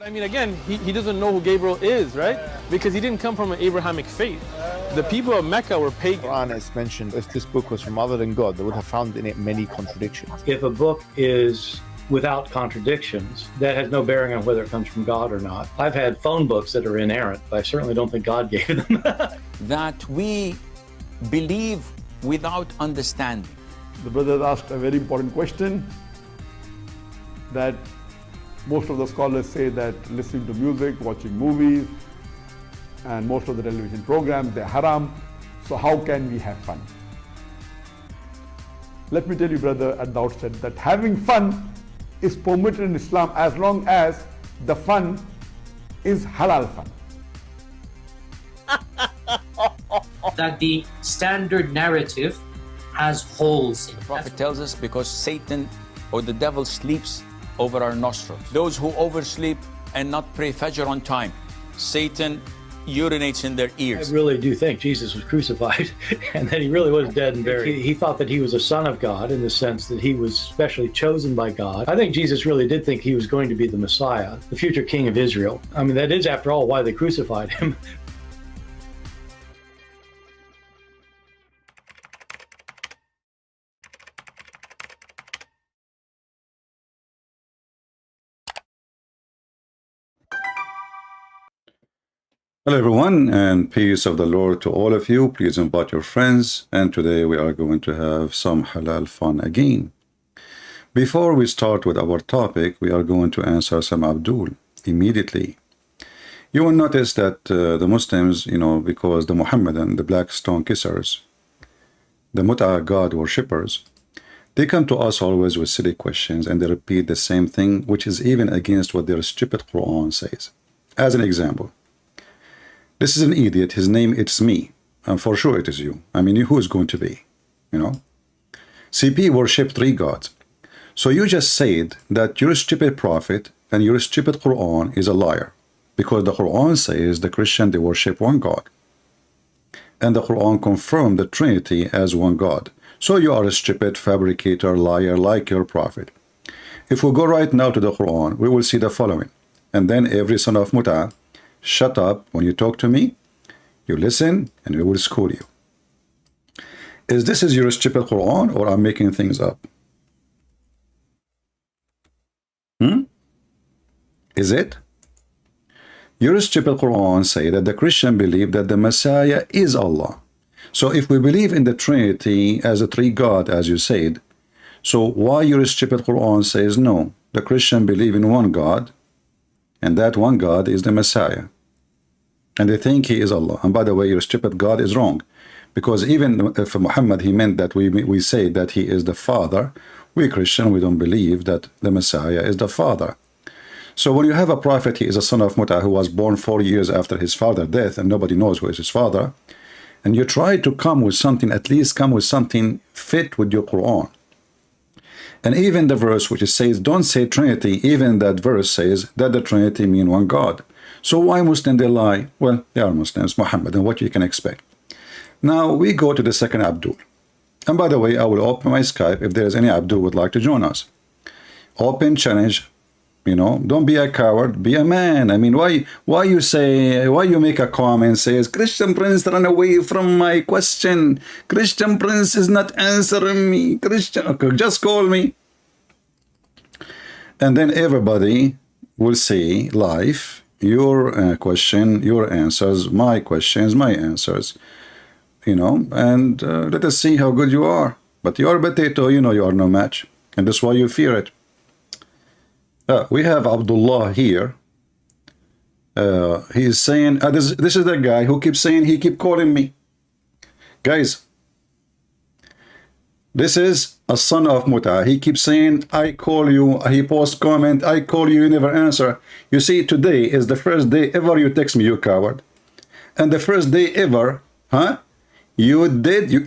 I mean, again, he doesn't know who Gabriel is, right? Because he didn't come from an Abrahamic faith. The people of Mecca were pagan. Quran is mentioned, if this book was from other than God, they would have found in it many contradictions. If a book is without contradictions, that has no bearing on whether it comes from God or not. I've had phone books that are inerrant, but I certainly don't think God gave them. That we believe without understanding. The brother asked a very important question, that most of the scholars say that listening to music, watching movies, and most of the television programs, they're haram. So how can we have fun? Let me tell you, brother, at the outset, that having fun is permitted in Islam as long as the fun is halal fun. That the standard narrative has holes in it. The Prophet tells us because Satan or the devil sleeps over our nostrils. Those who oversleep and not pray Fajr on time, Satan urinates in their ears. I really do think Jesus was crucified and that he really was dead and buried. He thought that he was a son of God in the sense that he was specially chosen by God. I think Jesus really did think he was going to be the Messiah, the future king of Israel. I mean, that is, after all, why they crucified him. Hello everyone, and peace of the Lord to all of you. Please invite your friends, and today we are going to have some halal fun again. Before we start with our topic, we are going to answer some Abdul immediately. You will notice that the Muslims, because the Muhammadan, the black stone kissers, the Mut'a God worshippers, they come to us always with silly questions and they repeat the same thing, which is even against what their stupid Quran says. As an example, this is an idiot, his name, it's me, and for sure it is you. I mean, who is going to be, CP worship three gods. So you just said that your stupid prophet and your stupid Quran is a liar, because the Quran says the Christian, they worship one God. And the Quran confirmed the Trinity as one God. So you are a stupid fabricator, liar, like your prophet. If we go right now to the Quran, we will see the following. And then every son of Mut'a, shut up when you talk to me, you listen, and we will school you. Is this your stupid Quran, or I'm making things up? Is it? Your stupid Quran say that the Christian believe that the Messiah is Allah. So if we believe in the Trinity as a three God, as you said, so why your stupid Quran says no? The Christian believe in one God, and that one God is the Messiah. And they think he is Allah. And by the way, your stupid God is wrong. Because even if Muhammad, he meant that we say that he is the Father, we Christian, we don't believe that the Messiah is the Father. So when you have a prophet, he is a son of Mut'a who was born 4 years after his father's death, and nobody knows who is his father, and you try to come with something, at least come with something fit with your Quran. And even the verse which says, don't say Trinity, even that verse says that the Trinity mean one God. So why Muslims they lie? Well, they are Muslims, Muhammad, and what you can expect. Now we go to the second Abdul. And by the way, I will open my Skype if there is any Abdul would like to join us. Open challenge, don't be a coward, be a man. I mean, why you make a comment says, Christian Prince run away from my question. Christian Prince is not answering me. Christian, okay, just call me. And then everybody will say live, your question, your answers, my questions, my answers, and let us see how good you are. But you are a potato, you are no match, and that's why you fear it. We have Abdullah here. He is saying, this is the guy who keeps saying, he keep calling me. Guys, this is a son of Mut'a. He keeps saying, I call you. He posts comment, I call you, you never answer. You see, today is the first day ever you text me, you coward. And the first day ever, you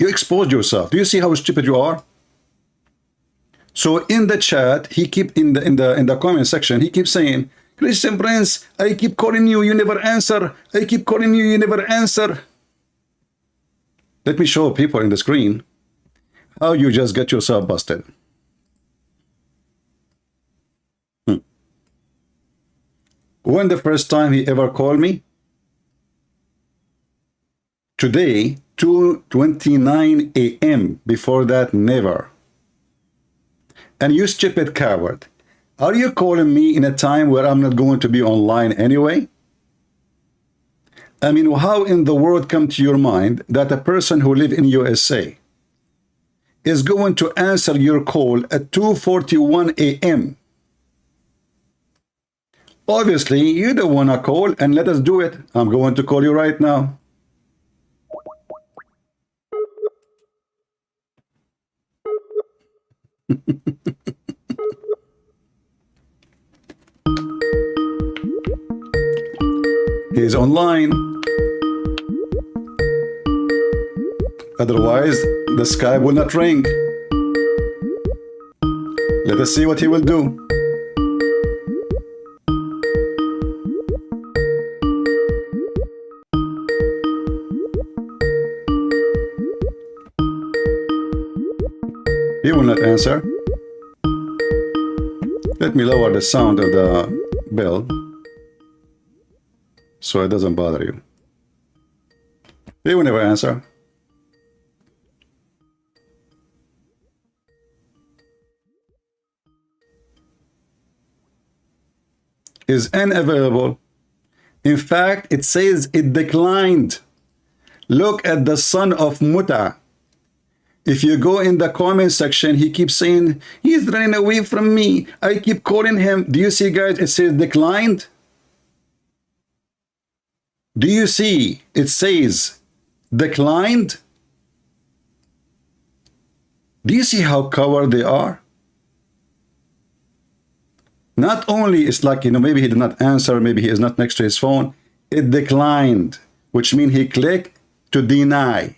exposed yourself. Do you see how stupid you are? So in the chat, he keep in the comment section, he keeps saying, Christian Prince, I keep calling you, you never answer. I keep calling you, you never answer. Let me show people in the screen how you just get yourself busted. When the first time he ever called me? Today, 2:29 a.m. Before that, never. And you stupid coward, are you calling me in a time where I'm not going to be online anyway? I mean, how in the world come to your mind that a person who live in USA is going to answer your call at 2:41 a.m.? Obviously, you don't want to call, and let us do it. I'm going to call you right now. He's online. Otherwise, the Skype will not ring. Let us see what he will do. He will not answer. Let me lower the sound of the bell so it doesn't bother you. He will never answer. Is unavailable. In fact, it says it declined. Look at the son of Muta. If you go in the comment section, he keeps saying, he's running away from me. I keep calling him. Do you see, guys? It says declined. Do you see? It says declined. Do you see how coward they are? Not only it's like, maybe he did not answer, maybe he is not next to his phone. It declined, which means he clicked to deny.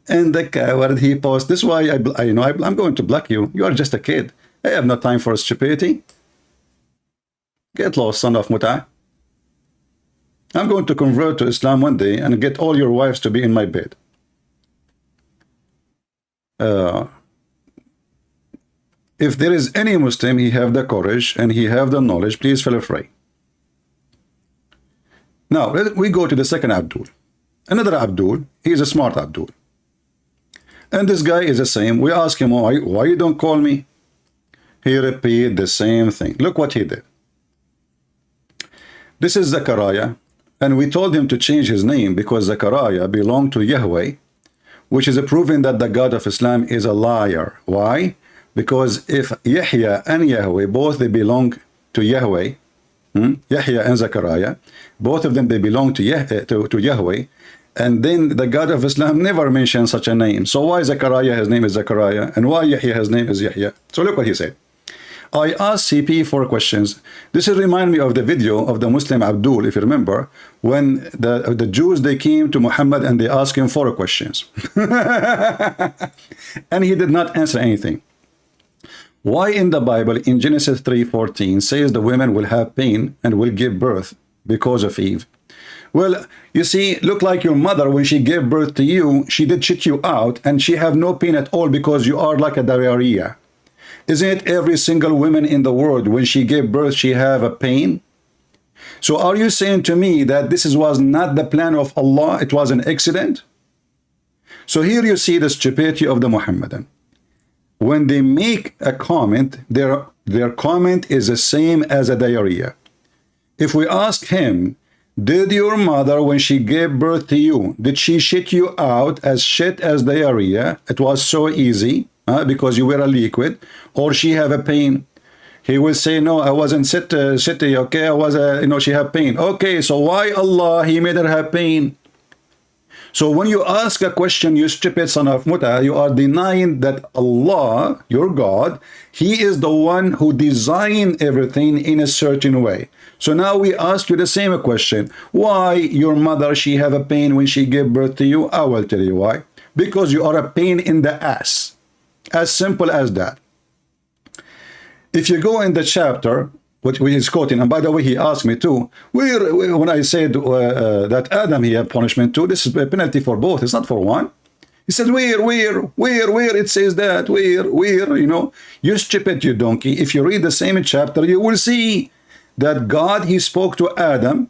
And the coward, he posts, this is why I'm going to block you. You are just a kid. I have no time for stupidity. Get lost, son of Muta. I'm going to convert to Islam one day and get all your wives to be in my bed. If there is any Muslim, he have the courage and he have the knowledge, please feel free. Now, we go to the second Abdul. Another Abdul, he is a smart Abdul. And this guy is the same. We ask him, why you don't call me? He repeat the same thing. Look what he did. This is Zechariah, and we told him to change his name because Zechariah belonged to Yahweh, which is proving that the God of Islam is a liar. Why? Because if Yahya and Yahweh, both they belong to Yahweh, Yahya and Zechariah, both of them, they belong to Yahweh, and then the God of Islam never mentioned such a name. So why Zechariah, his name is Zechariah, and why Yahya, his name is Yahya? So look what he said. I asked CP 4 questions. This will remind me of the video of the Muslim Abdul, if you remember, when the Jews, they came to Muhammad and they asked him 4 questions. And he did not answer anything. Why in the Bible, in Genesis 3:14, says the women will have pain and will give birth because of Eve? Well, you see, look like your mother, when she gave birth to you, she did shit you out and she have no pain at all because you are like a diarrhea. Isn't it every single woman in the world, when she gave birth, she have a pain? So are you saying to me that this was not the plan of Allah, it was an accident? So here you see the stupidity of the Muhammadan. When they make a comment, their comment is the same as a diarrhea. If we ask him, did your mother, when she gave birth to you, did she shit you out as shit as diarrhea? It was so easy because you were a liquid, or she have a pain? He will say, no, I wasn't shitty, okay, I was she have pain. Okay, so why Allah, he made her have pain? So when you ask a question, you stupid son of Muta, you are denying that Allah, your God, he is the one who designed everything in a certain way. So now we ask you the same question. Why your mother, she have a pain when she gave birth to you? I will tell you why. Because you are a pain in the ass. As simple as that. If you go in the chapter, which is quoting, and by the way, he asked me too, when I said that Adam, he have punishment too, this is a penalty for both, it's not for one. He said, where it says that, where, you stupid, you donkey. If you read the same chapter, you will see that God, he spoke to Adam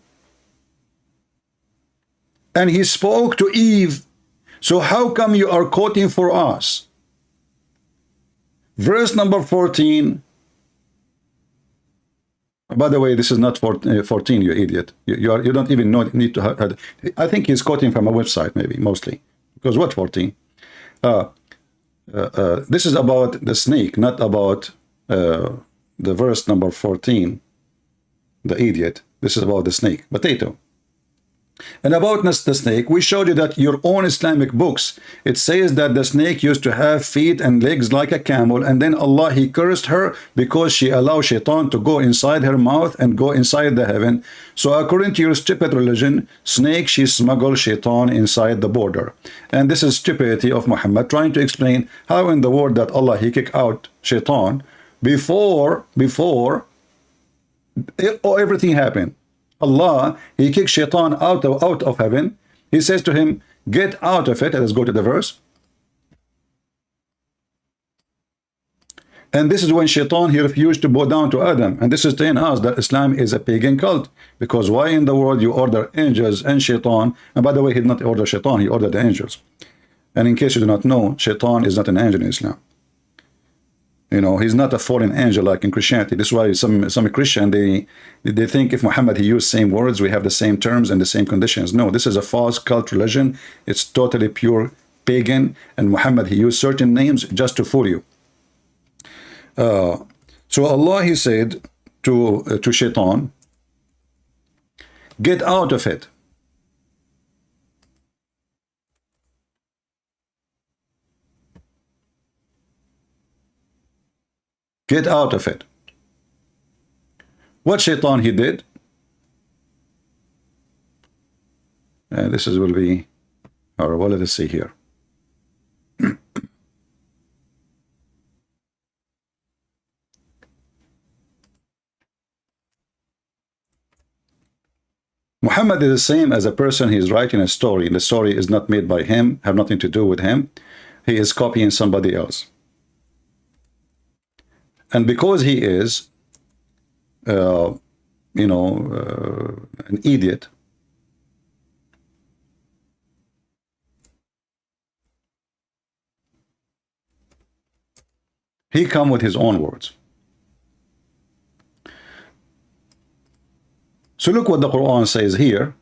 and he spoke to Eve. So how come you are quoting for us? Verse number 14. By the way, this is not 14, you idiot. You don't even need to have. I think he's quoting from a website, maybe, mostly. Because what 14? This is about the snake, not about the verse number 14. The idiot. This is about the snake. Potato. And about the snake, we showed you that your own Islamic books, it says that the snake used to have feet and legs like a camel, and then Allah, he cursed her because she allowed shaitan to go inside her mouth and go inside the heaven. So according to your stupid religion, snake, she smuggled shaitan inside the border. And this is stupidity of Muhammad, trying to explain how in the world that Allah, he kicked out shaitan before everything happened. Allah, he kicked shaitan out of heaven. He says to him, get out of it. Let's go to the verse. And this is when shaitan, he refused to bow down to Adam. And this is telling us that Islam is a pagan cult. Because why in the world you order angels and shaitan? And by the way, he did not order shaitan, he ordered the angels. And in case you do not know, shaitan is not an angel in Islam. You know, he's not a fallen angel like in Christianity. This is why some Christian, they think if Muhammad, he used same words, we have the same terms and the same conditions. No, this is a false cult religion. It's totally pure pagan. And Muhammad, he used certain names just to fool you. So Allah, he said to shaitan, get out of it. Get out of it. What shaitan he did? This is will be horrible. Let us see here. Muhammad is the same as a person. He is writing a story. The story is not made by him, have nothing to do with him. He is copying somebody else. And because he is, an idiot, he come with his own words. So look what the Quran says here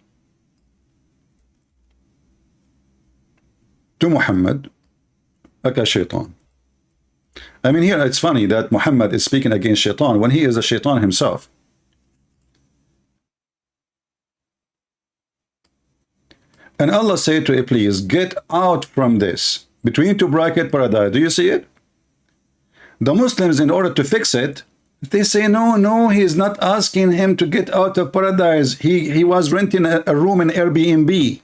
to Muhammad, aka shaitan. I mean, here it's funny that Muhammad is speaking against shaitan when he is a shaitan himself. And Allah said to Iblis, get out from this. Between two bracket paradise. Do you see it? The Muslims, in order to fix it, they say, no, he is not asking him to get out of paradise. He was renting a room in Airbnb.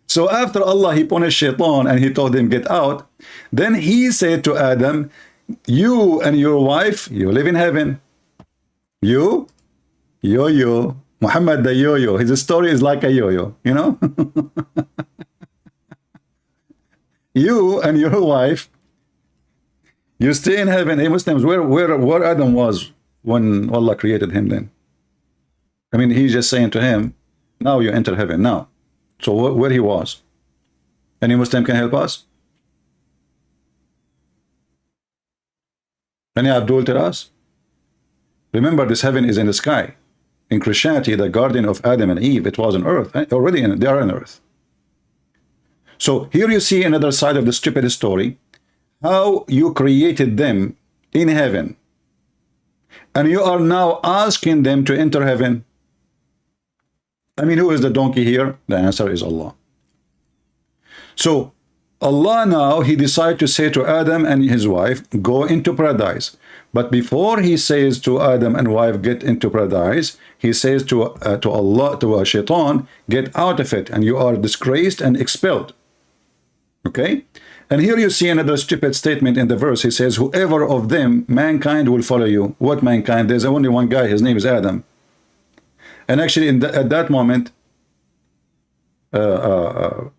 So after Allah, he punished shaitan and he told him, get out. Then he said to Adam, you and your wife, you live in heaven. You, yo-yo. Muhammad the yo-yo. His story is like a yo-yo, you know? You and your wife, you stay in heaven. Hey, Muslims, where Adam was when Allah created him then? I mean, he's just saying to him, now you enter heaven, now. So where he was? Any Muslim can help us? Any Abdul tell us? Remember, this heaven is in the sky. In Christianity, the garden of Adam and Eve, it was on earth. Already they are on earth. So here you see another side of the stupid story. How you created them in heaven. And you are now asking them to enter heaven. I mean, who is the donkey here? The answer is Allah. So Allah now, he decided to say to Adam and his wife, go into paradise. But before he says to Adam and wife, get into paradise, he says to Allah, to shaitan, get out of it, and you are disgraced and expelled. Okay? And here you see another stupid statement in the verse. He says, whoever of them, mankind will follow you. What mankind? There's only one guy, his name is Adam. And actually, at that moment, I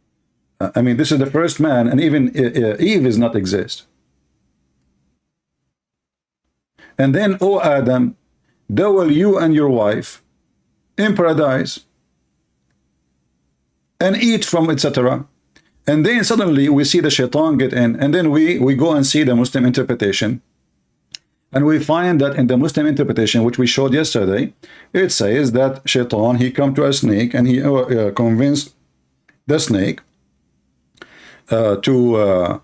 mean, this is the first man, and even Eve does not exist. And then, oh Adam, dwell you and your wife in paradise and eat from etc. And then suddenly we see the shaitan get in, and then we go and see the Muslim interpretation, and we find that in the Muslim interpretation, which we showed yesterday, it says that shaitan, he come to a snake and he convinced the snake to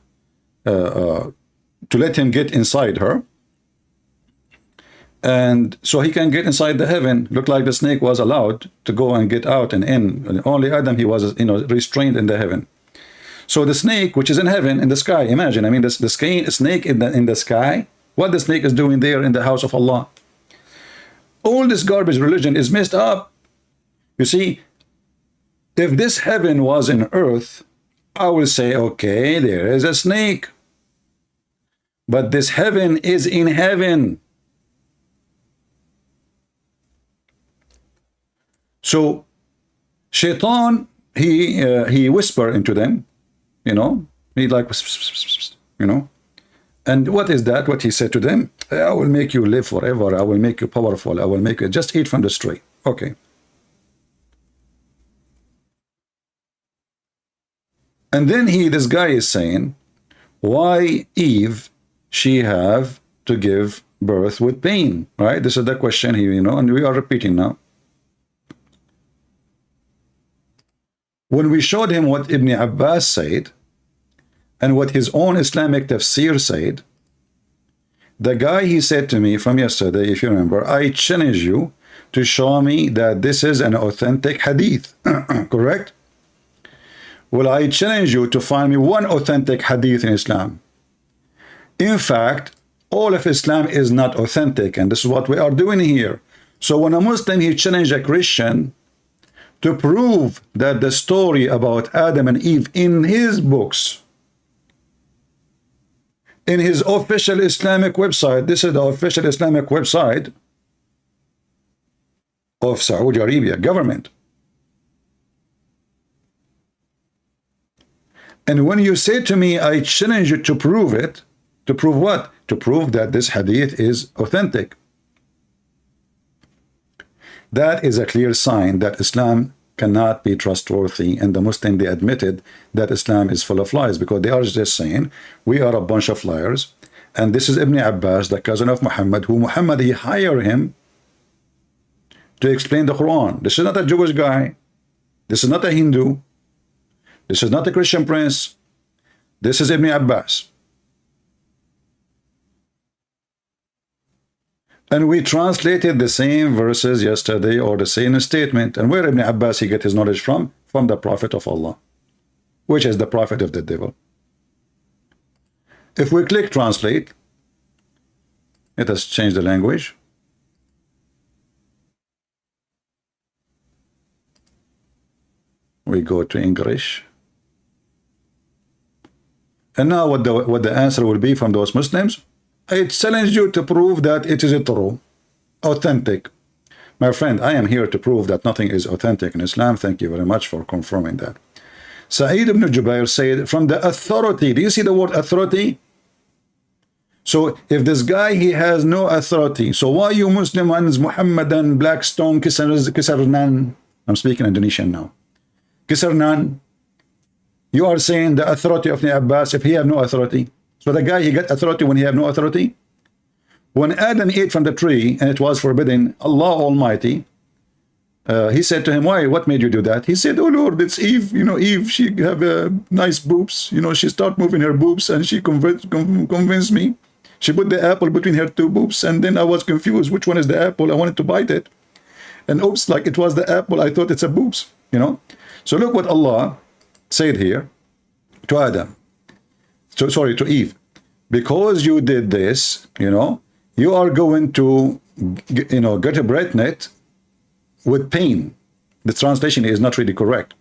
let him get inside her, and so he can get inside the heaven. Looked like the snake was allowed to go and get out and in. Only Adam, he was, you know, restrained in the heaven. So the snake, which is in heaven, in the sky, imagine, I mean, the snake in the sky, what the snake is doing there in the house of Allah. All this garbage religion is messed up. You see, if this heaven was in earth, I will say, okay, there is a snake. But this heaven is in heaven. So shaitan, he whispered into them, you know, he like, you know, and what is that? What he said to them? I will make you live forever. I will make you powerful. I will make you just eat from the tree. Okay. And then this guy is saying, why Eve, she have to give birth with pain, right? This is the question here, you know, and we are repeating now. When we showed him what Ibn Abbas said, and what his own Islamic tafsir said, the guy, he said to me from yesterday, if you remember, I challenge you to show me that this is an authentic hadith, correct? Well, I challenge you to find me one authentic hadith in Islam. In fact, all of Islam is not authentic, and this is what we are doing here. So when a Muslim, he challenged a Christian to prove that the story about Adam and Eve in his books, in his official Islamic website, this is the official Islamic website of Saudi Arabia government. And when you say to me, I challenge you to prove it, to prove what? To prove that this hadith is authentic. That is a clear sign that Islam cannot be trustworthy, and the Muslim, they admitted that Islam is full of lies, because they are just saying we are a bunch of liars, and this is Ibn Abbas, the cousin of Muhammad, who Muhammad, he hired him to explain the Quran. This is not a Jewish guy, this is not a Hindu, this is not a Christian prince, this is Ibn Abbas. And we translated the same verses yesterday, or the same statement. And where Ibn Abbas, he get his knowledge from? From the Prophet of Allah, which is the prophet of the devil. If we click translate, let us change the language. We go to English. And now what the answer will be from those Muslims? I challenge you to prove that it is true, authentic. My friend, I am here to prove that nothing is authentic in Islam. Thank you very much for confirming that. Sa'id ibn Jubair said, from the authority, do you see the word authority? So if this guy, he has no authority, so why you Muslim ones, Muhammadan, Blackstone, Kisarnan, I'm speaking Indonesian now, Kisarnan, you are saying the authority of Ibn Abbas, if he have no authority. So the guy, he got authority when he have no authority. When Adam ate from the tree and it was forbidden, Allah Almighty, he said to him, why? What made you do that? He said, oh Lord, it's Eve. You know, Eve, she have nice boobs. You know, she start moving her boobs and she convinced me. She put the apple between her two boobs, and then I was confused. Which one is the apple? I wanted to bite it. And oops, like it was the apple. I thought it's a boobs, you know. So look what Allah said here to Adam. So, sorry, to Eve. Because you did this, you know, you are going to, you know, get a pregnant with pain. The translation is not really correct.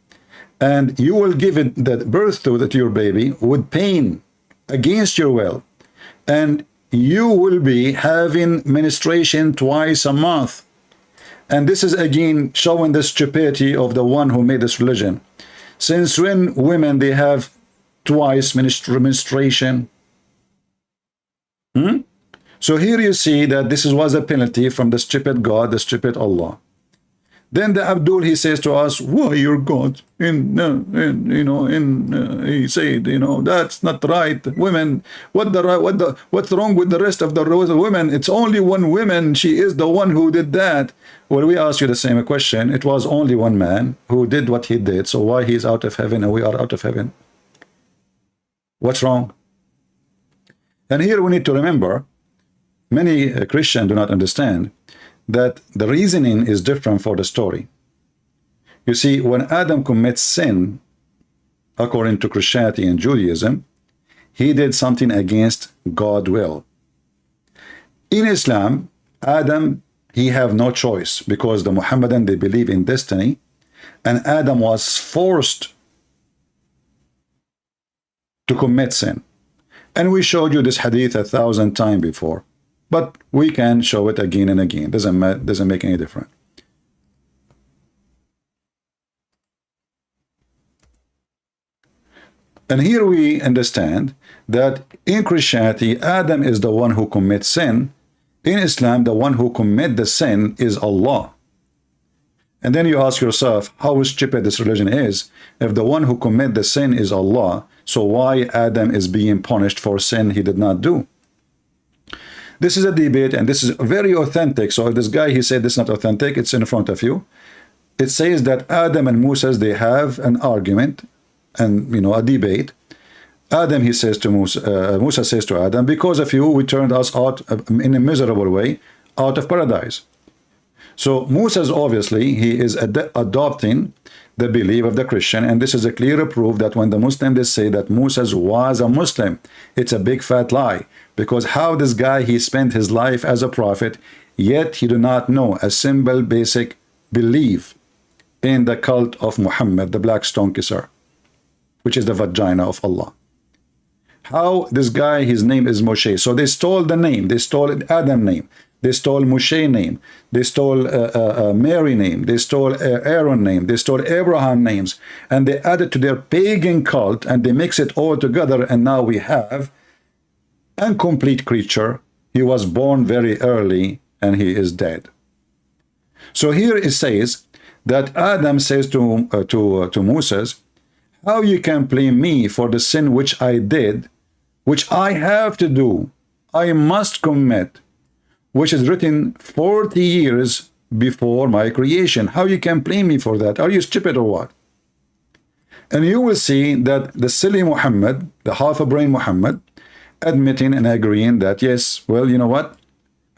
And you will give it the birth to your baby with pain against your will. And you will be having menstruation twice a month. And this is again showing the stupidity of the one who made this religion. Since when women, they have twice menstruation? So here you see that this was a penalty from the stupid God, the stupid Allah. Then the Abdul, he says to us, why your God? He said, that's not right. Women, what's wrong with the rest of the women? It's only one woman. She is the one who did that. Well, we ask you the same question. It was only one man who did what he did. So why he's out of heaven and we are out of heaven? What's wrong? And here we need to remember, many Christians do not understand that the reasoning is different for the story. You see, when Adam commits sin, according to Christianity and Judaism, he did something against God's will. In Islam, Adam, he have no choice because the Muhammadan, they believe in destiny, and Adam was forced to commit sin. And we showed you this hadith 1,000 times before. But we can show it again and again. Doesn't make any difference. And here we understand that in Christianity, Adam is the one who commits sin. In Islam, the one who commits the sin is Allah. And then you ask yourself, how stupid this religion is. If the one who commits the sin is Allah, so why Adam is being punished for sin he did not do? This is a debate, and this is very authentic. So if this guy, he said this is not authentic, it's in front of you. It says that Adam and Moses, they have an argument and, a debate. Adam, he says to Musa, Musa says to Adam, because of you, we turned us out in a miserable way out of paradise. So Moses, obviously, he is adopting the belief of the Christian, and this is a clear proof that when the Muslims, they say that Moses was a Muslim, it's a big fat lie. Because how this guy, he spent his life as a prophet, yet he do not know a simple basic belief in the cult of Muhammad, the black stone kisser, which is the vagina of Allah. How this guy, his name is Moshe. So they stole the name, they stole Adam name, they stole Moshe name, they stole Mary name, they stole Aaron name, they stole Abraham names, and they added to their pagan cult, and they mix it all together, and now we have incomplete creature. He was born very early and he is dead. So here it says that Adam says to Moses, how you can blame me for the sin which I did, which I have to do, I must commit, which is written 40 years before my creation. How you can blame me for that? Are you stupid or what? And you will see that the silly Muhammad, the half-a-brain Muhammad, admitting and agreeing that, yes, well, you know what?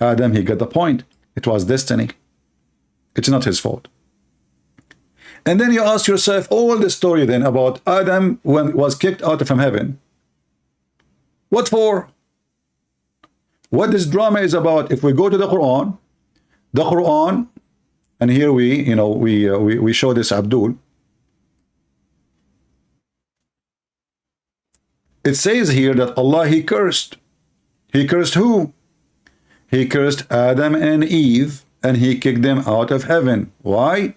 Adam, he got the point. It was destiny. It's not his fault. And then you ask yourself all the story then about Adam when was kicked out from heaven. What for? What this drama is about, if we go to the Quran, and here we show this Abdul. It says here that Allah, he cursed. He cursed who? He cursed Adam and Eve, and he kicked them out of heaven. Why?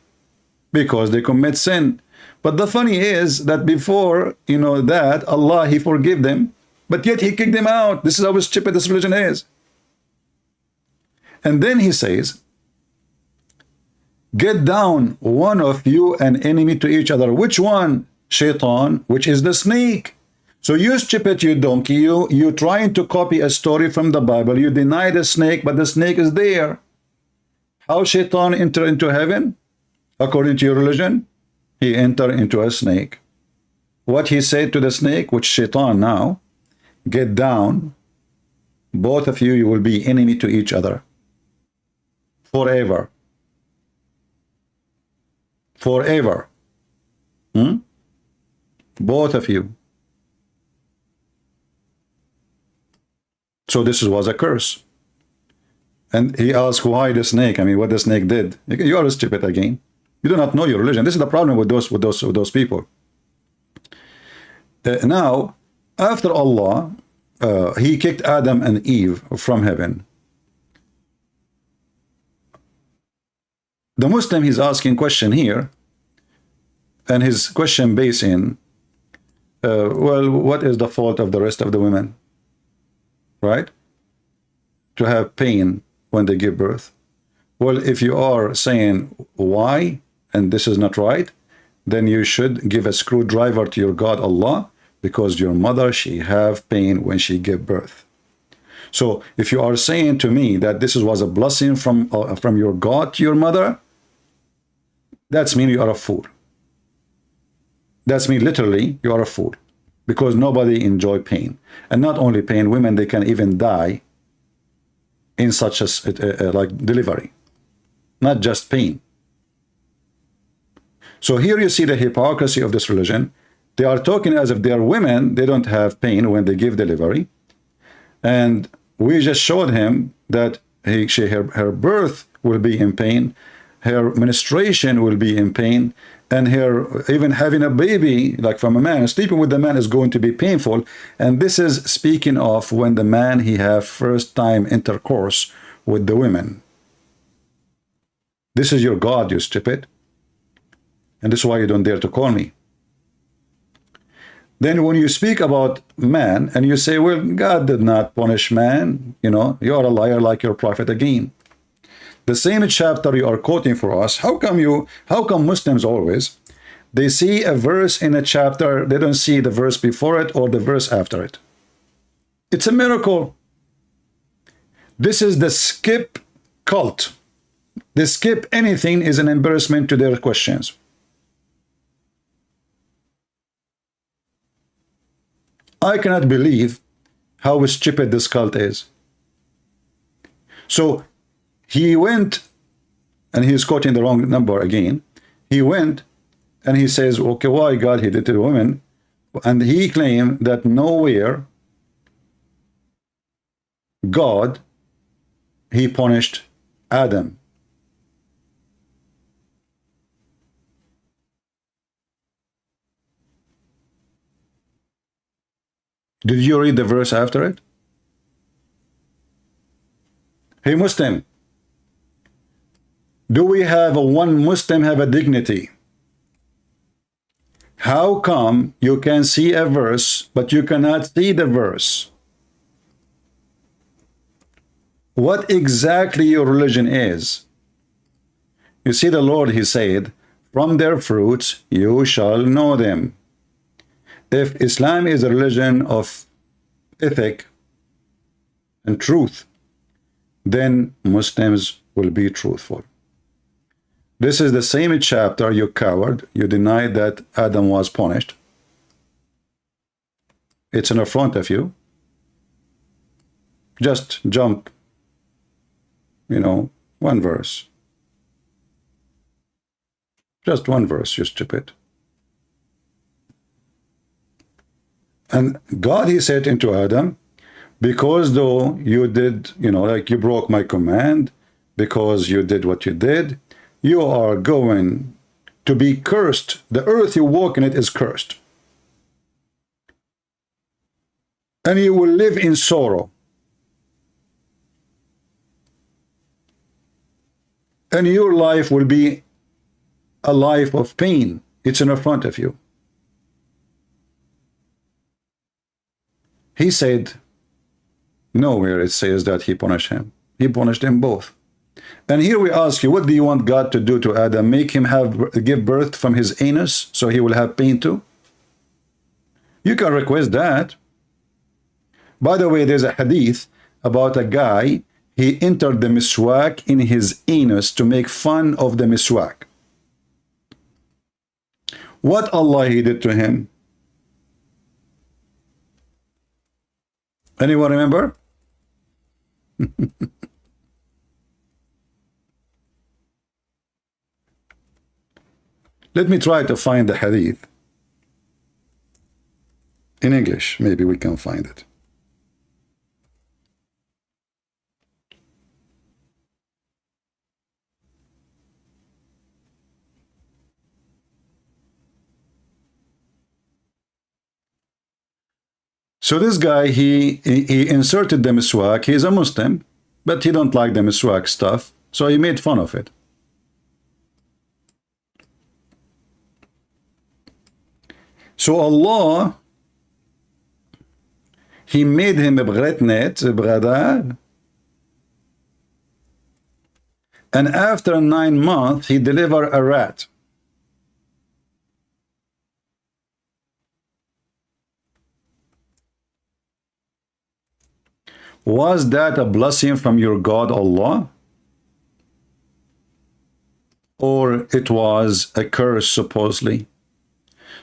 Because they commit sin. But the funny is that before, that, Allah, he forgave them, but yet he kicked them out. This is how stupid this religion is. And then he says, get down, one of you an enemy to each other. Which one? Shaitan, which is the snake. So you stupid, you donkey, you trying to copy a story from the Bible. You deny the snake, but the snake is there. How Shaitan enter into heaven? According to your religion, he entered into a snake. What he said to the snake, which Shaitan now, get down, both of you, you will be enemy to each other. Forever. Forever. Both of you. So this was a curse. And he asked, why the snake? I mean, what the snake did. You are stupid again. You do not know your religion. This is the problem with those people. Now, after Allah, he kicked Adam and Eve from heaven. The Muslim, he's asking question here, and his question based in, well, what is the fault of the rest of the women? Right? to have pain when they give birth? Well, if you are saying why, and this is not right, then you should give a screwdriver to your God Allah, because your mother, she have pain when she give birth. So if you are saying to me that this was a blessing from your God to your mother, that's mean you are a fool. That's mean literally you are a fool, because nobody enjoy pain. And not only pain, women, they can even die in such a like delivery, not just pain. So here you see the hypocrisy of this religion. They are talking as if they are women, they don't have pain when they give delivery. And we just showed him that her birth will be in pain, her menstruation will be in pain, and her even having a baby, like from a man, sleeping with the man is going to be painful. And this is speaking of when the man, he have first time intercourse with the women. This is your God, you stupid. And this is why you don't dare to call me. Then when you speak about man and you say, well, God did not punish man, you know, you are a liar like your prophet again. The same chapter you are quoting for us, how come Muslims always, they see a verse in a chapter, they don't see the verse before it or the verse after it? It's a miracle. This is the skip cult. They skip anything is an embarrassment to their questions. I cannot believe how stupid this cult is. So he went, and he is quoting the wrong number again. He went and he says, okay, why God he did to the women? And he claimed that nowhere God, he punished Adam. Did you read the verse after it? Hey Muslim, do we have one Muslim have a dignity? How come you can see a verse but you cannot see the verse? What exactly your religion is? You see, the Lord, he said, from their fruits you shall know them. If Islam is a religion of ethic and truth, then Muslims will be truthful. This is the same chapter, you coward. You denied that Adam was punished. It's in front of you. Just jump, you know, one verse. Just one verse, you stupid. And God, he said into Adam, because though you did, you know, like you broke my command, because you did what you did, you are going to be cursed. The earth you walk in it is cursed. And you will live in sorrow. And your life will be a life of pain. It's in front of you. He said, nowhere it says that he punished him. He punished them both. And here we ask you, what do you want God to do to Adam? Make him give birth from his anus so he will have pain too? You can request that. By the way, there's a hadith about a guy, he entered the miswak in his anus to make fun of the miswak. What Allah he did to him? Anyone remember? Let me try to find the hadith. In English, maybe we can find it. So this guy, he inserted the miswak. He's a Muslim, but he don't like the miswak stuff, so he made fun of it. So Allah, he made him a bretnet, a brother, And after 9 months, he delivered a rat. Was that a blessing from your God, Allah? Or it was a curse, supposedly?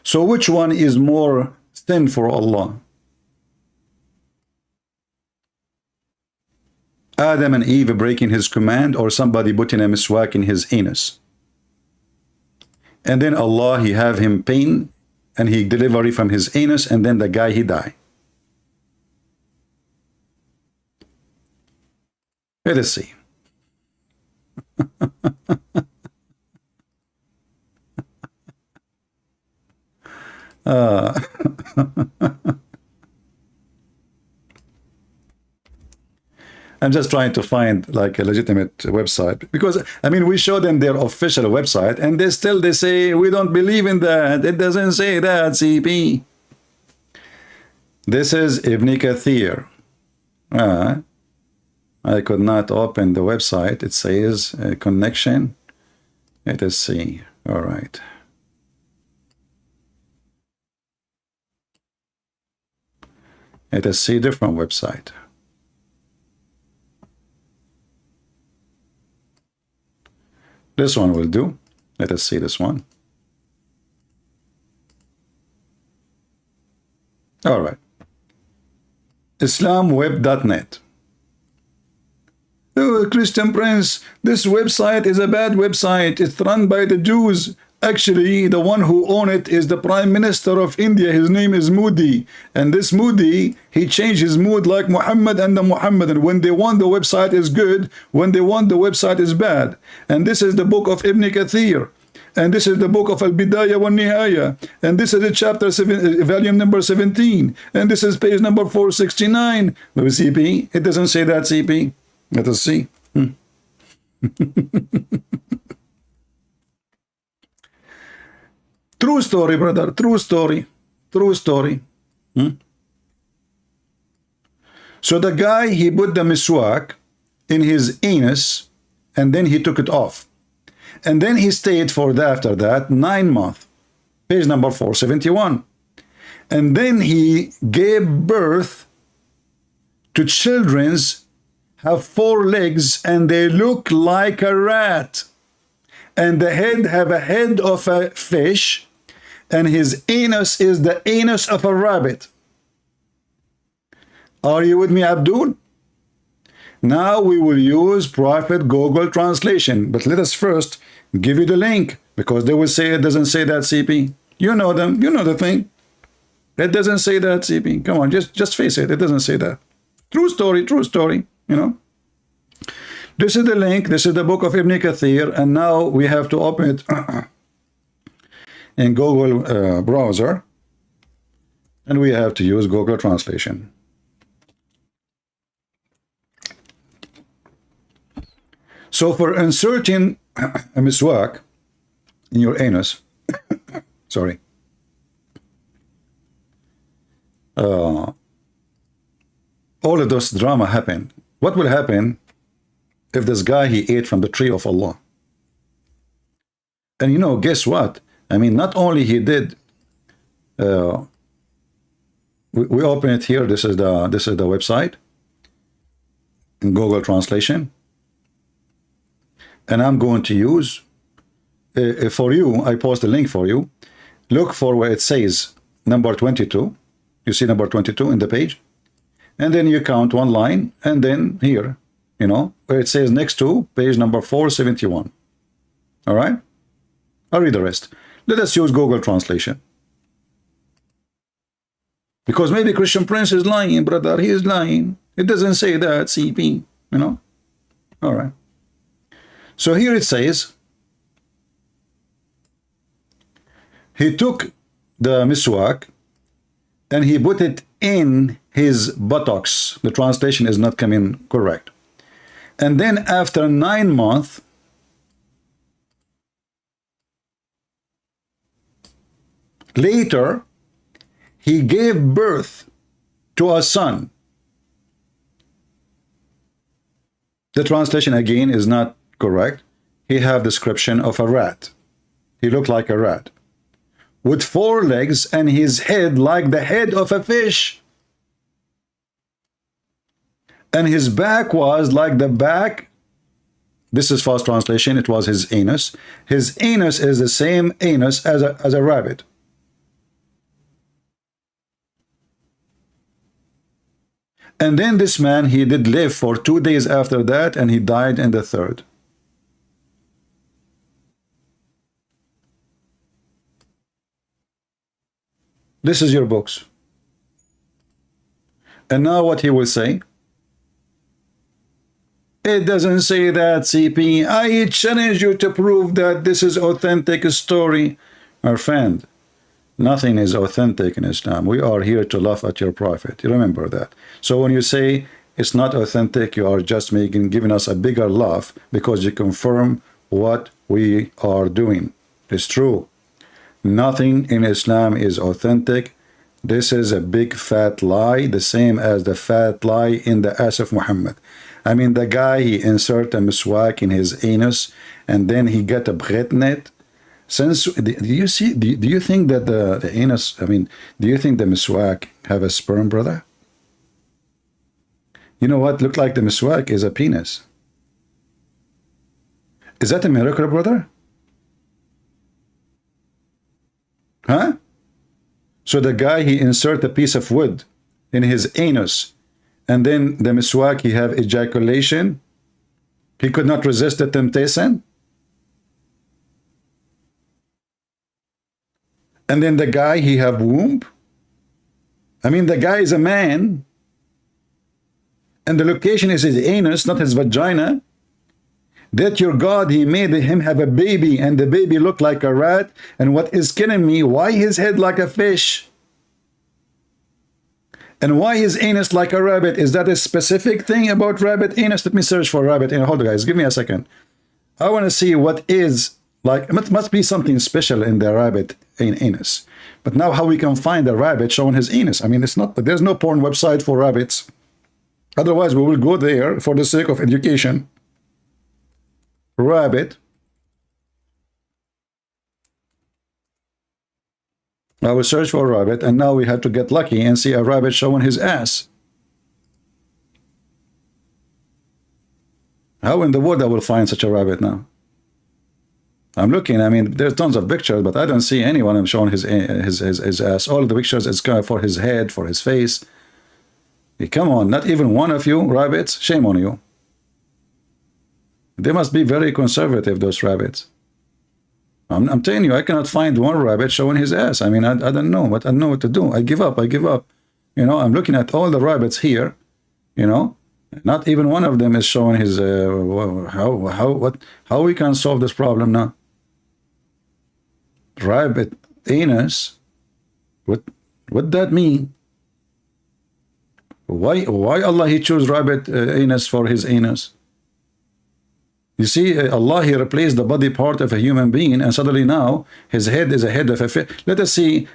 So which one is more sin for Allah? Adam and Eve breaking his command, or somebody putting a miswak in his anus? And then Allah, he have him pain, and he deliver it from his anus, and then the guy, he die. Let us see. I'm just trying to find like a legitimate website, because I mean, we show them their official website and they say we don't believe in that. It doesn't say that, CP. This is Ibn Kathir. I could not open the website. It says connection. Let us see. All right. Let us see different website. This one will do. Let us see this one. All right. islamweb.net. Oh, Christian Prince, this website is a bad website. It's run by the Jews. Actually, the one who owns it is the Prime Minister of India. His name is Modi. And this Modi, he changed his mood like Muhammad and the Muhammadan. When they want the website is good, when they want the website is bad. And this is the book of Ibn Kathir. And this is the book of Al-Bidayah wa Nihaya. And this is the chapter 7, volume number 17. And this is page number 469. But CP, it doesn't say that, CP. Let us see. True story, brother. True story. True story. So the guy, he put the miswak in his anus and then he took it off. And then he stayed for after that 9 months. Page number 471. And then he gave birth to children's have 4 legs and they look like a rat, and the head have a head of a fish, and his anus is the anus of a rabbit. Are you with me, Abdul? Now we will use Prophet Google translation, but let us first give you the link, because they will say it doesn't say that, CP. You know them, you know the thing. It doesn't say that, CP. Come on, just face it, it doesn't say that. True story, you know. This is the link, this is the book of Ibn Kathir, and now we have to open it in Google browser, and we have to use Google translation. So for inserting a miswak in your anus, sorry, all of this drama happened. What will happen if this guy, he ate from the tree of Allah? And you know, guess what? I mean, not only he did, we open it here. This is the website in Google translation, and I'm going to use for you. I post a link for you. Look for where it says number 22. You see number 22 in the page, and then you count one line, and then here, you know, where it says next to page number 471. All right, I'll read the rest. Let us use Google translation, because maybe Christian Prince is lying, brother. He is lying. It doesn't say that, CP, you know. All right. So here it says, he took the miswak and he put it in his buttocks. The translation is not coming correct. And then after 9 months, later, he gave birth to a son. The translation again is not correct, he have description of a rat. He looked like a rat with 4 legs and his head like the head of a fish. And his back was like the back. This is fast translation. It was his anus. His anus is the same anus as a rabbit. And then this man, he did live for 2 days after that, and he died in the 3rd. This is your books. And now what he will say? It doesn't say that, CP. I challenge you to prove that this is authentic story. Our friend, nothing is authentic in Islam. We are here to laugh at your prophet. You remember that. So when you say it's not authentic, you are just giving us a bigger laugh because you confirm what we are doing. It's true. Nothing in Islam is authentic. This is a big fat lie, the same as the fat lie in the ass of Muhammad. I mean, the guy, he insert a miswak in his anus, and then he got a bret in it. Since, do you see, do you think that the anus, I mean, do you think the miswak have a sperm, brother? You know what looked like the miswak is a penis. Is that a miracle, brother? Huh? So the guy, he insert a piece of wood in his anus, and then the miswak, he have ejaculation. He could not resist the temptation. And then the guy, he have womb. I mean, the guy is a man, and the location is his anus, not his vagina. That your God, he made him have a baby, and the baby looked like a rat. And what is killing me, why his head like a fish? And why his anus like a rabbit? Is that a specific thing about rabbit anus? Let me search for rabbit anus. Hold on, guys, give me a second. I want to see what is like. It must be something special in the rabbit anus. But now how we can find a rabbit showing his anus? I mean, it's not, there's no porn website for rabbits. Otherwise, we will go there for the sake of education. Rabbit. I will search for a rabbit, and now we had to get lucky and see a rabbit showing his ass. How in the world I will find such a rabbit now? I'm looking, I mean, there's tons of pictures, but I don't see anyone showing his ass. All the pictures is kind of for his head, for his face. Hey, come on, not even one of you rabbits? Shame on you. They must be very conservative, those rabbits. I'm telling you, I cannot find one rabbit showing his ass. I mean, I don't know, but I don't know what to do. I give up. You know, I'm looking at all the rabbits here, you know, not even one of them is showing his, how we can solve this problem now? Rabbit anus, what that mean? Why Allah, he chose rabbit anus for his anus? You see, Allah, he replaced the body part of a human being, and suddenly now his head is a head of a fish. Let us see,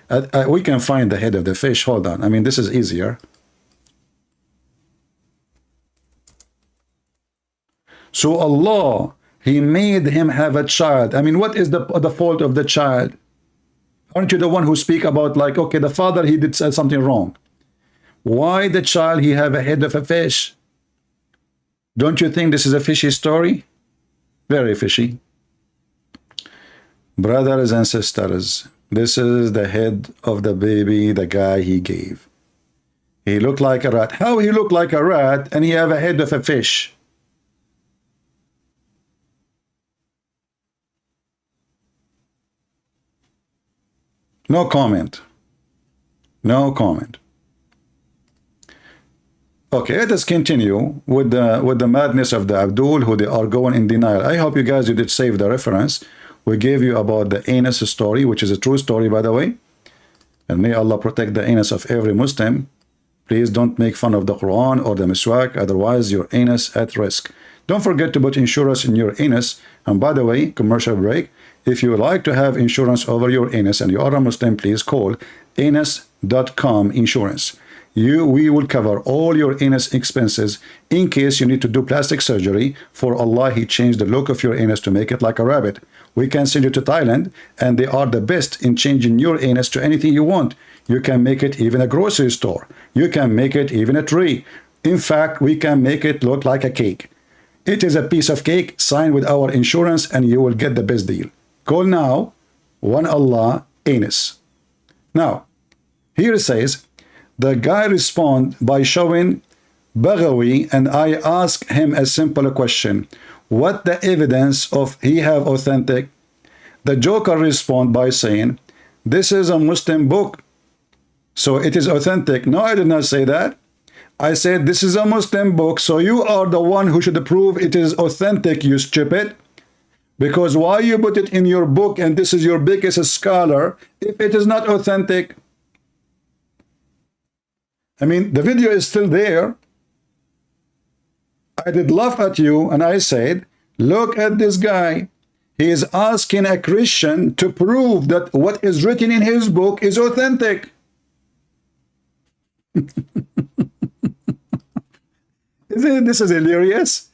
we can find the head of the fish. Hold on, I mean, this is easier. So Allah, he made him have a child. I mean, what is the fault of the child? Aren't you the one who speak about, like, okay, the father, he did something wrong. Why the child, he have a head of a fish? Don't you think this is a fishy story? Very fishy. Brothers and sisters, this is the head of the baby the guy he gave. He looked like a rat. How he looked like a rat and he have a head of a fish? No comment. No comment. Okay, let us continue with the madness of the Abdul, who they are going in denial. I hope you guys, you did save the reference. We gave you about the anus story, which is a true story, by the way. And may Allah protect the anus of every Muslim. Please don't make fun of the Quran or the miswak, otherwise your anus at risk. Don't forget to put insurance in your anus. And by the way, commercial break, if you would like to have insurance over your anus and you are a Muslim, please call anus.com insurance. we will cover all your anus expenses in case you need to do plastic surgery. For Allah, He changed the look of your anus to make it like a rabbit. We can send you to Thailand, and they are the best in changing your anus to anything you want. You can make it even a grocery store. You can make it even a tree. In fact, we can make it look like a cake. It is a piece of cake. Sign with our insurance and you will get the best deal. Call now, One Allah Anus. Now, here it says, the guy respond by showing Baghawi, and I ask him a simple question. What the evidence of he have authentic? The joker respond by saying, this is a Muslim book, so it is authentic. No, I did not say that. I said, this is a Muslim book, so you are the one who should prove it is authentic, you stupid. Because why you put it in your book and this is your biggest scholar if it is not authentic? I mean, the video is still there. I did laugh at you and I said, look at this guy. He is asking a Christian to prove that what is written in his book is authentic. This is hilarious.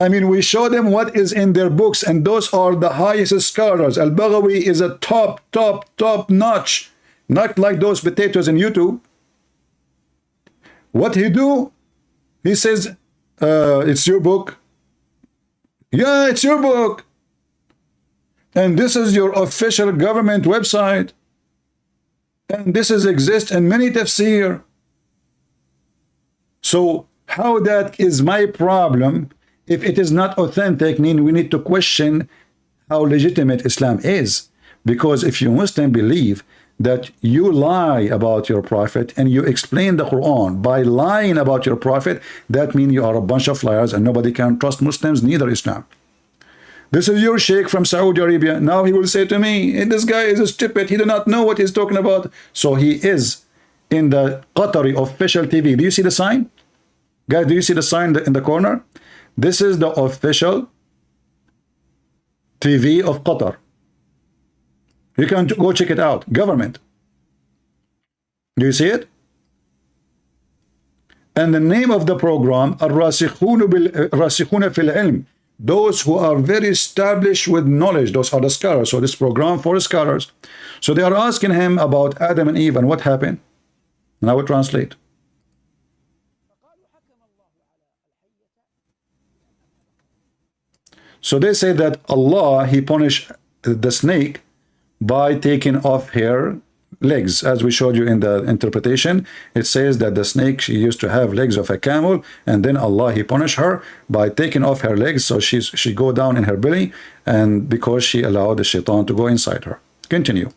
I mean, we show them what is in their books, and those are the highest scholars. Al-Baghawi is a top notch, not like those potatoes in YouTube. What he do? He says, it's your book. Yeah, it's your book. And this is your official government website. And this is exist in many tafsir. So how that is my problem? If it is not authentic, mean we need to question how legitimate Islam is. Because if you Muslim believe that you lie about your prophet and you explain the Quran by lying about your prophet, that means you are a bunch of liars and nobody can trust Muslims, neither Islam. This is your sheikh from Saudi Arabia. Now he will say to me, this guy is a stupid. He does not know what he's talking about. So he is in the Qatari official TV. Do you see the sign? Guys, do you see the sign in the corner? This is the official TV of Qatar. You can go check it out. Government. Do you see it? And the name of the program, Ar-Rasikhuna fil Ilm. Those who are very established with knowledge. Those are the scholars. So this program for scholars. So they are asking him about Adam and Eve and what happened. And I will translate. So they say that Allah, He punished the snake by taking off her legs. As we showed you in the interpretation, it says that the snake, she used to have legs of a camel, and then Allah, He punished her by taking off her legs, so she go down in her belly, and because she allowed the shaitan to go inside her. Continue.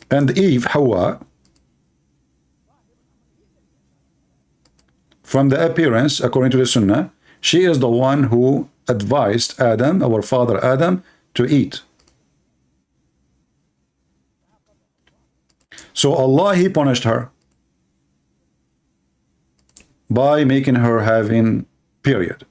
And Eve, Hawa, from the appearance, according to the Sunnah, she is the one who advised Adam, our father Adam, to eat. So Allah, He punished her by making her having period.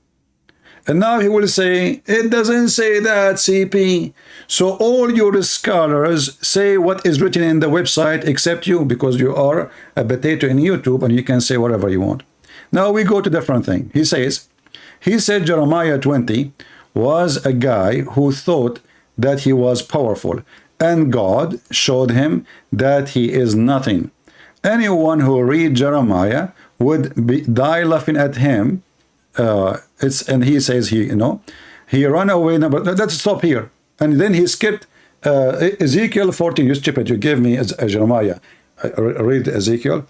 And now He will say, it doesn't say that, CP. So all your scholars say what is written in the website except you, because you are a potato in YouTube and you can say whatever you want. Now we go to different thing. He said Jeremiah 20 was a guy who thought that he was powerful, and God showed him that he is nothing. Anyone who read Jeremiah would die laughing at him. And he says he ran away. No, but let's stop here. And then he skipped Ezekiel 14. You stupid! You gave me Jeremiah. Read Ezekiel.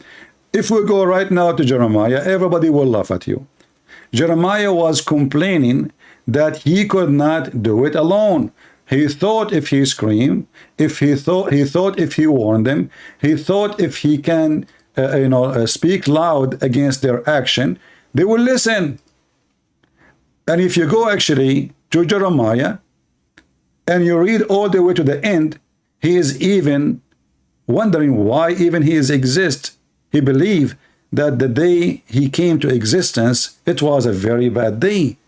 If we go right now to Jeremiah, everybody will laugh at you. Jeremiah was complaining that he could not do it alone. He thought if he screamed, he thought if he warned them, he thought if he can, speak loud against their action, they will listen. And if you go actually to Jeremiah and you read all the way to the end, he is even wondering why even he exists. He believed that the day he came to existence, it was a very bad day.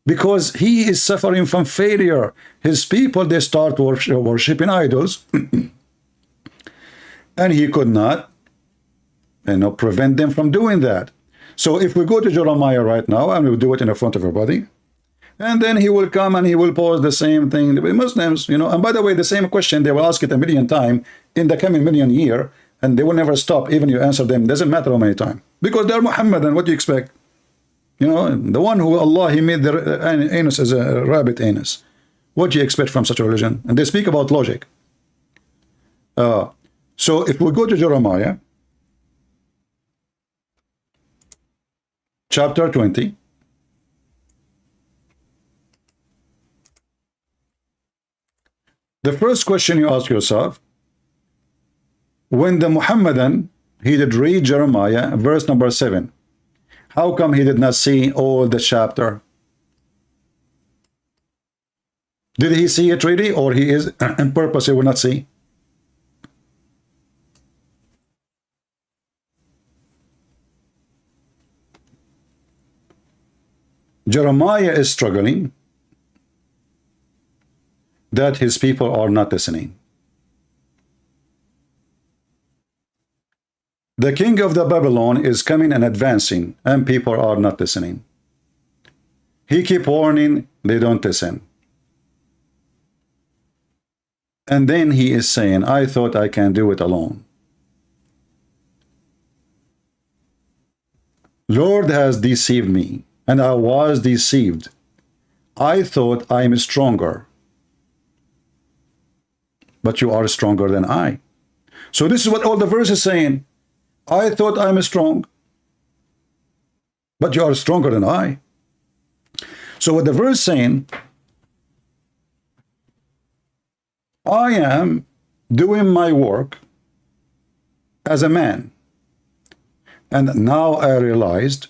Because he is suffering from failure. His people, they start worshiping idols. And he could not, prevent them from doing that. So if we go to Jeremiah right now, and we'll do it in the front of everybody, and then he will come and he will pose the same thing. The Muslims, and by the way, the same question, they will ask it a million times in the coming million year, and they will never stop, even you answer them. Doesn't matter how many times. Because they're Muhammadan, what do you expect? The one who Allah, he made the anus as a rabbit anus. What do you expect from such a religion? And they speak about logic. So if we go to Jeremiah, chapter 20, the first question you ask yourself, when the Muhammadan, he did read Jeremiah, verse number 7, how come he did not see all the chapter? Did he see it really, or he is on purpose he will not see? Jeremiah is struggling that his people are not listening. The king of the Babylon is coming and advancing, and people are not listening. He keep warning, they don't listen. And then he is saying, I thought I can do it alone. Lord has deceived me, and I was deceived. I thought I am stronger. But you are stronger than I. So this is what all the verses saying. I thought I'm strong, but you are stronger than I. So what the verse saying, I am doing my work as a man. And now I realized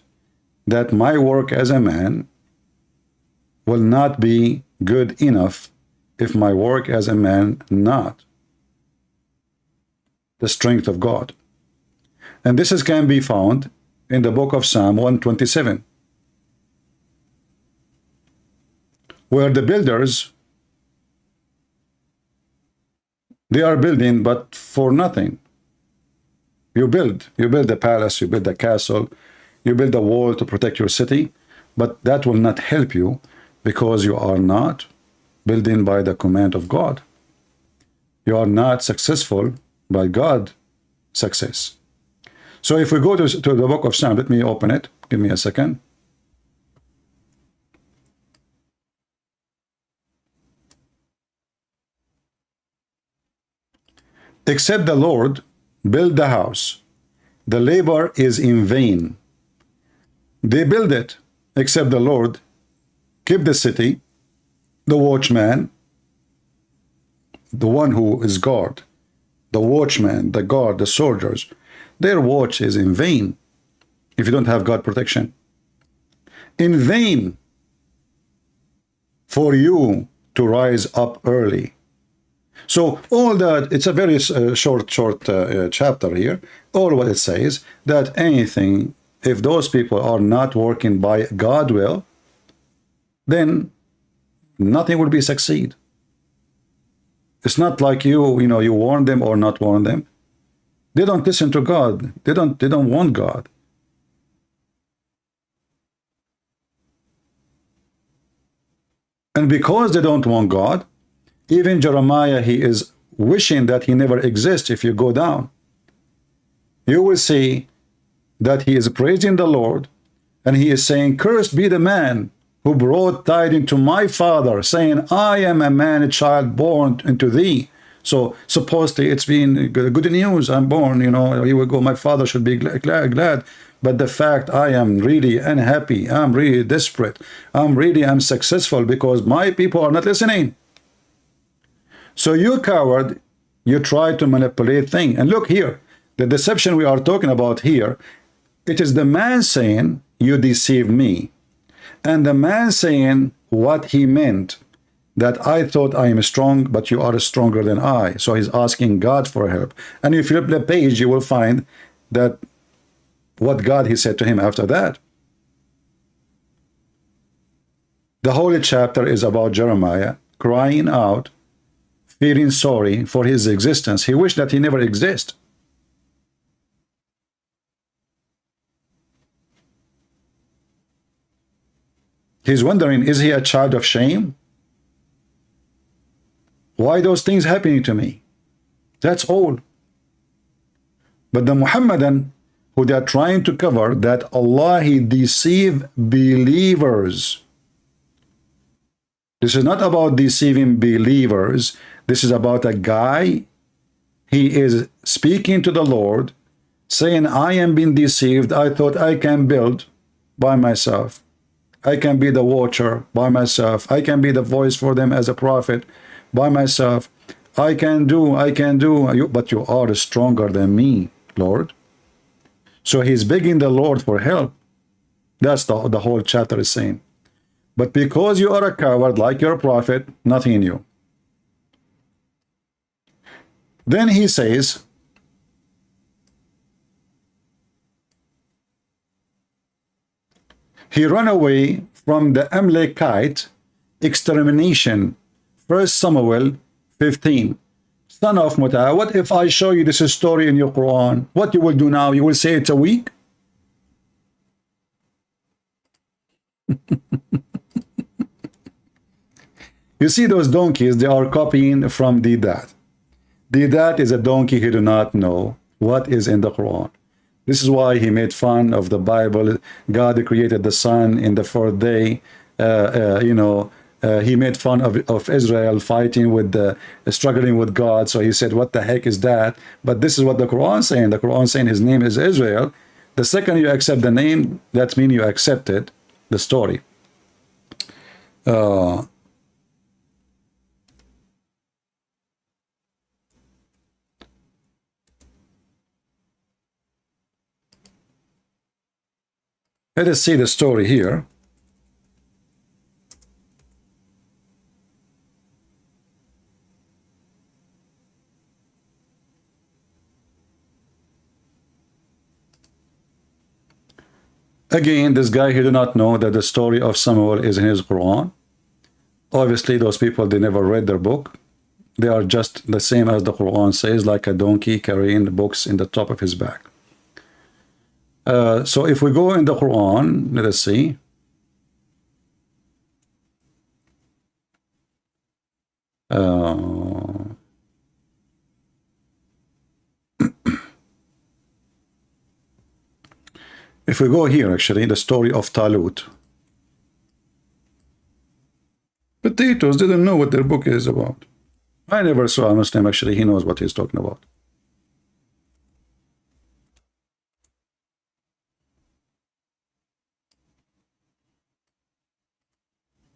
that my work as a man will not be good enough if my work as a man not the strength of God. And this can be found in the book of Psalm 127, where the builders, they are building but for nothing. You build a palace, you build a castle, you build a wall to protect your city, but that will not help you because you are not building by the command of God. You are not successful by God's success. So if we go to the book of Psalm, let me open it. Give me a second. Except the Lord build the house, the labor is in vain. They build it, except the Lord keep the city, the watchman, the one who is guard, the watchman, the guard, the soldiers, their watch is in vain if you don't have God protection. In vain for you to rise up early. So all that, it's a very short chapter here. All what it says, that anything, if those people are not working by God's will, then nothing will be succeed. It's not like you warn them or not warn them. They don't listen to God. They don't want God. And because they don't want God, even Jeremiah, he is wishing that he never exists. If you go down, you will see that he is praising the Lord, and he is saying, cursed be the man who brought tidings to my father, saying, I am a man, a child born into thee. So supposedly it's been good news. I'm born, he will go, my father should be glad. But the fact I am really unhappy, I'm really desperate, I'm successful because my people are not listening. So you coward, you try to manipulate things. And look here, the deception we are talking about here, it is the man saying, you deceive me. And the man saying what he meant, that I thought I am strong, but you are stronger than I. So he's asking God for help. And if you flip the page, you will find that what God he said to him after that. The holy chapter is about Jeremiah crying out, feeling sorry for his existence. He wished that he never exists. He's wondering, is he a child of shame? Why those things happening to me? That's all. But the Muhammadan, who they are trying to cover, that Allah, He deceive believers. This is not about deceiving believers. This is about a guy, he is speaking to the Lord, saying, I am being deceived. I thought I can build by myself. I can be the watcher by myself. I can be the voice for them as a prophet by myself. I can do, but you are stronger than me, Lord. So he's begging the Lord for help. That's the whole chapter is saying. But because you are a coward like your prophet, nothing in you. Then he says, he ran away from the Amalekite extermination. 1 Samuel 15. Son of Muta, what if I show you this story in your Quran? What you will do now? You will say it's a week? You see those donkeys, they are copying from Didat. Didat is a donkey who do not know what is in the Quran. This is why he made fun of the Bible. God created the sun in the fourth day. He made fun of Israel fighting with struggling with God. So he said, what the heck is that? But this is what the Quran is saying. The Quran is saying his name is Israel. The second you accept the name, that means you accepted the story. Let us see the story here. Again, this guy, he do not know that the story of Samuel is in his Quran. Obviously, those people, they never read their book. They are just the same as the Quran says, like a donkey carrying the books in the top of his back. So if we go in the Quran, let us see. If we go here, actually, the story of Talut. Potatoes didn't know what their book is about. I never saw a Muslim, actually, he knows what he's talking about.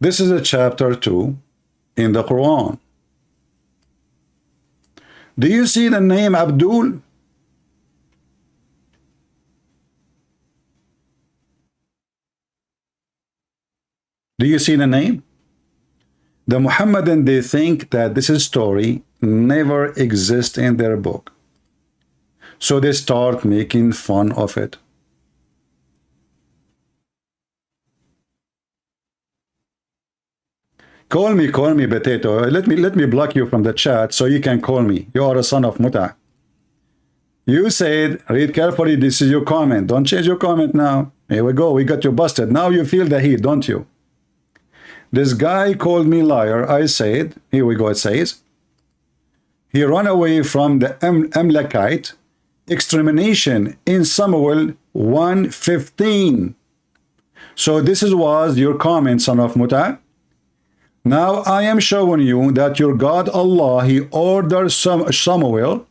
This is a chapter 2 in the Quran. Do you see the name Abdul? Do you see the name? The Muhammadan, they think that this story never exists in their book. So they start making fun of it. Call me, potato. Let me block you from the chat so you can call me. You are a son of Muta. You said, read carefully, this is your comment. Don't change your comment now. Here we go, we got you busted. Now you feel the heat, don't you? This guy called me liar. I said, here we go, it says, he ran away from the Amalekite extermination in Samuel 1:15. So this was your comment, son of Muta. Now I am showing you that your God Allah, he ordered Samuel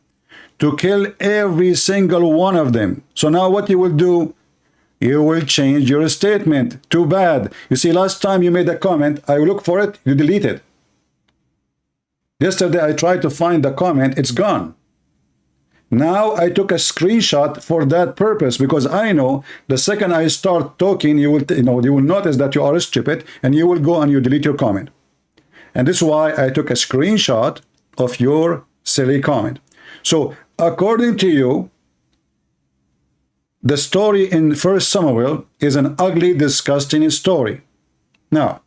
to kill every single one of them. So now what you will do? You will change your statement. Too bad. You see, last time you made a comment, I look for it, you delete it. Yesterday I tried to find the comment, it's gone. Now I took a screenshot for that purpose, because I know the second I start talking, you will notice that you are stupid and you will go and you delete your comment. And this is why I took a screenshot of your silly comment. So according to you, the story in 1 Samuel is an ugly, disgusting story. Now,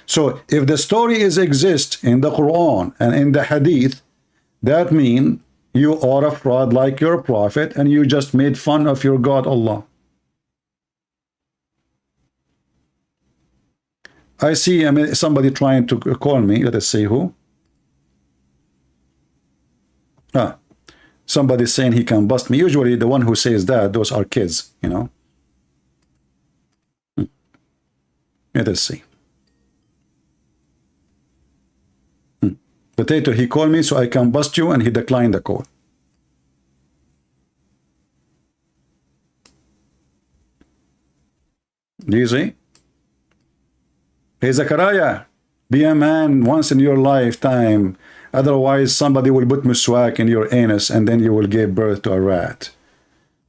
so if the story exists in the Quran and in the Hadith, that means you are a fraud like your prophet and you just made fun of your God Allah. I see somebody trying to call me. Let us see who. Somebody saying he can bust me. Usually the one who says that, those are kids, you know. Let us see. Potato, he called me so I can bust you, and he declined the call. Do you see? Hey, Zachariah, be a man once in your lifetime. Otherwise, somebody will put miswak in your anus, and then you will give birth to a rat.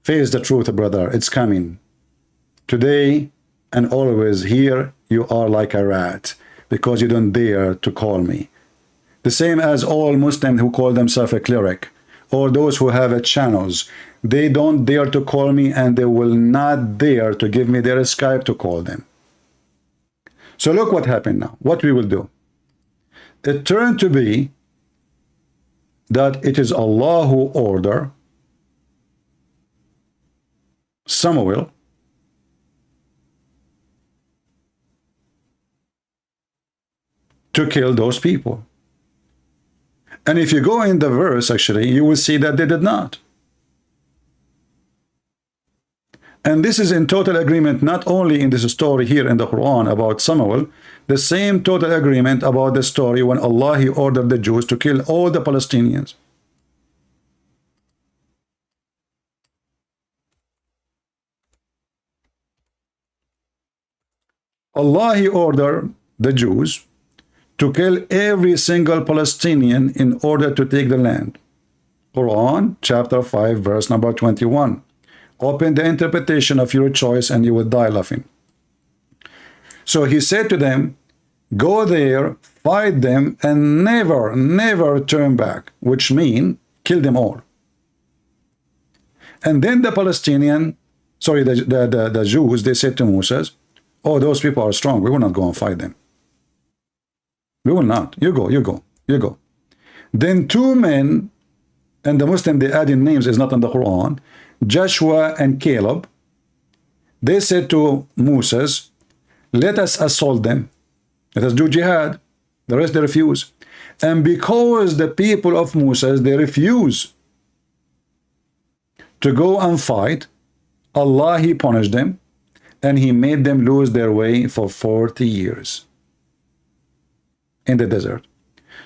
Face the truth, brother. It's coming. Today and always, here you are like a rat because you don't dare to call me. The same as all Muslims who call themselves a cleric, or those who have channels. They don't dare to call me, and they will not dare to give me their Skype to call them. So look what happened now. What we will do. It turned to be that it is Allah who ordered Samuel to kill those people. And if you go in the verse, actually, you will see that they did not. And this is in total agreement, not only in this story here in the Quran about Samuel, the same total agreement about the story when Allah, he ordered the Jews to kill all the Palestinians. Allah, he ordered the Jews to kill every single Palestinian in order to take the land. Quran chapter 5 verse number 21. Open the interpretation of your choice and you will die laughing. So he said to them, go there, fight them, and never turn back, which means kill them all. And then the the Jews, they said to Moses, oh, those people are strong. We will not go and fight them. We will not. You go. Then two men, and the Muslim, they add in names, is not in the Quran, Joshua and Caleb, they said to Moses, let us assault them. Let us do jihad. The rest, they refuse. And because the people of Moses, they refuse to go and fight, Allah, he punished them, and he made them lose their way for 40 years in the desert.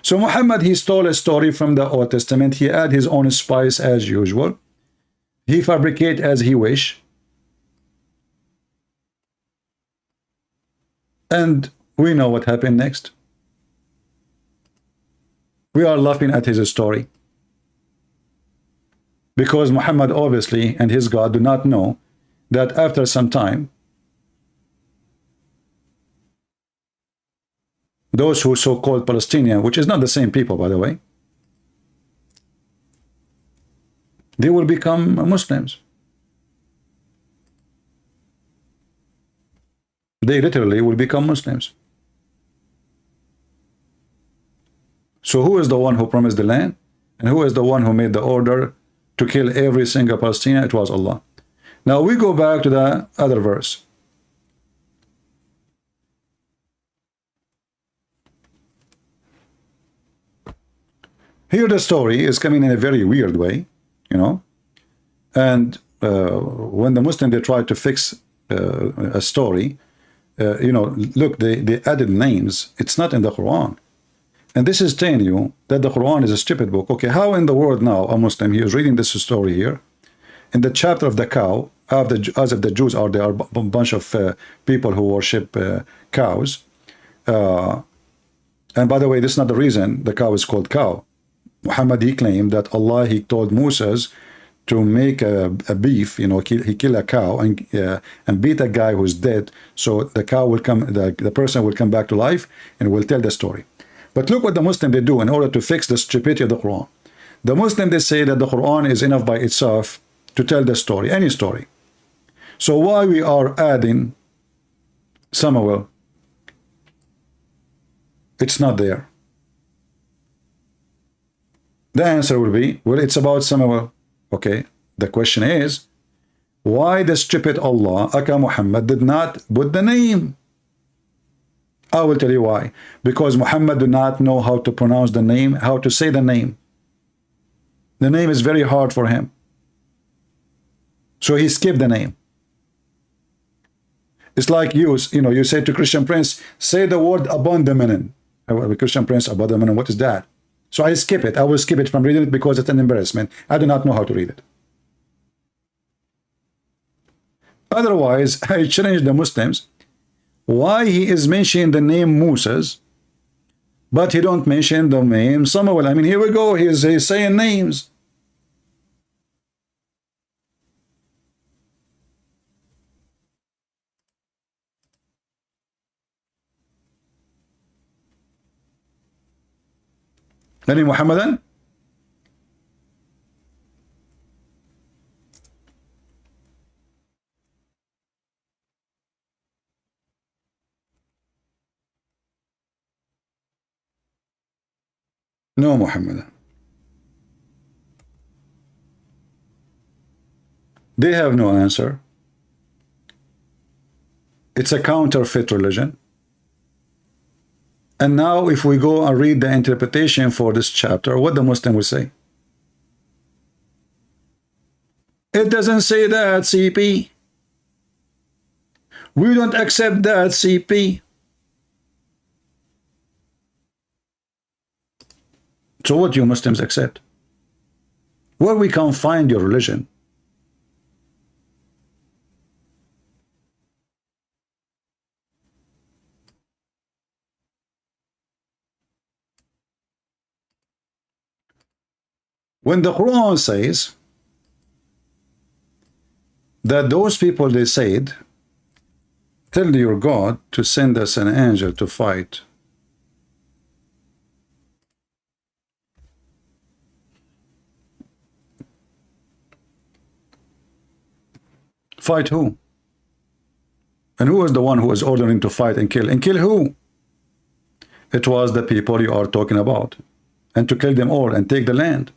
So Muhammad, he stole a story from the Old Testament. He added his own spice as usual. He fabricate as he wish. And we know what happened next. We are laughing at his story. Because Muhammad obviously and his God do not know that after some time, those who so-called Palestinian, which is not the same people, by the way, they will become Muslims. They literally will become Muslims. So who is the one who promised the land? And who is the one who made the order to kill every single Palestinian? It was Allah. Now we go back to the other verse. Here the story is coming in a very weird way, you know. And when the Muslim, they try to fix a story, you know, look, they added names. It's not in the Quran. And this is telling you that the Quran is a stupid book. Okay, how in the world now a Muslim, he is reading this story here, in the chapter of the cow, as if the Jews are, there are a bunch of people who worship cows. And by the way, this is not the reason the cow is called cow. Muhammad, he claimed that Allah, he told Moses to make a beef, you know, he kill a cow and beat a guy who's dead, so the cow will come, the person will come back to life and will tell the story. But look what the Muslim, they do in order to fix the stupidity of the Quran. The Muslim, they say that the Quran is enough by itself to tell the story, any story. So why we are adding Samuel? It's not there. The answer will be, well, it's about Samuel. Okay, the question is, why the stupid Allah, Aka Muhammad, did not put the name? I will tell you why. Because Muhammad do not know how to pronounce the name, how to say the name. The name is very hard for him. So he skipped the name. It's like you know, you say to Christian Prince, say the word abandonment. Christian Prince, abandonment, what is that? So I skip it. I will skip it from reading it because it's an embarrassment. I do not know how to read it. Otherwise, I challenge the Muslims. Why he is mentioning the name Moses, but he don't mention the name Samuel? I mean, here we go. He's saying names. Any Muhammadan? No Muhammadan. They have no answer. It's a counterfeit religion. And now if we go and read the interpretation for this chapter, what the Muslim will say? It doesn't say that, CP. We don't accept that, CP. So what you Muslims accept? Where we can find your religion? When the Quran says that those people, they said, tell your God to send us an angel to fight. Fight who? And who was the one who was ordering to fight and kill? And kill who? It was the people you are talking about. And to kill them all and take the land.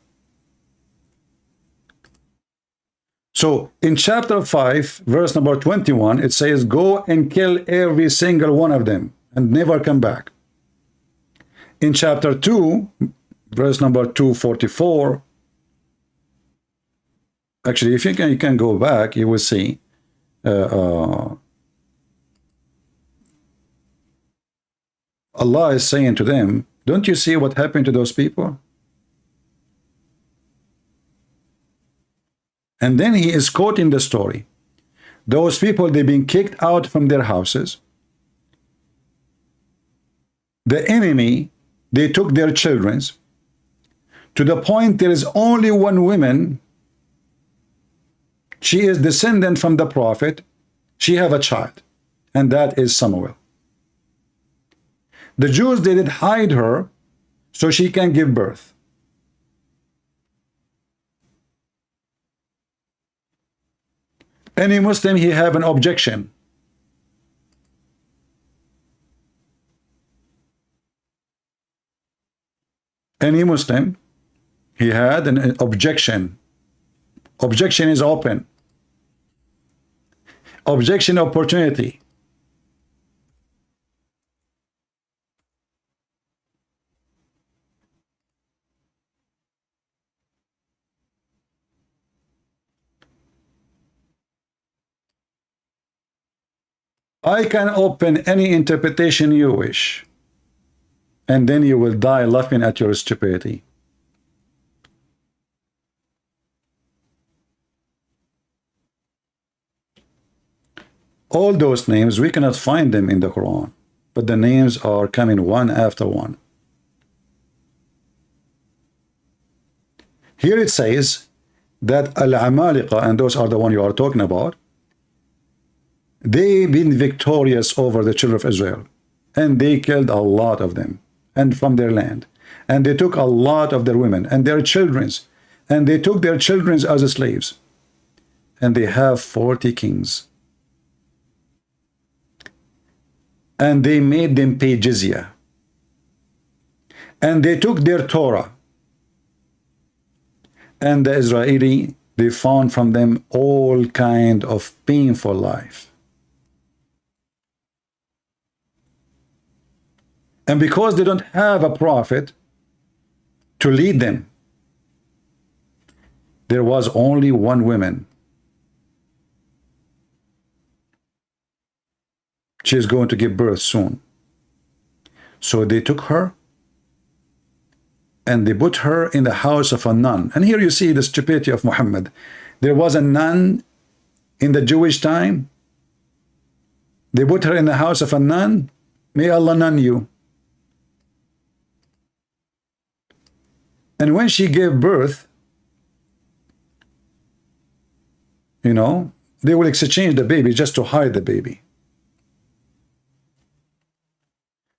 So in chapter 5, verse number 21, it says, go and kill every single one of them and never come back. In chapter 2, verse number 244, actually, if you can go back, you will see Allah is saying to them, don't you see what happened to those people? And then he is quoting the story. Those people, they've been kicked out from their houses. The enemy, they took their children to the point there is only one woman. She is descendant from the prophet. She have a child, and that is Samuel. The Jews, they did hide her so she can give birth. Any Muslim, he have an objection. Any Muslim, he had an objection. Objection is open. Objection opportunity. I can open any interpretation you wish, and then you will die laughing at your stupidity. All those names, we cannot find them in the Quran, but the names are coming one after one. Here it says that Al-Amaliqa, and those are the one you are talking about, they've been victorious over the children of Israel, and they killed a lot of them, and from their land, and they took a lot of their women and their children, and they took their children as slaves, and they have 40 kings, and they made them pay jizya, and they took their Torah, and the Israeli, they found from them all kind of painful life. And because they don't have a prophet to lead them, there was only one woman. She is going to give birth soon. So they took her and they put her in the house of a nun. And here you see the stupidity of Muhammad. There was a nun in the Jewish time. They put her in the house of a nun. May Allah nun you. And when she gave birth, you know, they will exchange the baby just to hide the baby.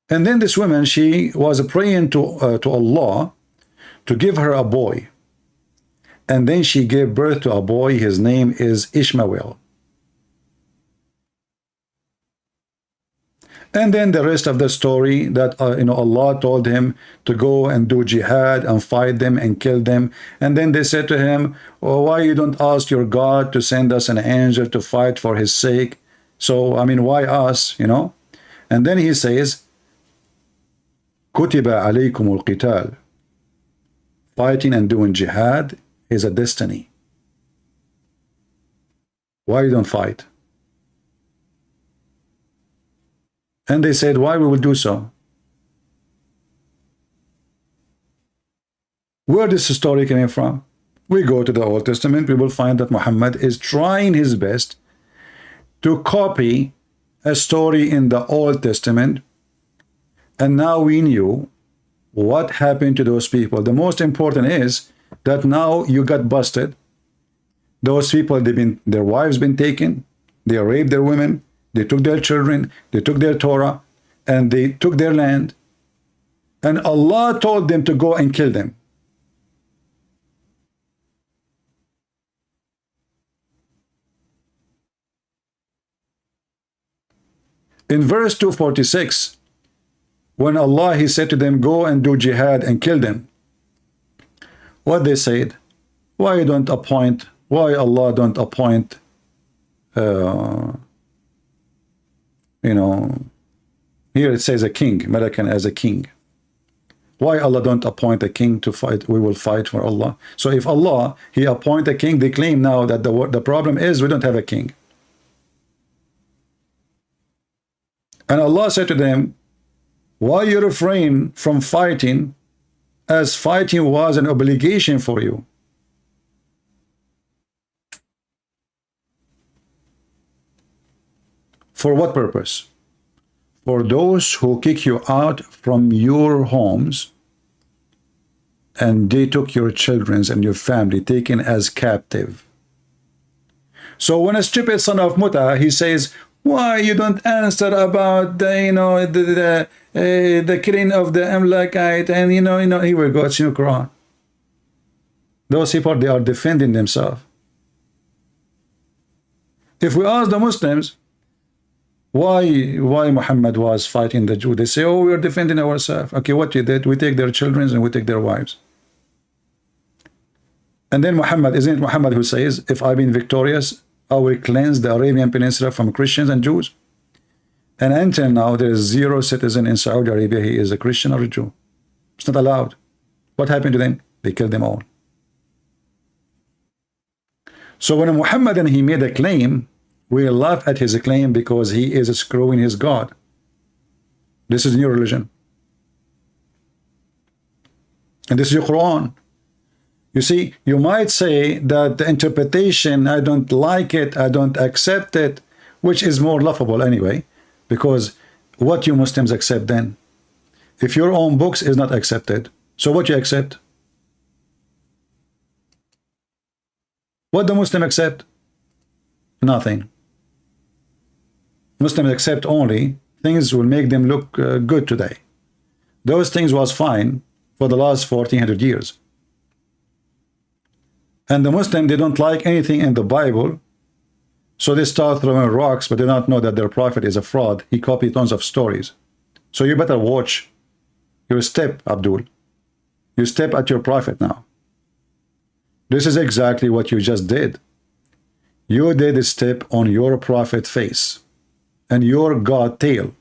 And then this woman, she was praying to Allah to give her a boy. And then she gave birth to a boy. His name is Ishmael. And then the rest of the story that, you know, Allah told him to go and do jihad and fight them and kill them. And then they said to him, oh, why you don't ask your God to send us an angel to fight for his sake? So, I mean, why us, you know? And then he says, Kutiba alaykum al-qital. Fighting and doing jihad is a destiny. Why you don't fight? And they said, why we will do so? Where is this story coming from? We go to the Old Testament, we will find that Muhammad is trying his best to copy a story in the Old Testament. And now we knew what happened to those people. The most important is that now you got busted. Those people, their wives been taken, they raped their women, they took their children, they took their Torah, and they took their land. And Allah told them to go and kill them. In verse 246, when Allah, he said to them, go and do jihad and kill them. What they said, why Allah don't appoint, you know, here it says a king, Malakan as a king. Why Allah don't appoint a king to fight? We will fight for Allah. So if Allah, he appoint a king, they claim now that the problem is we don't have a king. And Allah said to them, why you refrain from fighting, as fighting was an obligation for you? For what purpose? For those who kick you out from your homes, and they took your children and your family taken as captive. So when a stupid son of Muta, he says, why you don't answer about the, you know, the killing of the Amlakite, and you know, here we go, it's in the Quran. Those people, they are defending themselves. If we ask the Muslims, why Muhammad was fighting the Jew, they say, oh, we are defending ourselves. Okay, what you did? We take their children and we take their wives. And then Muhammad, isn't it Muhammad who says, if I've been victorious, I will cleanse the Arabian Peninsula from Christians and Jews? And until now, there is zero citizen in Saudi Arabia, he is a Christian or a Jew. It's not allowed. What happened to them? They killed them all. So when Muhammad, and he made a claim, we laugh at his claim because he is screwing his God. This is new religion. And this is your Quran. You see, you might say that the interpretation, I don't like it, I don't accept it, which is more laughable anyway, because what you Muslims accept then? If your own books is not accepted, so what you accept? What the Muslim accept? Nothing. Muslims accept only things will make them look good today. Those things was fine for the last 1400 years. And the Muslim, they don't like anything in the Bible, so they start throwing rocks, but they don't know that their prophet is a fraud. He copied tons of stories. So you better watch your step, Abdul. You step at your prophet now. This is exactly what you just did. You did a step on your prophet face and your God tail.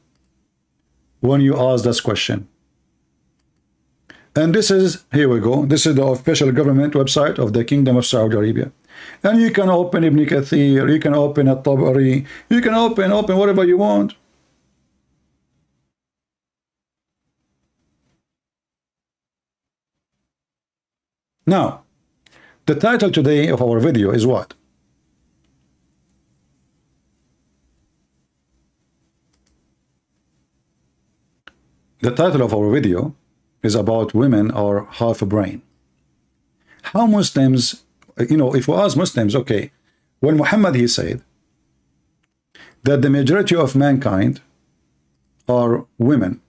when you ask this question. And this is, here we go, this is the official government website of the Kingdom of Saudi Arabia. And you can open Ibn Kathir, you can open At-Tabari, you can open whatever you want. Now, the title today of our video is what? The title of our video is about women are half a brain. How Muslims, if we ask Muslims, okay, when Muhammad, he said that the majority of mankind are women.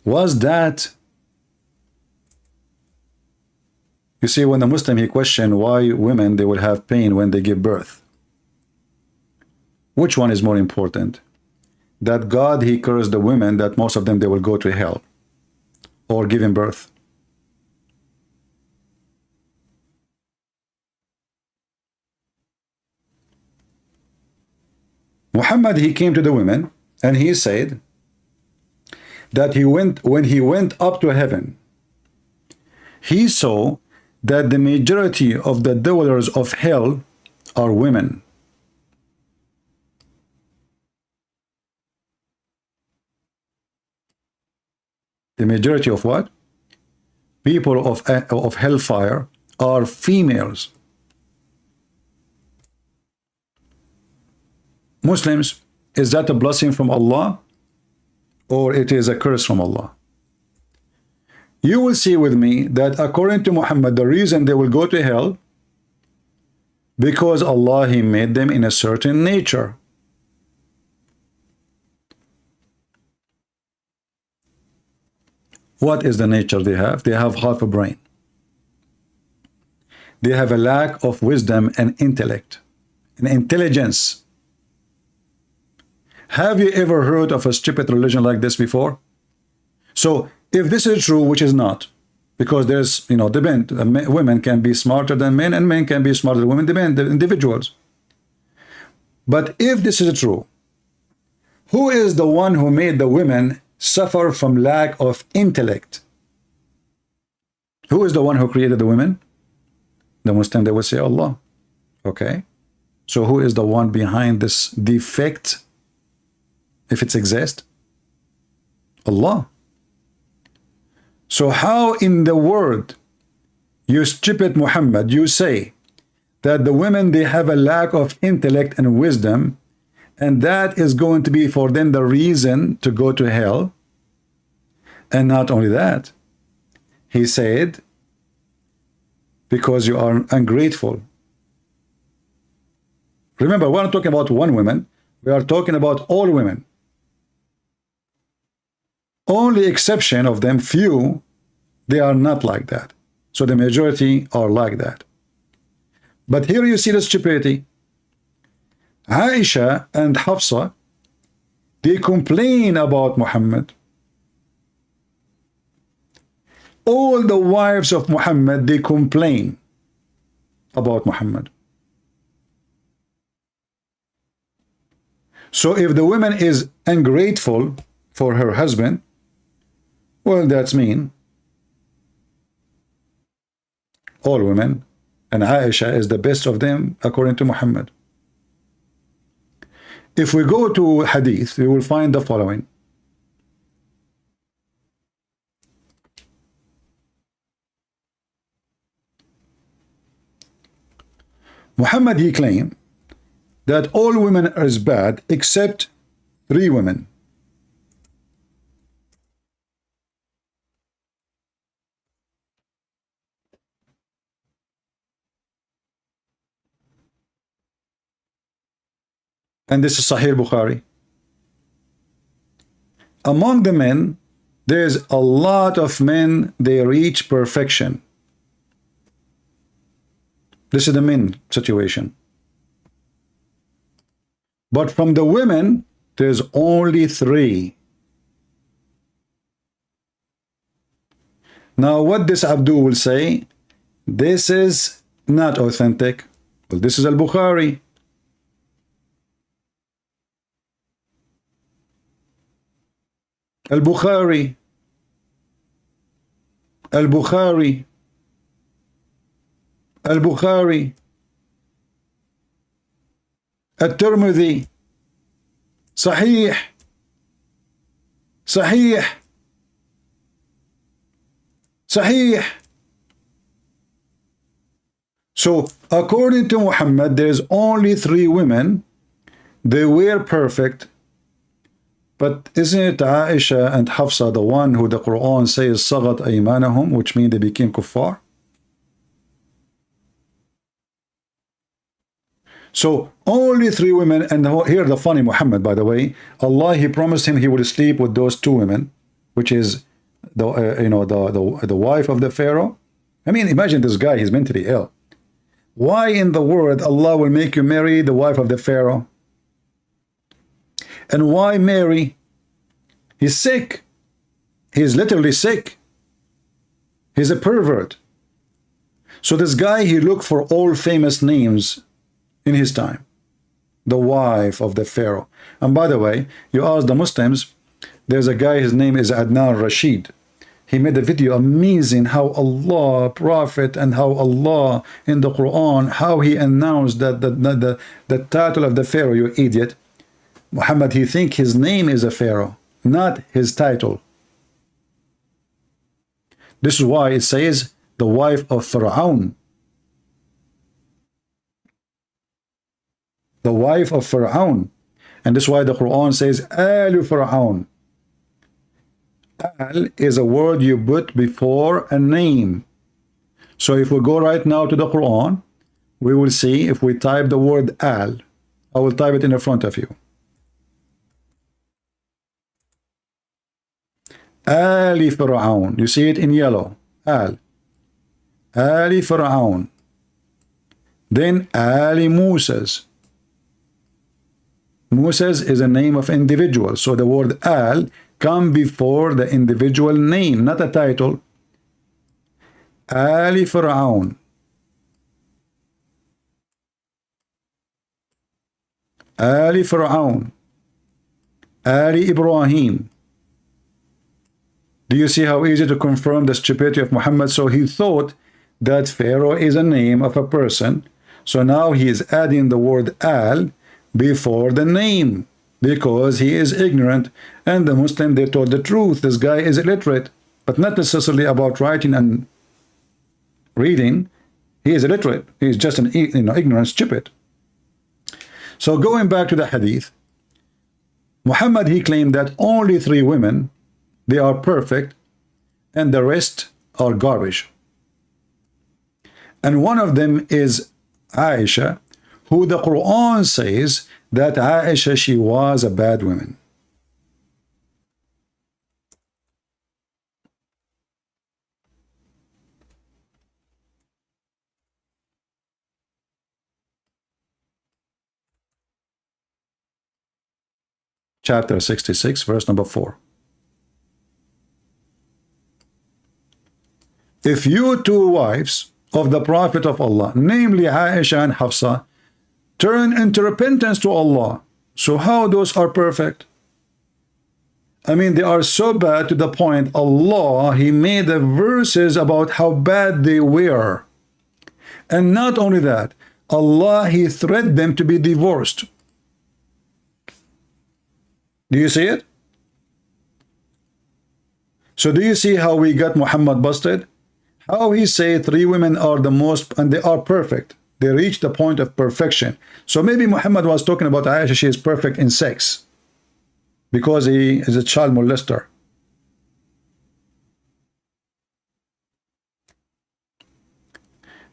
Was that, you see, when the Muslim, he questioned why women, they will have pain when they give birth. Which one is more important? That God, he cursed the women, that most of them, they will go to hell or giving birth. Muhammad, he came to the women and he said that when he went up to heaven, he saw that the majority of the dwellers of hell are women. The majority of what? People of hellfire are females. Muslims, is that a blessing from Allah or it is a curse from Allah? You will see with me that according to Muhammad, the reason they will go to hell, because Allah, he made them in a certain nature. What is the nature they have? They have half a brain. They have a lack of wisdom and intellect and intelligence. Have you ever heard of a stupid religion like this before? So if this is true, which is not, because there's, depend, women can be smarter than men and men can be smarter than women, depend, the individuals. But if this is true, who is the one who made the women suffer from lack of intellect? Who is the one who created the women? The Muslim, they will say Allah. Okay, so who is the one behind this defect, if it exists? Allah. So how in the world, you stupid Muhammad, you say that the women, they have a lack of intellect and wisdom, and that is going to be for them the reason to go to hell? And not only that, he said, because you are ungrateful. Remember, we're not talking about one woman, we are talking about all women. Only exception of them, few, they are not like that. So the majority are like that. But here you see the stupidity. Aisha and Hafsa, they complain about Muhammad. All the wives of Muhammad, they complain about Muhammad. So if the woman is ungrateful for her husband, well, that's mean. All women, and Aisha is the best of them according to Muhammad. If we go to Hadith, we will find the following. Muhammad, he claimed that all women are bad except 3 women. And this is Sahih Bukhari. Among the men, there's a lot of men, they reach perfection. This is the men situation. But from the women, there's only 3. Now, what this Abdul will say, this is not authentic. Well, this is Al-Bukhari. Al-Bukhari. Al-Bukhari. Al-Bukhari. At-Tirmidhi. Sahih. Sahih. Sahih. So, according to Muhammad, there's only 3 women. They were perfect. But isn't it Aisha and Hafsa the one who the Quran says Sagat aymanahum, which means they became kuffar? So only 3 women, and here the funny Muhammad, by the way, Allah, he promised him he would sleep with those 2 women, which is the the wife of the Pharaoh. I mean, imagine this guy, he's mentally ill. Why in the world Allah will make you marry the wife of the Pharaoh? And why Mary? He's sick. He's literally sick. He's a pervert. So this guy, he looked for all famous names in his time. The wife of the Pharaoh. And by the way, you ask the Muslims, there's a guy, his name is Adnan Rashid. He made a video amazing how Allah, Prophet, and how Allah in the Quran, how he announced that the title of the Pharaoh, you idiot. Muhammad, he think his name is a Pharaoh, not his title. This is why it says the wife of Pharaoh. The wife of Pharaoh. And this is why the Quran says Al Pharaoh. Al is a word you put before a name. So if we go right now to the Quran, we will see if we type the word Al. I will type it in the front of you. Ali Pharaoh. You see it in yellow. Al. Ali Pharaoh. Then Ali Moses. Moses is a name of individual. So the word Al come before the individual name, not a title. Ali Pharaoh. Ali Pharaoh. Ali Ibrahim. Do you see how easy to confirm the stupidity of Muhammad? So he thought that Pharaoh is a name of a person. So now he is adding the word Al before the name because he is ignorant. And the Muslim, they told the truth. This guy is illiterate, but not necessarily about writing and reading. He is illiterate. He is just an ignorant stupid. So going back to the hadith, Muhammad, he claimed that only 3 women, they are perfect, and the rest are garbage. And one of them is Aisha, who the Quran says that Aisha, she was a bad woman. Chapter 66, verse number 4. If you 2 wives of the Prophet of Allah, namely Aisha and Hafsa, turn into repentance to Allah, so how those are perfect? I mean, they are so bad to the point Allah, he made the verses about how bad they were. And not only that, Allah, he threatened them to be divorced. Do you see it? So do you see how we got Muhammad busted? How he say 3 women are the most, and they are perfect. They reach the point of perfection. So maybe Muhammad was talking about Aisha, she is perfect in sex because he is a child molester.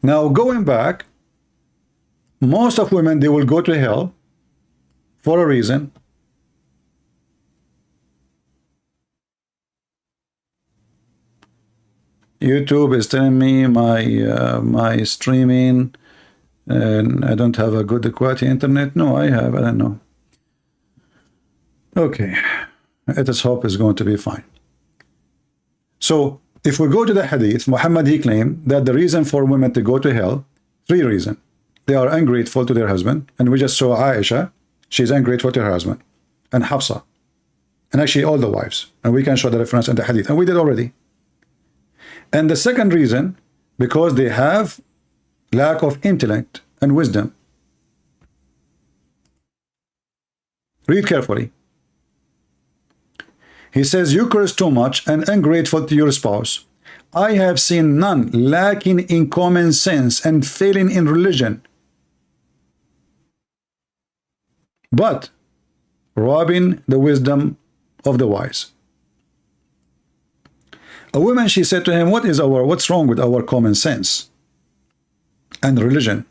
Now going back, most of women, they will go to hell for a reason. YouTube is telling me my streaming and I don't have a good quality internet. No, I have. I don't know. Okay, let us hope it's going to be fine. So if we go to the hadith, Muhammad, he claimed that the reason for women to go to hell, 3 reasons. they are ungrateful to their husband. And we just saw Aisha, she's ungrateful to her husband. And Hafsa. And actually all the wives. And we can show the reference in the hadith. And we did already. And the second reason, because they have lack of intellect and wisdom. Read carefully. He says, you curse too much and ungrateful to your spouse. I have seen none lacking in common sense and failing in religion, but robbing the wisdom of the wise. A woman, she said to him, what's wrong with our common sense and religion?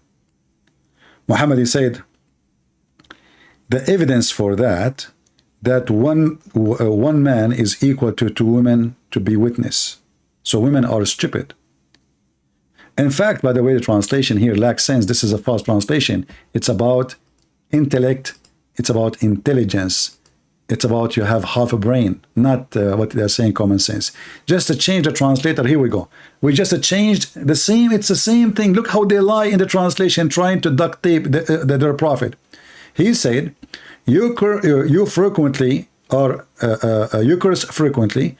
Muhammad, he said, the evidence for that one man is equal to two women to be witness. So women are stupid. In fact, by the way, the translation here lacks sense. This is a false translation. It's about intellect. It's about intelligence. It's about you have half a brain, not what they're saying common sense. Just to change the translator, here we go. We just changed the same, it's the same thing. Look how they lie in the translation, trying to duct tape their prophet. He said, you frequently are, you curse frequently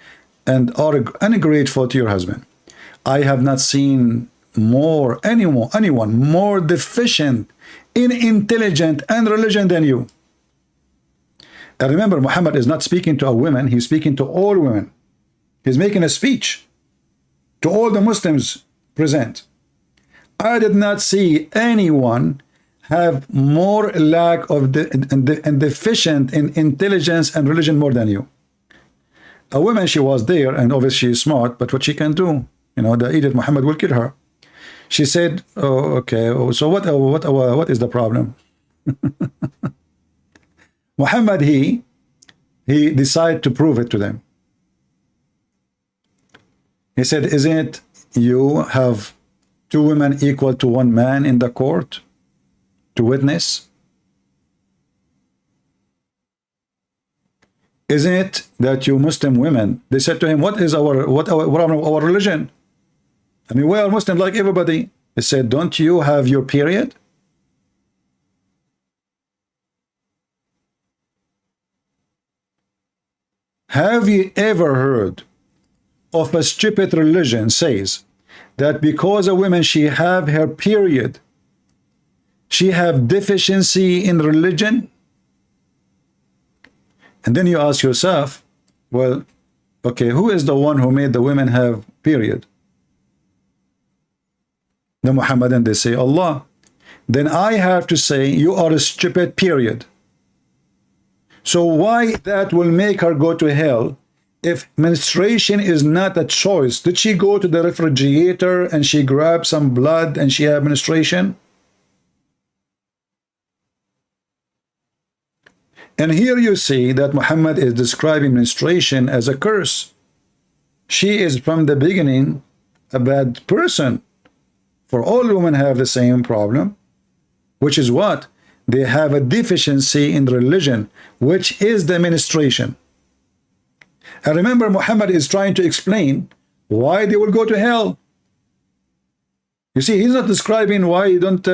and are ungrateful to your husband. I have not seen anyone more deficient in intelligence and religion than you. And remember, Muhammad is not speaking to a woman, he's speaking to all women. He's making a speech to all the Muslims present. I did not see anyone have more lack of and deficient in intelligence and religion more than you. A woman, she was there, and obviously she's smart, but what she can do, you know, the idiot Muhammad will kill her. She said, oh, okay, so what is the problem? Muhammad, he decided to prove it to them. He said, isn't you have two women equal to one man in the court to witness? Isn't it that you Muslim women, they said to him, what is our religion? I mean, we are Muslim like everybody. He said, don't you have your period? Have you ever heard of a stupid religion says that because a woman, she have her period, she have deficiency in religion? And then you ask yourself, well, okay, who is the one who made the women have period? The Muhammadan, they say Allah. Then I have to say you are a stupid, period. So why that will make her go to hell if menstruation is not a choice? Did she go to the refrigerator and she grabbed some blood and she had menstruation? And here you see that Muhammad is describing menstruation as a curse. She is from the beginning a bad person. For all women have the same problem, which is what? They have a deficiency in religion, which is the menstruation. And remember, Muhammad is trying to explain why they will go to hell. You see, he's not describing why you don't,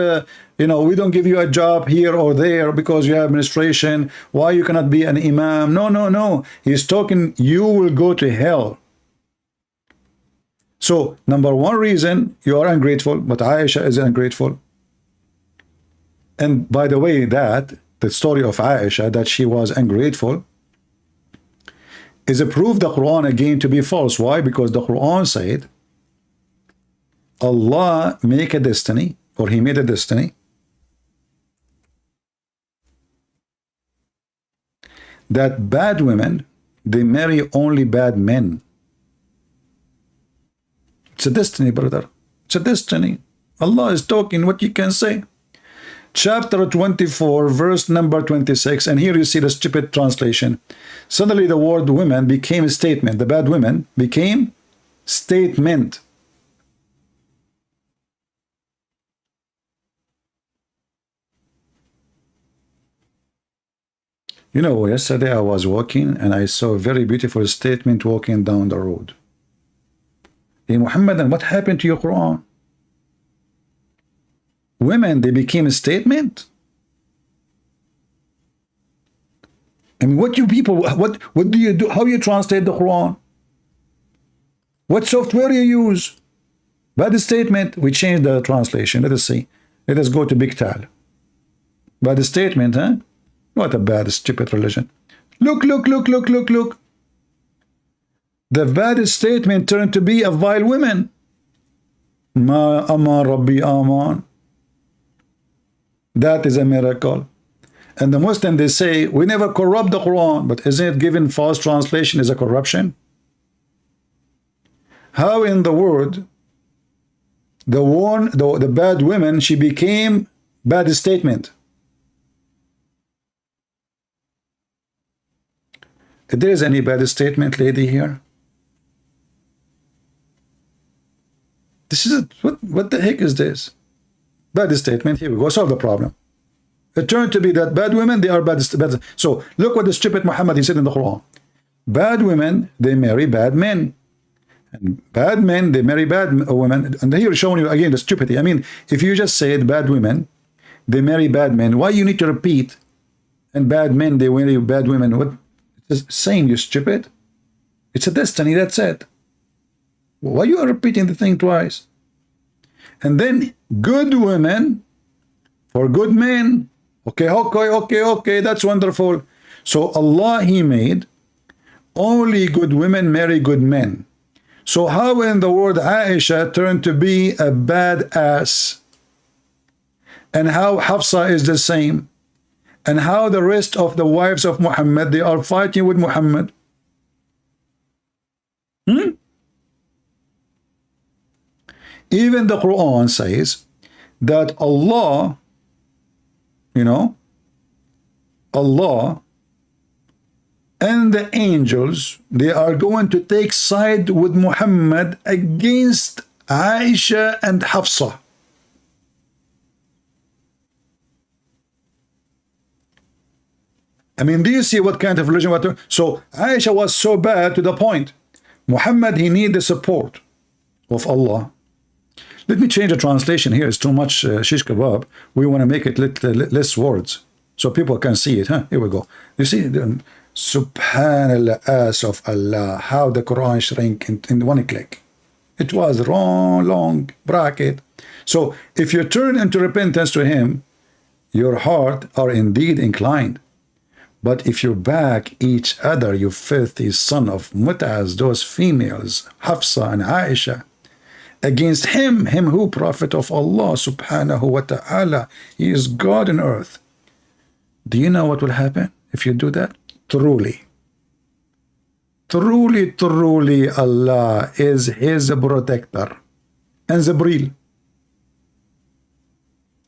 you know, we don't give you a job here or there because you have menstruation, why you cannot be an imam. No, no, no. He's talking, you will go to hell. So, number one reason, you are ungrateful, but Aisha is ungrateful. And by the way, the story of Aisha, that she was ungrateful, is a proof the Quran again to be false. Why? Because the Quran said, Allah make a destiny, or he made a destiny, that bad women, they marry only bad men. It's a destiny, brother. It's a destiny. Allah is talking what you can say. Chapter 24, verse number 26, and here you see the stupid translation. Suddenly the word women became a statement. The bad women became statement. You know, yesterday I was walking and I saw a very beautiful statement walking down the road. Hey Muhammadan, what happened to your Quran? women, they became a statement? I mean, what you people, what do you do? How you translate the Quran? What software you use? Bad statement, we change the translation. Let us see. Let us go to Big Tal. Bad statement, huh? What a bad, stupid religion. Look, look, look, look, look, look. The bad statement turned to be a vile woman. Ma aman Rabbi aman. That is a miracle. And the Muslim, they say, we never corrupt the Quran, but isn't it given false translation is a corruption? How in the world the bad woman, she became bad statement? If there is any bad statement, lady, here? This is what the heck is this? Bad statement. Here we go. Solve the problem. It turned to be that bad women, they are bad. So look what the stupid Muhammad, he said in the Quran. Bad women, they marry bad men. And bad men, they marry bad women. And here showing you again the stupidity. I mean, if you just said bad women, they marry bad men, why you need to repeat? And bad men, they marry bad women. What? It's the same, you stupid. It's a destiny, that's it. Why you are repeating the thing twice? And then good women for good men. Okay, that's wonderful. So Allah, He made only good women marry good men. So how in the world Aisha turned to be a bad ass? And how Hafsa is the same? And how the rest of the wives of Muhammad, they are fighting with Muhammad? Even the Quran says that Allah, you know, Allah and the angels, they are going to take side with Muhammad against Aisha and Hafsa. I mean, do you see what kind of religion? So Aisha was so bad to the point Muhammad, he need the support of Allah. Let me change the translation here. It's too much shish kebab. We want to make it less words so people can see it. Here we go. You see, Subhanallah, ass of Allah, how the Quran shrink in one click. It was long bracket. So if you turn into repentance to Him, your heart are indeed inclined. But if you back each other, you filthy son of Mutaz, those females, Hafsa and Aisha, against him who prophet of Allah subhanahu wa ta'ala, he is God on earth. Do you know what will happen if you do that? Truly, Allah is his protector. And Jibreel.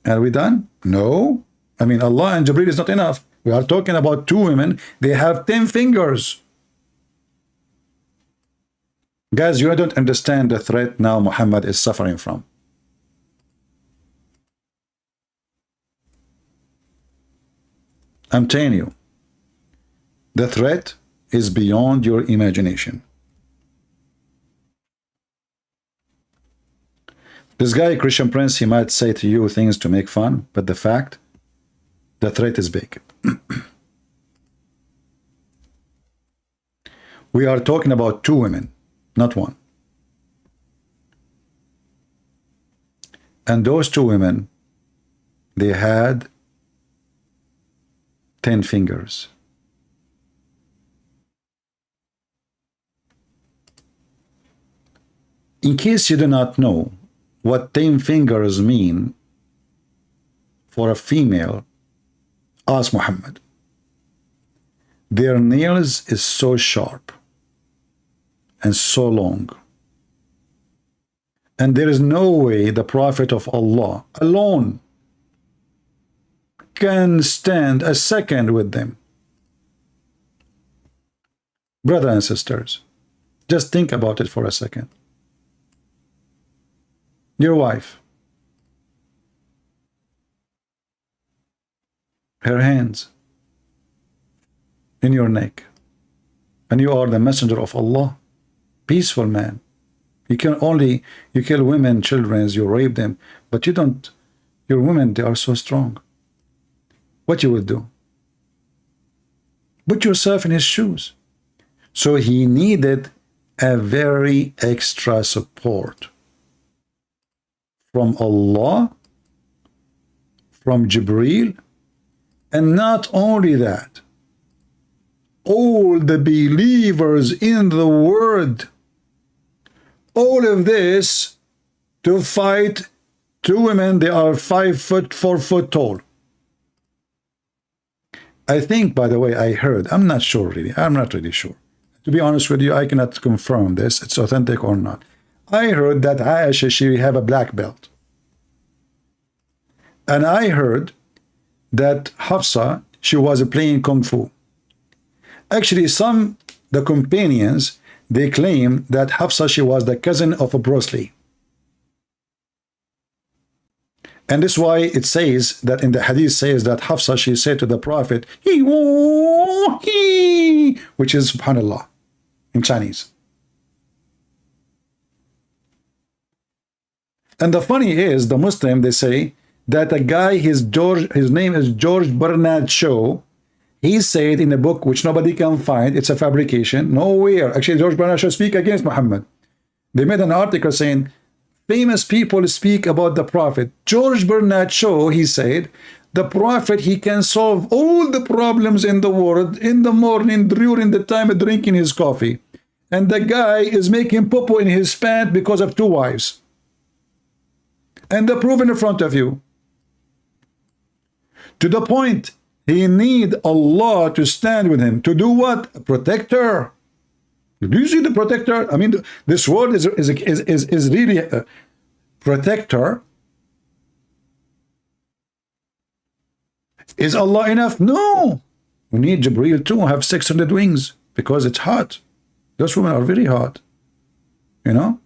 Are we done? No. I mean, Allah and Jibreel is not enough. We are talking about two women. They have 10 fingers. Guys, you don't understand the threat now Muhammad is suffering from. I'm telling you, the threat is beyond your imagination. This guy, Christian Prince, he might say to you things to make fun, but the fact, the threat is big. We are talking about two women, not one. And those two women, they had 10 fingers. In case you do not know what 10 fingers mean for a female, ask Muhammad. Their nails is so sharp and so long. And there is no way the Prophet of Allah alone can stand a second with them. Brothers and sisters, just think about it for a second. Your wife, her hands in your neck, and you are the messenger of Allah, peaceful man. You kill women, children, you rape them, but you don't Your women, they are so strong. What you will do? Put yourself in his shoes. So he needed a very extra support from Allah, from Jibreel, and not only that, all the believers in the world, all of this to fight two women. They are 5 foot, 4 foot tall. I think, by the way, I heard, I'm not sure really, I'm not really sure. To be honest with you, I cannot confirm this, it's authentic or not. I heard that Aisha, she have a black belt. And I heard that Hafsa, she was playing Kung Fu. Actually, the companions, they claim that Hafsa, she was the cousin of Bruce Lee. And this is why it says that in the hadith says that Hafsa, she said to the Prophet, which is subhanallah in Chinese. And the funny is, the Muslim, they say that a guy, his name is George Bernard Shaw. He said in a book which nobody can find, it's a fabrication, nowhere. Actually, George Bernard Shaw speak against Muhammad. They made an article saying, famous people speak about the Prophet. George Bernard Shaw, he said, the Prophet, he can solve all the problems in the world in the morning during the time of drinking his coffee. And the guy is making popo in his pant because of 2 wives. And the proof in front of you. To the point, he need Allah to stand with him. To do what? A protector. Do you see the protector? I mean, this word is really a protector. Is Allah enough? No. We need Jibreel to have 600 wings because it's hot. Those women are very hot. You know?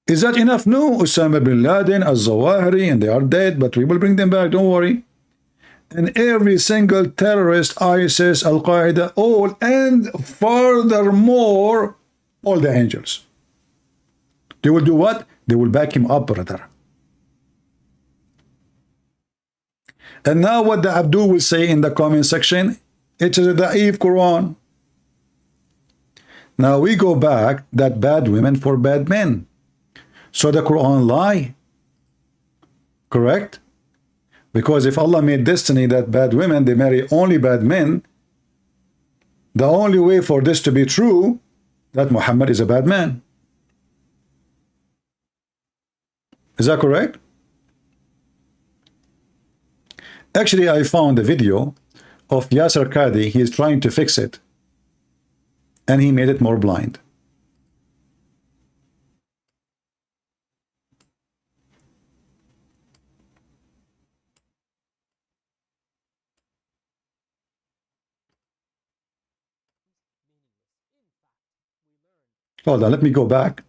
Is that enough? No. Osama bin Laden, Al-Zawahiri, and they are dead, but we will bring them back. Don't worry. And every single terrorist, ISIS, Al-Qaeda, all, and furthermore, all the angels. They will do what? They will back him up, brother. And now what the Abdul will say in the comment section, it is a da'if Quran. Now we go back that bad women for bad men. So the Quran lie. Correct? Because if Allah made destiny that bad women, they marry only bad men, the only way for this to be true, that Muhammad is a bad man. Is that correct? Actually, I found a video of Yasir Qadhi. He is trying to fix it. And he made it more blind. Hold on, let me go back.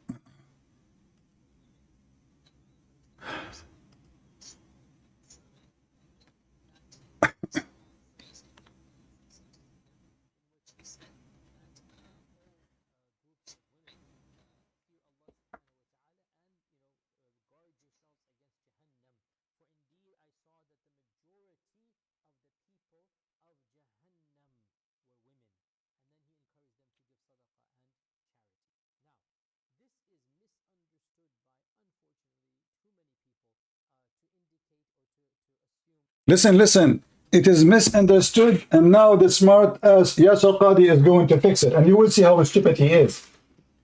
Listen. It is misunderstood, and now the smart ass Yasir Qadhi is going to fix it, and you will see how stupid he is.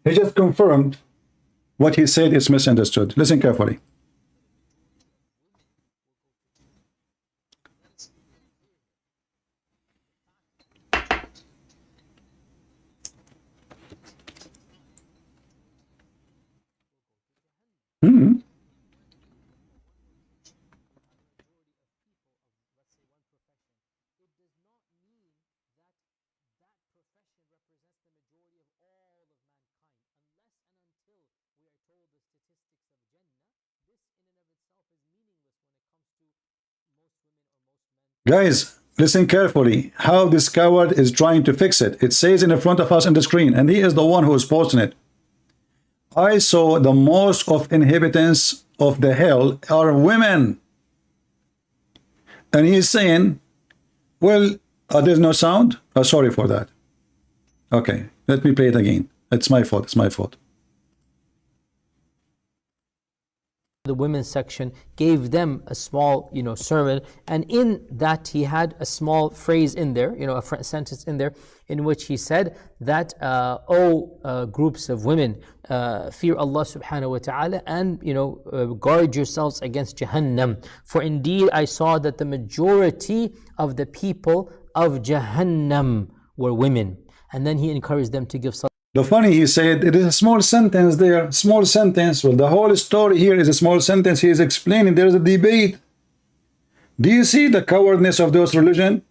He just confirmed what he said is misunderstood. Listen carefully. Guys, listen carefully how this coward is trying to fix it. It says in the front of us on the screen, and he is the one who is posting it. I saw the most of inhabitants of the hell are women. And he's saying, well, there's no sound. Sorry for that. Okay, let me play it again. It's my fault. It's my fault. The women's section gave them a small, sermon, and in that he had a small phrase in there, a sentence in there, in which he said that, groups of women, fear Allah subhanahu wa ta'ala, and guard yourselves against Jahannam, for indeed I saw that the majority of the people of Jahannam were women. And then he encouraged them to give salah. The funny, he said, it is a small sentence there, small sentence. Well, the whole story here is a small sentence. He is explaining there is a debate. Do you see the cowardness of those religion?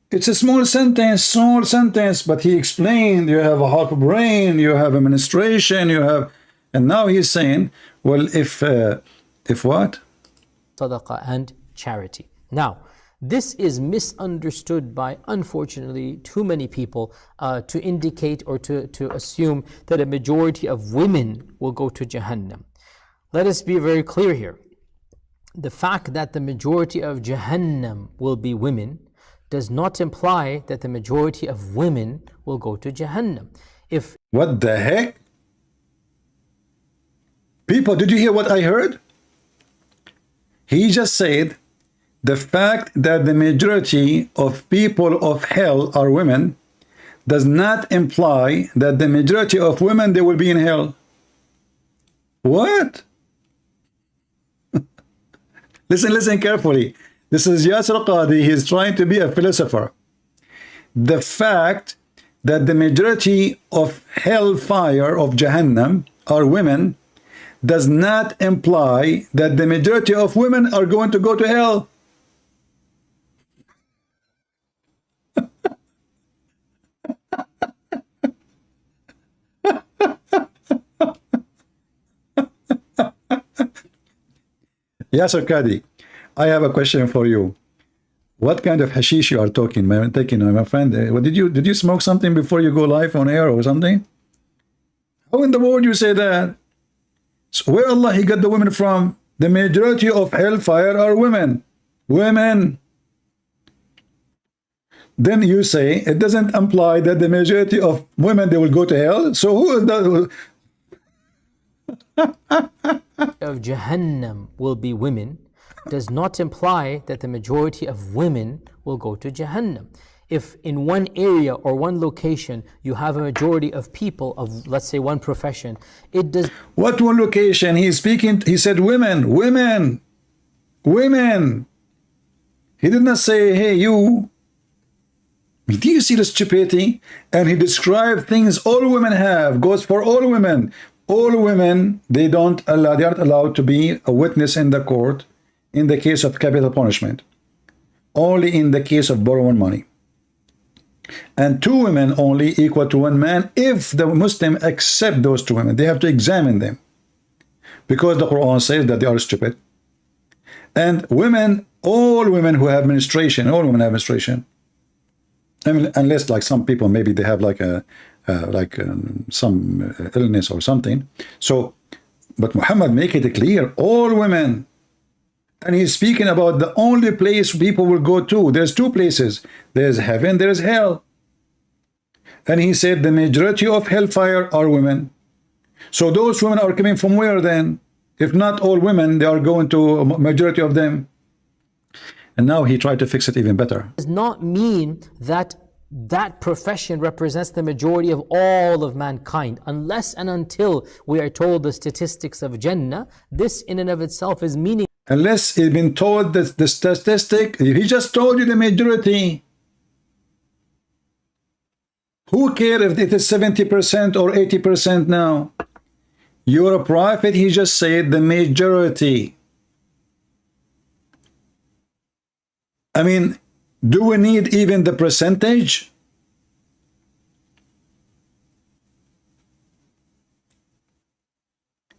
It's a small sentence, but he explained, you have a half brain, you have administration, you have, and now he's saying, well, if what? Sadaqah and charity. Now, this is misunderstood by, unfortunately, too many people to indicate or to assume that a majority of women will go to Jahannam. Let us be very clear here. The fact that the majority of Jahannam will be women does not imply that the majority of women will go to Jahannam. What the heck? People, did you hear what I heard? He just said, the fact that the majority of people of hell are women does not imply that the majority of women, they will be in hell. What? Listen carefully. This is Yasir Qadhi. He's trying to be a philosopher. The fact that the majority of hellfire of Jahannam are women does not imply that the majority of women are going to go to hell. Yasir Qadhi, I have a question for you. What kind of hashish you are taking, my friend? Did you smoke something before you go live on air or something? How in the world you say that? So where Allah he got the women from? The majority of hellfire are women. Women. Then you say it doesn't imply that the majority of women, they will go to hell. So who is that? Of Jahannam will be women does not imply that the majority of women will go to Jahannam. If in one area or one location you have a majority of people of, let's say, one profession, it does. What one location? He's speaking, he said women. He did not say, hey, you. Do you see the stupidity? And he described things all women have, goes for all women. All women, they aren't allowed to be a witness in the court in the case of capital punishment. Only in the case of borrowing money. And 2 women only equal to 1 man if the Muslim accept those 2 women. They have to examine them. Because the Quran says that they are stupid. And women, all women who have menstruation, all women have menstruation. I mean, unless like some people, maybe they have like some illness or something. So, but Muhammad make it clear, all women. And he's speaking about the only place people will go to. There's 2 places. There's heaven, there's hell. And he said the majority of hellfire are women. So those women are coming from where then? If not all women, they are going to a majority of them. And now he tried to fix it even better. Does not mean that that profession represents the majority of all of mankind. Unless and until we are told the statistics of Jannah, this in and of itself is meaningless. Unless he's been told that the statistic, he just told you the majority. Who cares if it is 70% or 80% now? You're a prophet, he just said the majority. I mean, do we need even the percentage?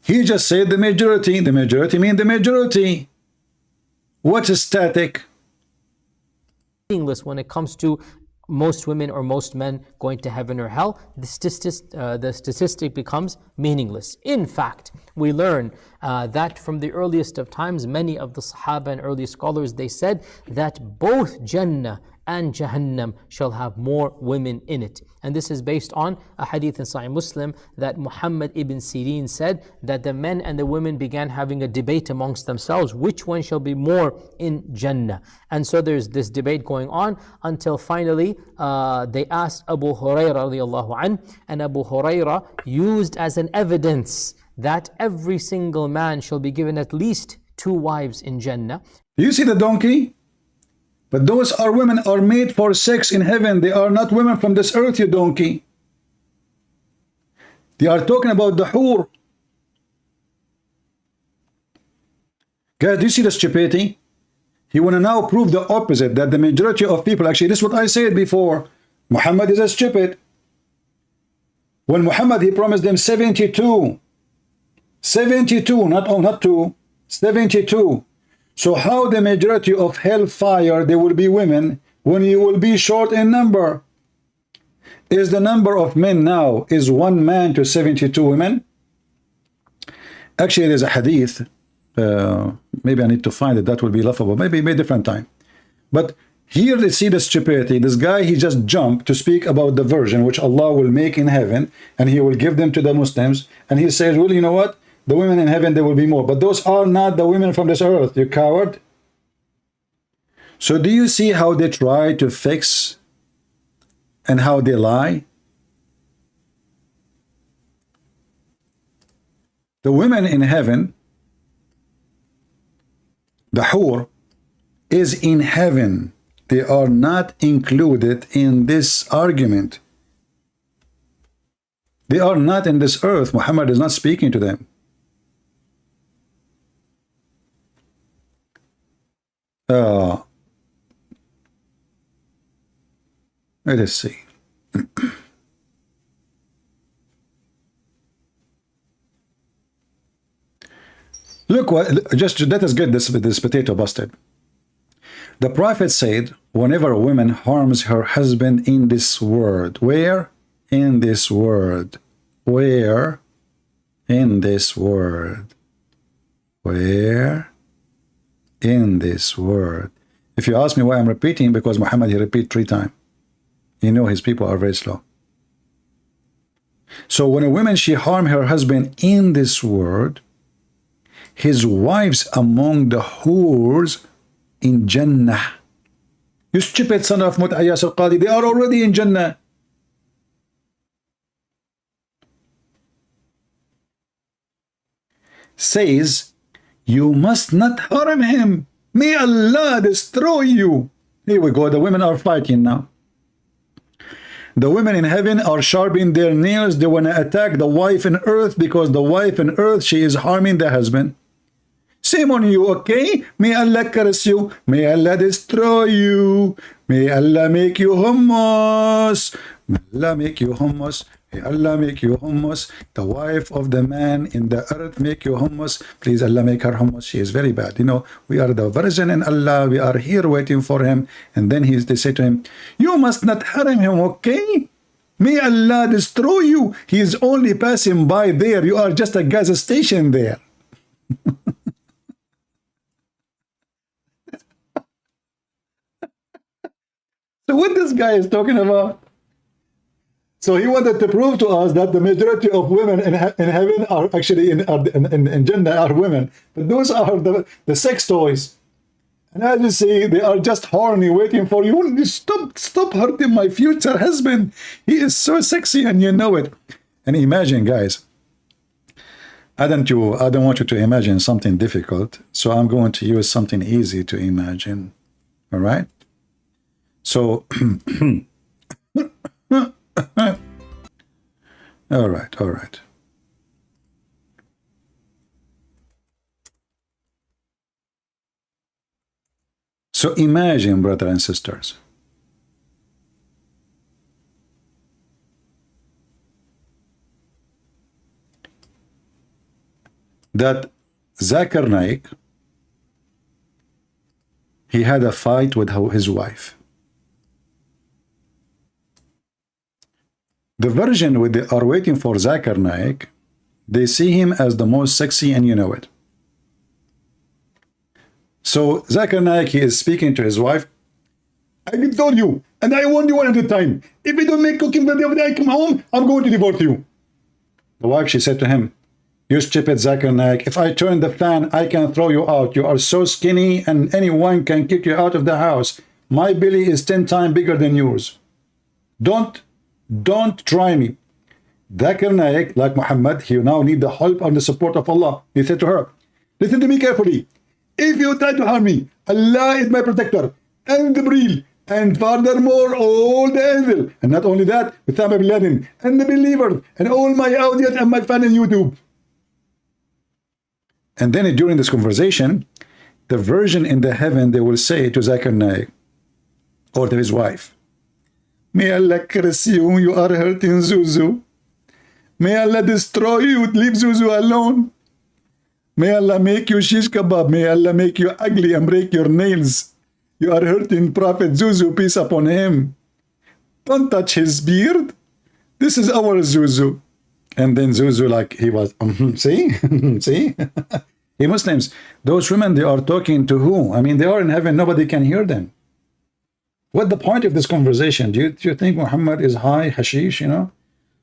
He just said the majority. The majority means the majority. What's static? When it comes to most women or most men going to heaven or hell, the statistic becomes meaningless. In fact, we learn that from the earliest of times, many of the Sahaba and early scholars, they said that both Jannah and Jahannam shall have more women in it. And this is based on a hadith in Sahih Muslim that Muhammad ibn Sirin said that the men and the women began having a debate amongst themselves, which one shall be more in Jannah. And so there's this debate going on until finally they asked Abu Hurairah radiallahu anh, and Abu Hurairah used as an evidence that every single man shall be given at least 2 wives in Jannah. Do you see the donkey? But those are women are made for sex in heaven. They are not women from this earth, you donkey. They are talking about the hur. Guys, do you see the stupidity? He want to now prove the opposite, that the majority of people, actually, this is what I said before. Muhammad is a stupid. When Muhammad, he promised them 72. 72, not 2, 72. So how the majority of hellfire, they will be women, when you will be short in number? Is the number of men now, is 1 man to 72 women? Actually, there's a hadith, maybe I need to find it, that will be laughable, maybe a different time. But here they see the stupidity. This guy, he just jumped to speak about the virgin, which Allah will make in heaven, and he will give them to the Muslims, and he says, well, you know what? The women in heaven, there will be more. But those are not the women from this earth, you coward. So do you see how they try to fix and how they lie? The women in heaven, the hur, is in heaven. They are not included in this argument. They are not in this earth. Muhammad is not speaking to them. Let us see. Look, just let us get this potato busted. The Prophet said, whenever a woman harms her husband in this world, where? In this world. Where? In this world. Where? In this world. If you ask me why I'm repeating, because Muhammad, he repeat 3 times. You know his people are very slow. So when a woman, she harm her husband in this world, his wives among the whores in Jannah. You stupid son of Mut'a, Yasir Qadhi, they are already in Jannah. Says, you must not harm him. May Allah destroy you. Here we go. The women are fighting now. The women in heaven are sharpening their nails. They want to attack the wife in earth because the wife in earth, she is harming the husband. Shame on you, okay? May Allah curse you. May Allah destroy you. May Allah make you hummus. May Allah make you hummus. May Allah make you hummus. The wife of the man in the earth make you hummus. Please, Allah make her hummus. She is very bad. You know, we are the virgin in Allah. We are here waiting for him. And then they say to him, you must not harm him, okay? May Allah destroy you. He is only passing by there. You are just a gas station there. So what this guy is talking about? So he wanted to prove to us that the majority of women in heaven are actually in Jannah are women. But those are the sex toys. And as you see, they are just horny, waiting for you. Stop hurting my future husband. He is so sexy and you know it. And imagine, guys, I don't want you to imagine something difficult. So I'm going to use something easy to imagine. All right? So, all right. So imagine, brothers and sisters, that Zakir Naik, he had a fight with his wife. The virgin are waiting for Zakir Naik. They see him as the most sexy, and you know it. So Zakir Naik, he is speaking to his wife. I told you, and I warned you 100 times. If you don't make cooking the day I come home, I'm going to divorce you. The wife, she said to him, you stupid Zakir Naik, if I turn the fan, I can throw you out. You are so skinny, and anyone can kick you out of the house. My belly is 10 times bigger than yours. Don't try me. Zakir Naik, like Muhammad, he now need the help and the support of Allah. He said to her, listen to me carefully. If you try to harm me, Allah is my protector, and Jibreel, and furthermore all the evil. And not only that, Osama bin Laden, and the believers, and all my audience and my fans on YouTube. And then during this conversation, the virgin in the heaven, they will say to Zakir Naik, or to his wife, may Allah curse you, you are hurting Zuzu. May Allah destroy you, leave Zuzu alone. May Allah make you shish kebab. May Allah make you ugly and break your nails. You are hurting Prophet Zuzu, peace upon him. Don't touch his beard. This is our Zuzu. And then Zuzu, like he was, see? See? Hey, Muslims, those women, they are talking to who? I mean, they are in heaven. Nobody can hear them. What the point of this conversation? Do you think Muhammad is high, hashish, you know?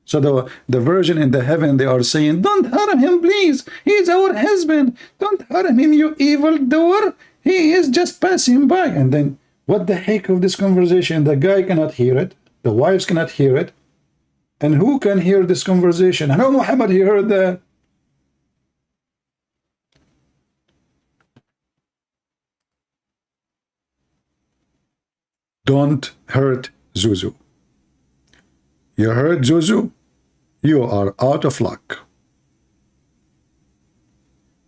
So the virgin in the heaven, they are saying, don't harm him, please. He is our husband. Don't harm him, you evil doer. He is just passing by. And then, what the heck of this conversation? The guy cannot hear it. The wives cannot hear it. And who can hear this conversation? I know Muhammad, he heard that. Don't hurt Zuzu. You hurt Zuzu, you are out of luck.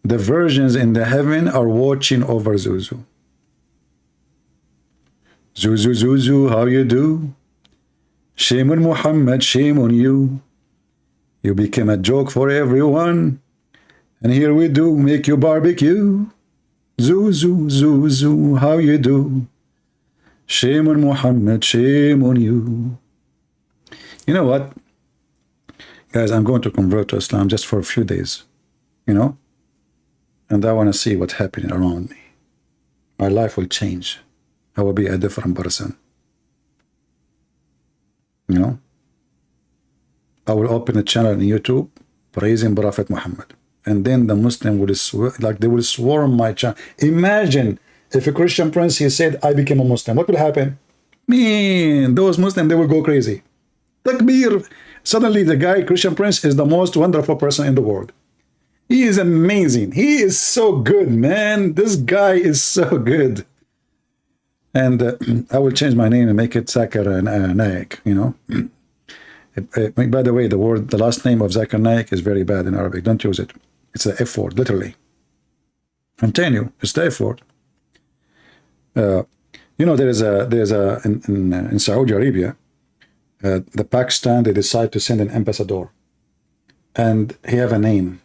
The virgins in the heaven are watching over Zuzu. Zuzu, Zuzu, how you do? Shame on Muhammad, shame on you. You became a joke for everyone. And here we do, make you barbecue. Zuzu, Zuzu, how you do? Shame on Muhammad, shame on you. You know what? Guys, I'm going to convert to Islam just for a few days. You know? And I want to see what's happening around me. My life will change. I will be a different person. You know? I will open a channel on YouTube praising Prophet Muhammad. And then the Muslim will they will swarm my channel. Imagine if a Christian prince, he said, I became a Muslim. What will happen? Man, those Muslims, they will go crazy. Takbir. Suddenly the guy, Christian prince, is the most wonderful person in the world. He is amazing. He is so good, man. This guy is so good. And I will change my name and make it Zakir Naik, you know. By the way, the last name of Zakir Naik is very bad in Arabic. Don't use it. It's an F word, literally. I'm telling you, it's the F word. You know, in Saudi Arabia, the Pakistan, they decide to send an ambassador, and he have a name.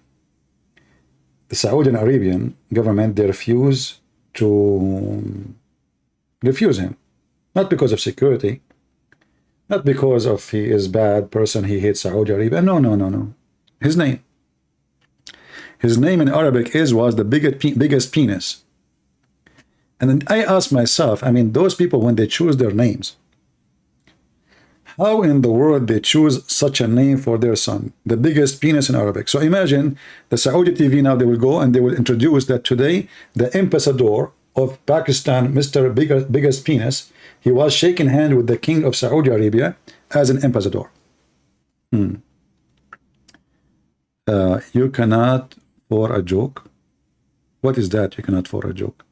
The Saudi Arabian government, they refuse him, not because of security, not because of he is bad person, he hates Saudi Arabia. No. His name in Arabic was the biggest penis. And then I ask myself, I mean, those people, when they choose their names, how in the world they choose such a name for their son, the biggest penis in Arabic? So imagine the Saudi TV now, they will go and they will introduce that today, the ambassador of Pakistan, Mr. Biggest Penis, he was shaking hand with the king of Saudi Arabia as an ambassador. You cannot for a joke. What is that? You cannot for a joke.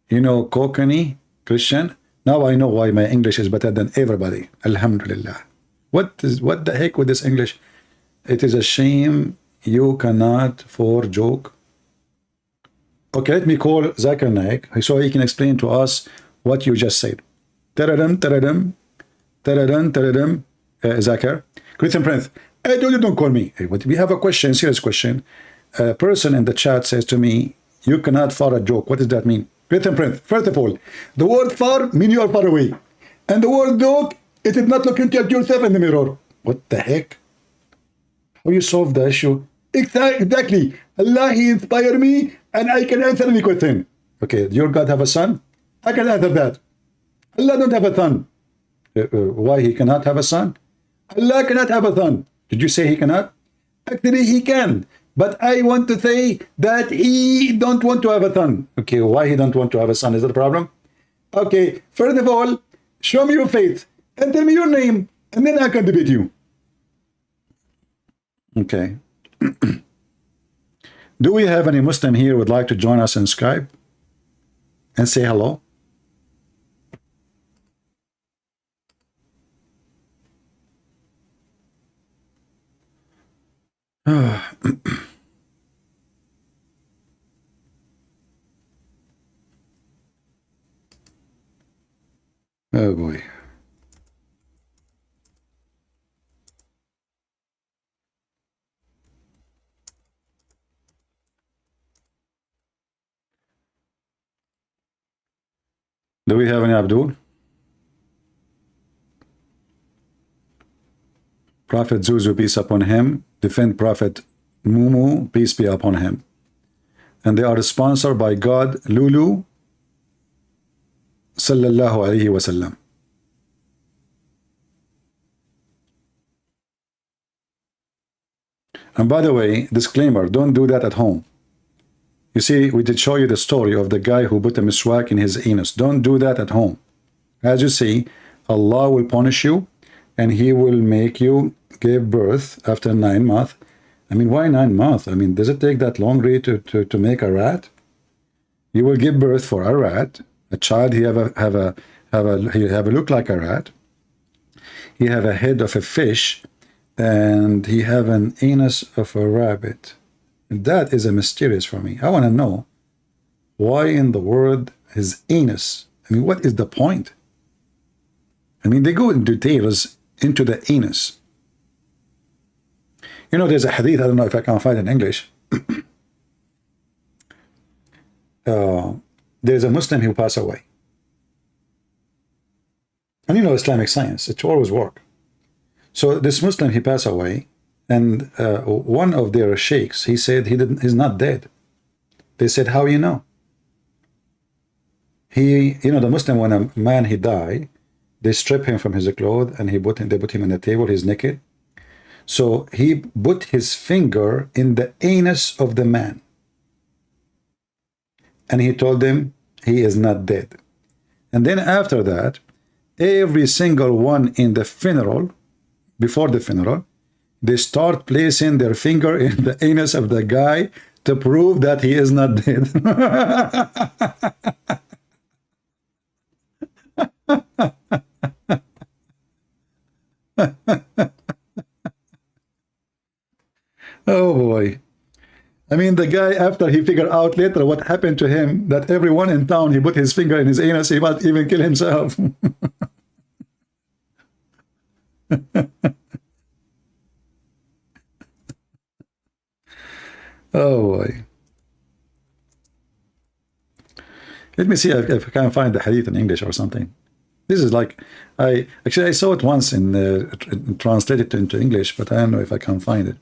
You know, Kokani, Christian. Now I know why my English is better than everybody. Alhamdulillah. What the heck with this English? It is a shame you cannot for joke. Okay, let me call Zakir Naik so he can explain to us what you just said. Taradam, taradam, taradam, taradam, Zakir. Christian Prince, I told you don't call me. Hey, but we have a question, serious question. A person in the chat says to me, you cannot far a joke. What does that mean? Christian Prince, first of all, the word far means you are far away. And the word joke It did not look into yourself in the mirror. What the heck? How you solve the issue? Exactly. Allah, He inspired me and I can answer any question. Okay, your God have a son? I can answer that. Allah don't have a son. Why He cannot have a son? Allah cannot have a son. Did you say He cannot? Actually, He can. But I want to say that He don't want to have a son. Okay, why He don't want to have a son? Is that a problem? Okay, first of all, show me your faith and tell me your name, and then I can debate you. Okay. Do we have any Muslim here who would like to join us in Skype and say hello? Oh boy. Do we have any Abdul? Prophet Zuzu, peace upon him, defend Prophet Mumu, peace be upon him. And they are sponsored by God, Lulu, sallallahu alayhi wasallam. And by the way, disclaimer, don't do that at home. You see, we did show you the story of the guy who put a miswak in his anus. Don't do that at home. As you see, Allah will punish you and He will make you give birth after 9 months. I mean, why 9 months? I mean, does it take that long really to make a rat? You will give birth for a rat. A child, he have a look like a rat. He have a head of a fish, and he have an anus of a rabbit. That is a mysterious for me. I want to know why in the world his anus. I mean, what is the point? I mean, they go in details into the anus. You know, there's a hadith, I don't know if I can find it in English. There's a Muslim who passed away. And you know, Islamic science, it always works. So this Muslim, he passed away, and one of their sheikhs, he said he's not dead. They said, how you know? You know, the Muslim, when a man, he died, they strip him from his clothes and they put him on the table, he's naked. So he put his finger in the anus of the man. And he told them he is not dead. And then after that, every single one in the funeral, before the funeral, they start placing their finger in the anus of the guy to prove that he is not dead. Oh boy. I mean, the guy, after he figured out later what happened to him, that everyone in town, he put his finger in his anus, he might even kill himself. Oh boy. Let me see if I can find the hadith in English or something. This is like, I saw it once in translated into English, but I don't know if I can find it.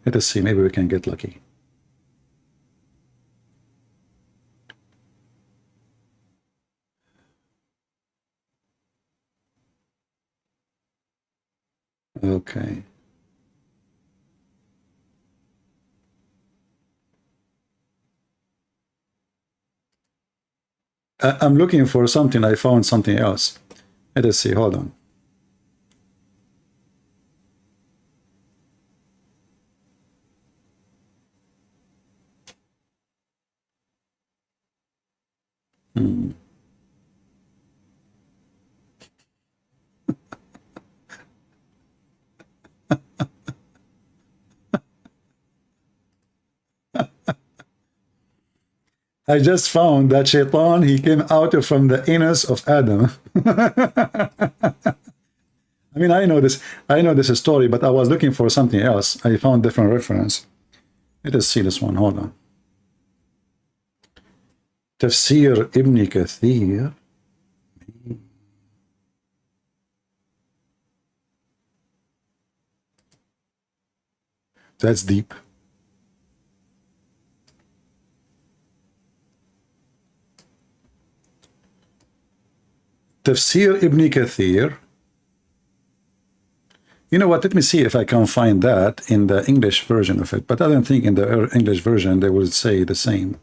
Let us see, maybe we can get lucky. Okay. I'm looking for something. I found something else. Let us see. Hold on. I just found that Shaitan, he came out from the anus of Adam. I mean, I know this story, but I was looking for something else. I found different reference. Let us see this one. Hold on. Tafsir Ibn Kathir. That's deep. Tafsir Ibn Kathir. You know what? Let me see if I can find that in the English version of it. But I don't think in the English version they will say the same.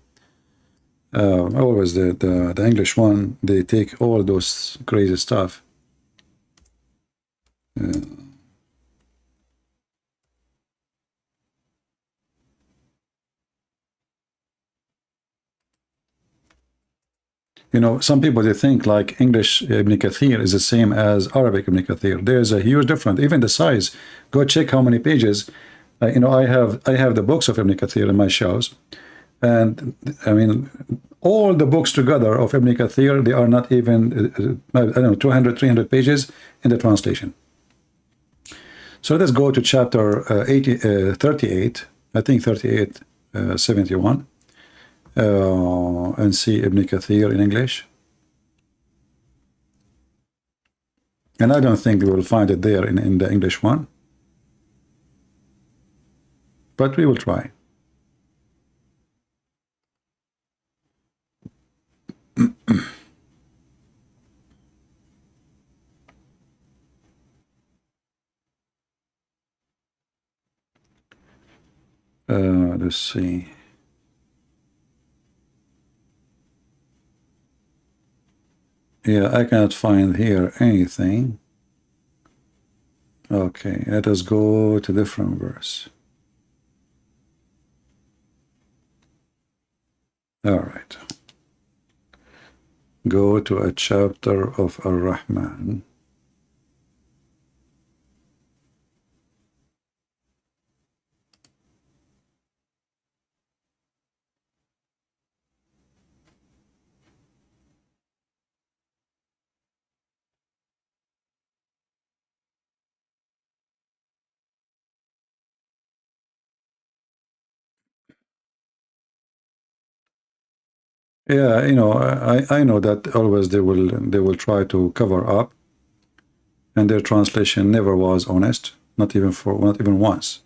Always the English one, they take all those crazy stuff. You know, some people, they think like English Ibn Kathir is the same as Arabic Ibn Kathir. There's a huge difference, even the size. Go check how many pages. You know, I have the books of Ibn Kathir in my shelves, and I mean, all the books together of Ibn Kathir, they are not even I don't know, 200, 300 pages in the translation. So let's go to chapter 38. I think 38, 71. And see Ibn Kathir in English. And I don't think we will find it there in the English one. But we will try. Let's see. Yeah, I cannot find here anything. Okay, let us go to different verse. All right. Go to a chapter of Ar-Rahman. Yeah, you know, I know that always they will try to cover up, and their translation never was honest, not even once.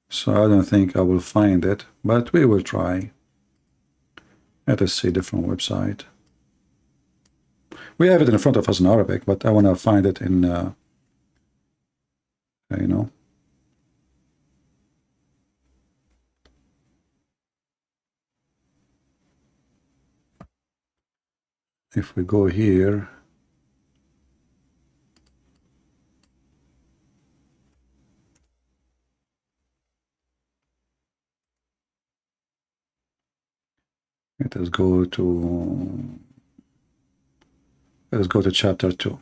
So I don't think I will find it, but we will try. Let us see different website. We have it in front of us in Arabic, but I want to find it in, you know. If we go here, let us go to chapter 2.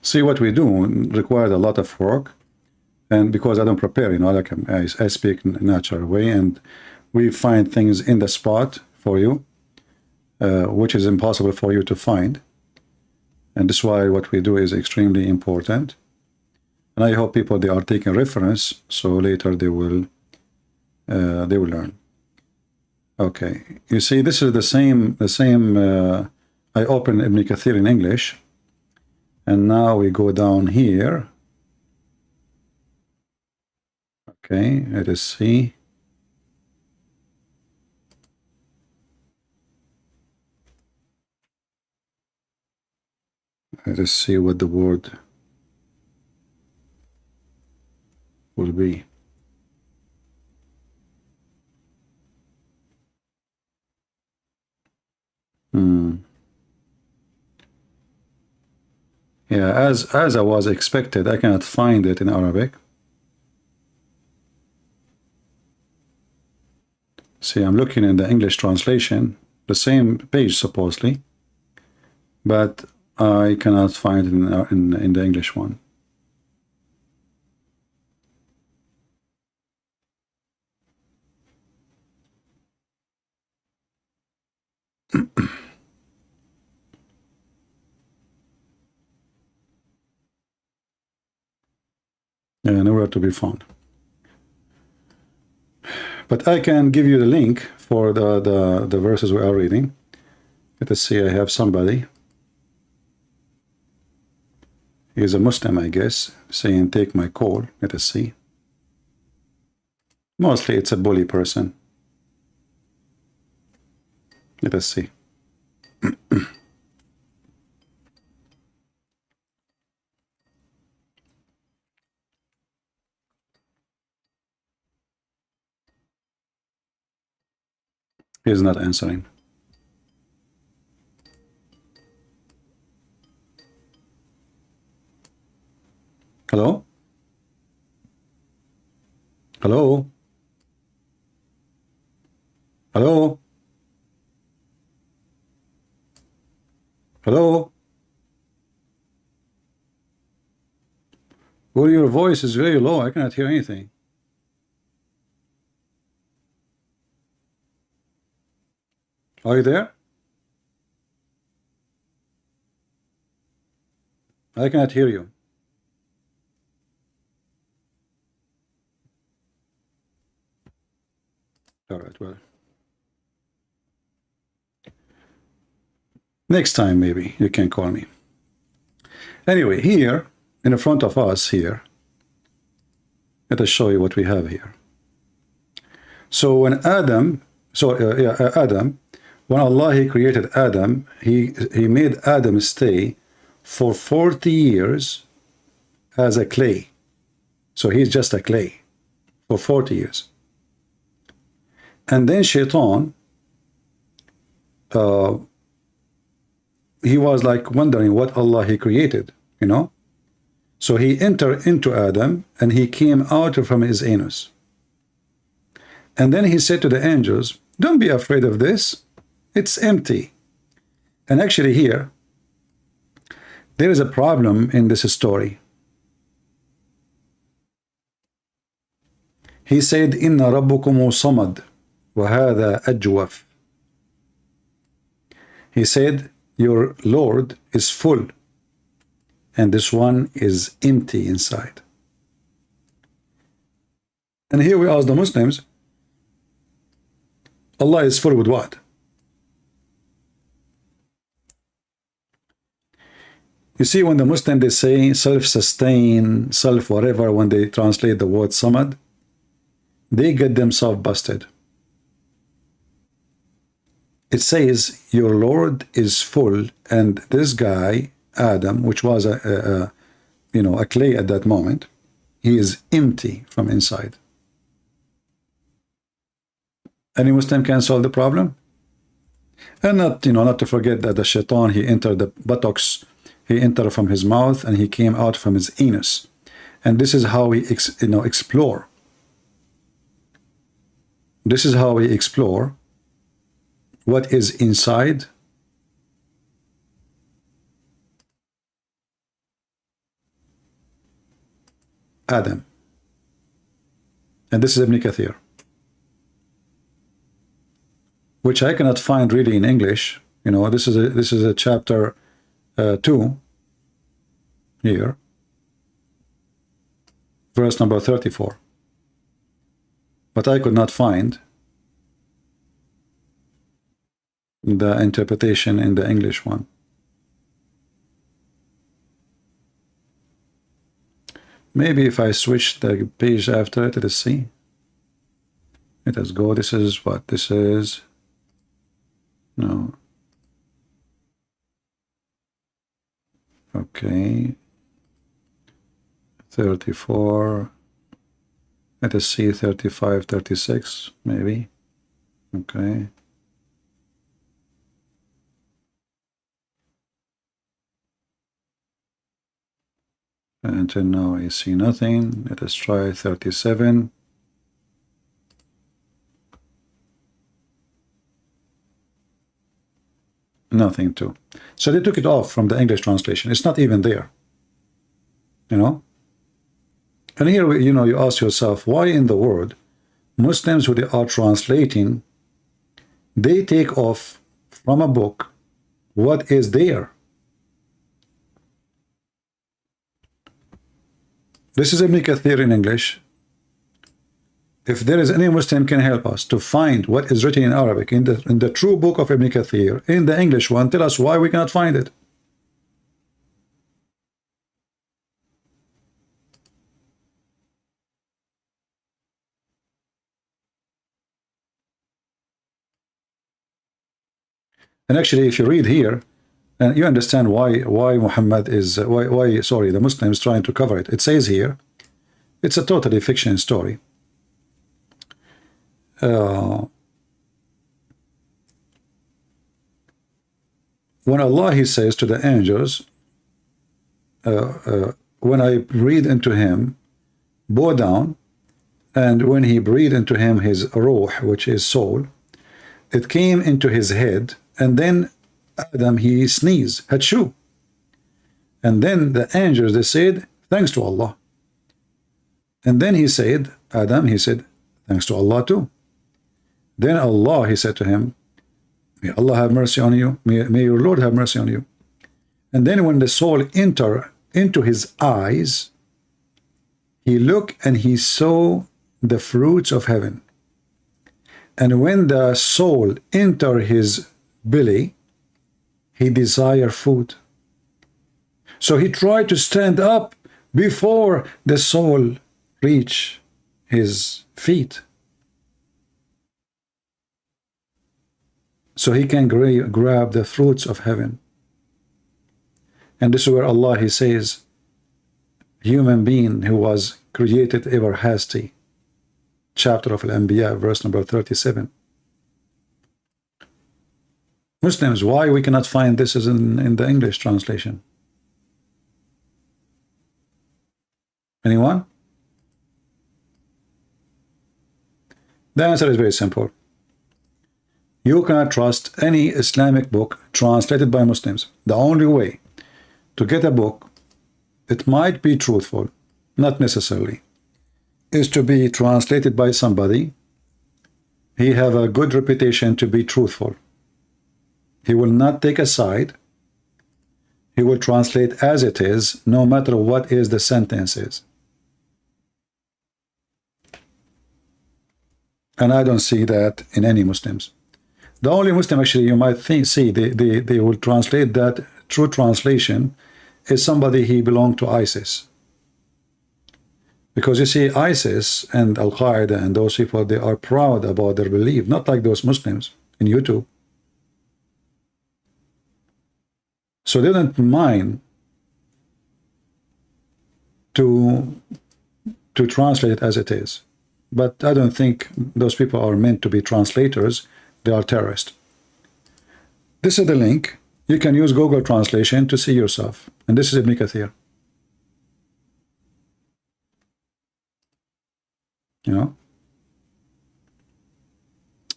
See, what we do required a lot of work, and because I don't prepare, you know, like I speak in a natural way, and we find things in the spot for you, which is impossible for you to find. And this is why what we do is extremely important. And I hope people, they are taking reference, so later they will learn. Okay, you see, this is the same. I open Ibn Kathir in English, and now we go down here. Okay, let us see. Let us see what the word will be. Yeah, as I was expected, I cannot find it in Arabic. See, I'm looking in the English translation, the same page supposedly, but I cannot find it in the English one. nowhere to be found. But I can give you the link for the verses we are reading. Let us see, I have somebody. He's a Muslim, I guess, saying, take my call. Let us see. Mostly it's a bully person. Let us see. He's not answering. Hello? Hello? Hello? Hello? Well, your voice is very low. I cannot hear anything. Are you there? I cannot hear you. All right, well. Next time, maybe, you can call me. Anyway, here, in front of us here, let us show you what we have here. So when Adam, when Allah, He created Adam, He made Adam stay for 40 years as a clay. So he's just a clay for 40 years. And then Shaitan, he was like wondering what Allah He created, you know. So he entered into Adam and he came out from his anus. And then he said to the angels, don't be afraid of this. It's empty. And actually here, there is a problem in this story. He said, Inna rabbukumu samad, wa hadha ajwaf. He said, your Lord is full, and this one is empty inside. And here we ask the Muslims, Allah is full with what? You see, when the Muslim, they say self-sustain, self-whatever, when they translate the word samad, they get themselves busted. It says, your Lord is full, and this guy, Adam, which was a clay at that moment, he is empty from inside. Any Muslim can solve the problem? And not to forget that the Shaitan, he entered the buttocks, he entered from his mouth, and he came out from his anus. And this is how we explore. This is how we explore what is inside Adam. And this is Ibn Kathir, which I cannot find really in English. This is a chapter 2 here, verse number 34. But I could not find the interpretation in the English one. Maybe if I switch the page after it, let's see. Let us go. This is what this is. No. Okay. 34. Let us see 35, 36, maybe. Okay. Until now I see nothing. Let us try 37. Nothing too. So they took it off from the English translation. It's not even there. And here, you ask yourself, why in the world Muslims who they are translating, they take off from a book what is there? This is Ibn Kathir in English. If there is any Muslim can help us to find what is written in Arabic in the true book of Ibn Kathir, in the English one, tell us why we cannot find it. And actually, if you read here, and you understand why Muhammad is the Muslims trying to cover it. It says here, it's a totally fiction story. When Allah he says to the angels, when I breathe into him, bow down, and when he breathed into him his ruh, which is soul, it came into his head, and then Adam he sneezed, hatshu. And then the angels they said, thanks to Allah. And then he said, Adam, he said, thanks to Allah too. Then Allah, he said to him, may Allah have mercy on you, may your Lord have mercy on you. And then when the soul entered into his eyes, he looked and he saw the fruits of heaven. And when the soul entered his belly, he desired food. So he tried to stand up before the soul reached his feet, so he can grab the fruits of heaven. And this is where Allah he says, human being who was created ever hasty, chapter of Al-Anbiya, verse number 37. Muslims, why we cannot find this is in the English translation? Anyone? The answer is very simple. You cannot trust any Islamic book translated by Muslims. The only way to get a book, it might be truthful, not necessarily, is to be translated by somebody. He have a good reputation to be truthful. He will not take a side. He will translate as it is, no matter what is the sentence is. And I don't see that in any Muslims. The only Muslim actually you might see they will translate that true translation is somebody he belonged to ISIS. Because you see, ISIS and Al-Qaeda and those people, they are proud about their belief, not like those Muslims in YouTube. So they don't mind to translate it as it is. But I don't think those people are meant to be translators. They are terrorists. This is the link. You can use Google Translation to see yourself. And this is Ibn Kathir. You know,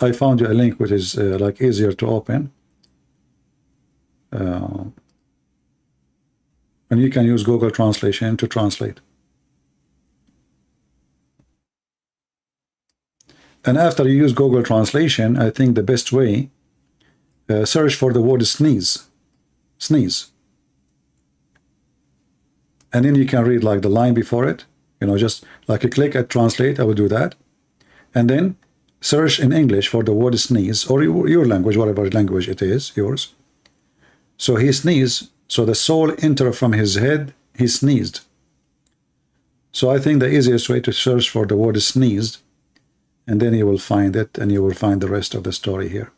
I found you a link which is like easier to open. And you can use Google Translation to translate. And after you use Google Translation, I think the best way, search for the word sneeze. Sneeze. And then you can read like the line before it. You know, just like a click at translate, I will do that. And then search in English for the word sneeze, or your language, whatever language it is, yours. So he sneezed, so the soul entered from his head, he sneezed. So I think the easiest way to search for the word sneezed, and then you will find it, and you will find the rest of the story here.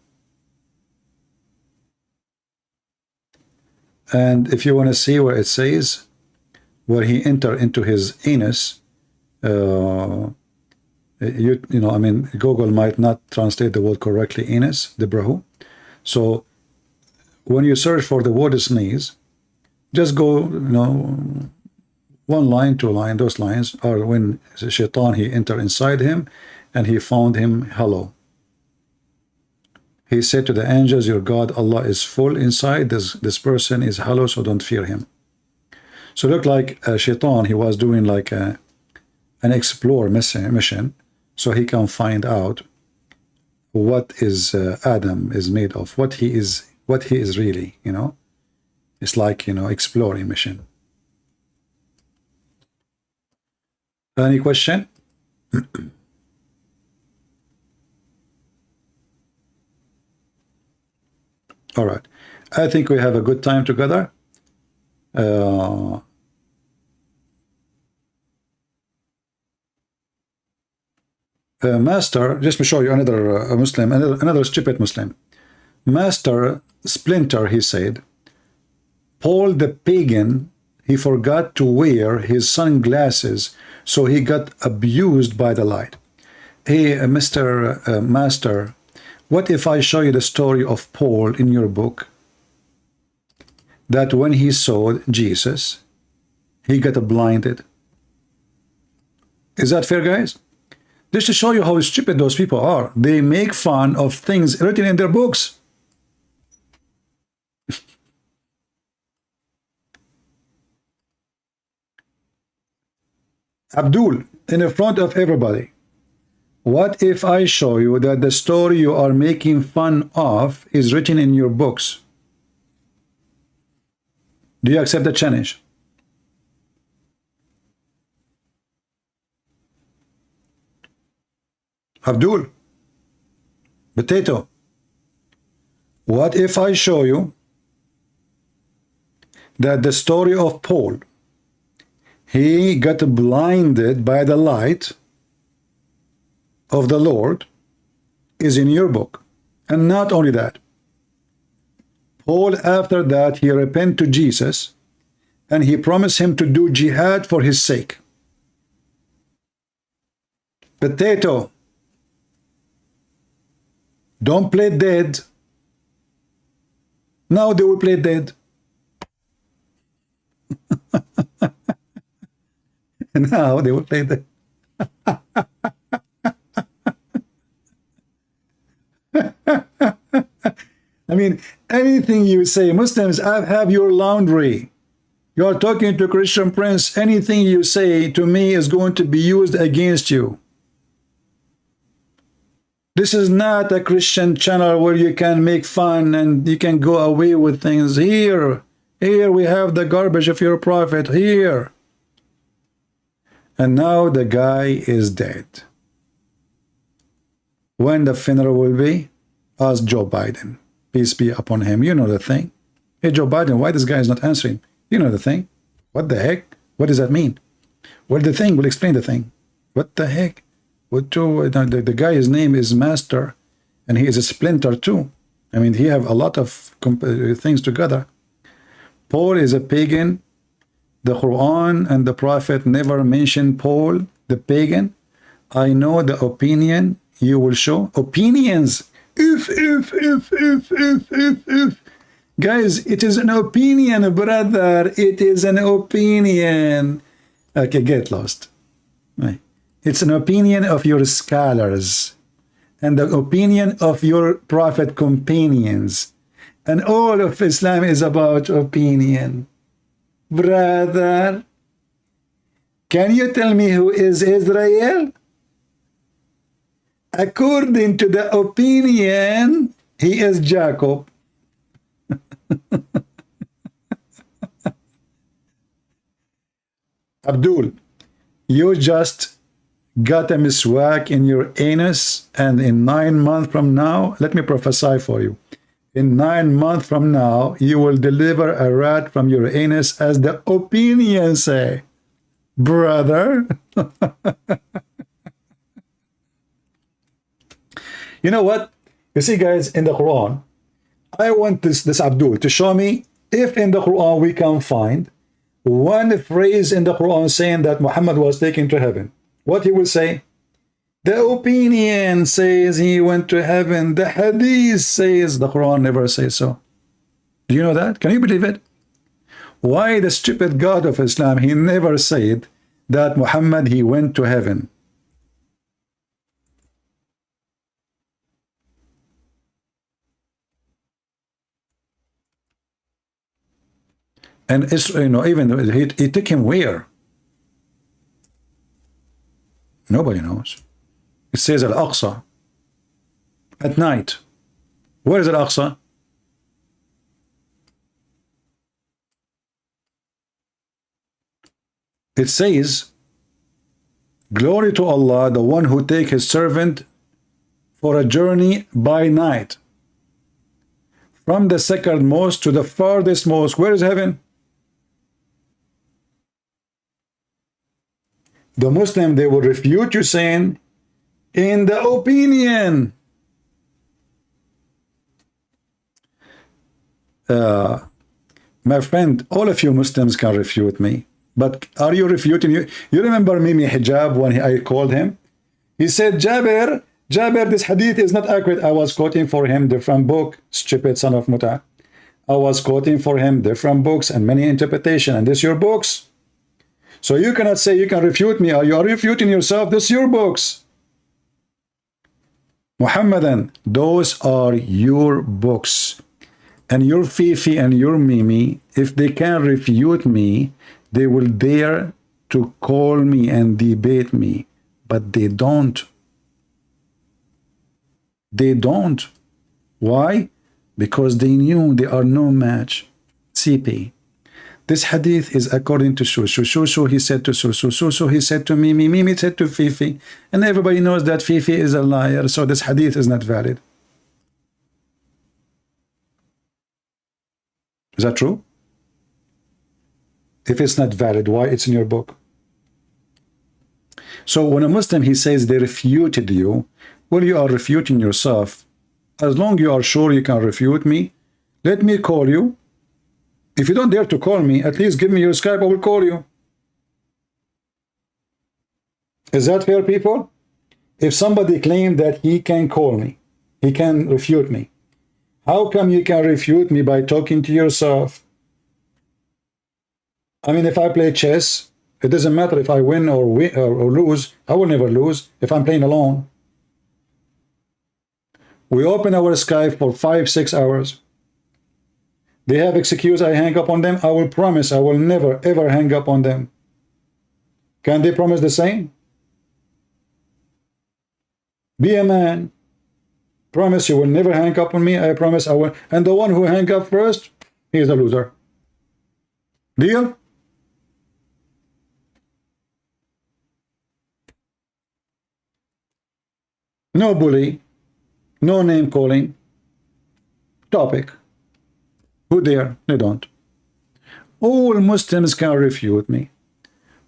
And if you want to see where it says, where he entered into his anus, you know, I mean, Google might not translate the word correctly, anus, the brahu. So when you search for the word sneeze, just go, you know, one line, two line, those lines are when Shaitan, he entered inside him, and he found him hollow. He said to the angels, your God, Allah is full inside, this person is hollow, so don't fear him. So look like Shaitan, he was doing like an explore mission, so he can find out what is Adam is made of, what he is really, you know. It's like, you know, exploring mission. Any question? All right. I think we have a good time together. Master, just to show you another Muslim, another stupid Muslim. Master Splinter, he said, Paul the pagan, he forgot to wear his sunglasses, so he got abused by the light. Hey, Mr. Master, what if I show you the story of Paul in your book, that when he saw Jesus, he got blinded? Is that fair, guys? Just to show you how stupid those people are. They make fun of things written in their books. Abdul, in front of everybody, what if I show you that the story you are making fun of is written in your books? Do you accept the challenge? Abdul, Potato, what if I show you that the story of Paul, he got blinded by the light of the Lord, is in your book? And not only that, Paul, after that, he repented to Jesus and he promised him to do jihad for his sake. Potato, don't play dead. Now they will play dead. Now they will play dead. I mean, anything you say, Muslims have your laundry. You are talking to Christian Prince. Anything you say to me is going to be used against you. This is not a Christian channel where you can make fun and you can go away with things. Here we have the garbage of your prophet. Here. And now the guy is dead. When the funeral will be? Ask Joe Biden. Peace be upon him. You know the thing. Hey, Joe Biden, why this guy is not answering? You know the thing. What the heck? What does that mean? Well, the thing will explain the thing. What the heck? The guy's name is Master, and he is a Splinter too. I mean, he have a lot of things together. Paul is a pagan. The Quran and the Prophet never mentioned Paul, the pagan. I know the opinion you will show. Opinions. If. Guys, it is an opinion, brother. It is an opinion. Okay, get lost. Right. It's an opinion of your scholars and the opinion of your prophet companions. And all of Islam is about opinion. Brother, can you tell me who is Israel? According to the opinion, he is Jacob. Abdul, you just got a miswak in your anus, and in 9 months from now, let me prophesy for you. In 9 months from now, you will deliver a rat from your anus, as the opinions say. Brother. You know what? You see, guys, in the Quran, I want this Abdul to show me if in the Quran we can find one phrase in the Quran saying that Muhammad was taken to heaven. What he will say? The opinion says he went to heaven. The hadith says the Quran never says so. Do you know that? Can you believe it? Why the stupid God of Islam, he never said that Muhammad, he went to heaven. And it's, you know, even he took him where? Nobody knows. It says Al-Aqsa at night. Where is Al-Aqsa? It says Glory to Allah, the one who take his servant for a journey by night, from the second most to the farthest most. Where is heaven? The Muslim, they will refute you saying, in the opinion. My friend, all of you Muslims can refute me, but are you refuting you? You remember Mimi Hijab when I called him? He said, Jabir, this hadith is not accurate. I was quoting for him different book, stupid son of Muta. I was quoting for him different books and many interpretation, and this your books. So you cannot say you can refute me, or you are refuting yourself. This your books. Muhammadan, those are your books. And your Fifi and your Mimi, if they can refute me, they will dare to call me and debate me. But they don't. They don't. Why? Because they knew they are no match. CP. This hadith is according to Shushu. Shushu, he said to Shushu. Shushu, he said to Mimi. Mimi said to Fifi. And everybody knows that Fifi is a liar. So this hadith is not valid. Is that true? If it's not valid, why it's in your book? So when a Muslim, he says they refuted you, well, you are refuting yourself. As long as you are sure you can refute me, let me call you. If you don't dare to call me, at least give me your Skype, I will call you. Is that fair, people? If somebody claimed that he can call me, he can refute me, how come you can refute me by talking to yourself? I mean, if I play chess, it doesn't matter if I win or lose. I will never lose if I'm playing alone. We open our Skype for 5-6 hours. They have excuse, I hang up on them. I will promise I will never ever hang up on them. Can they promise the same? Be a man. Promise you will never hang up on me. I promise I will. And the one who hang up first, he is a loser. Deal? No bully. No name calling. Topic. Who dare? They don't. All Muslims can refute me.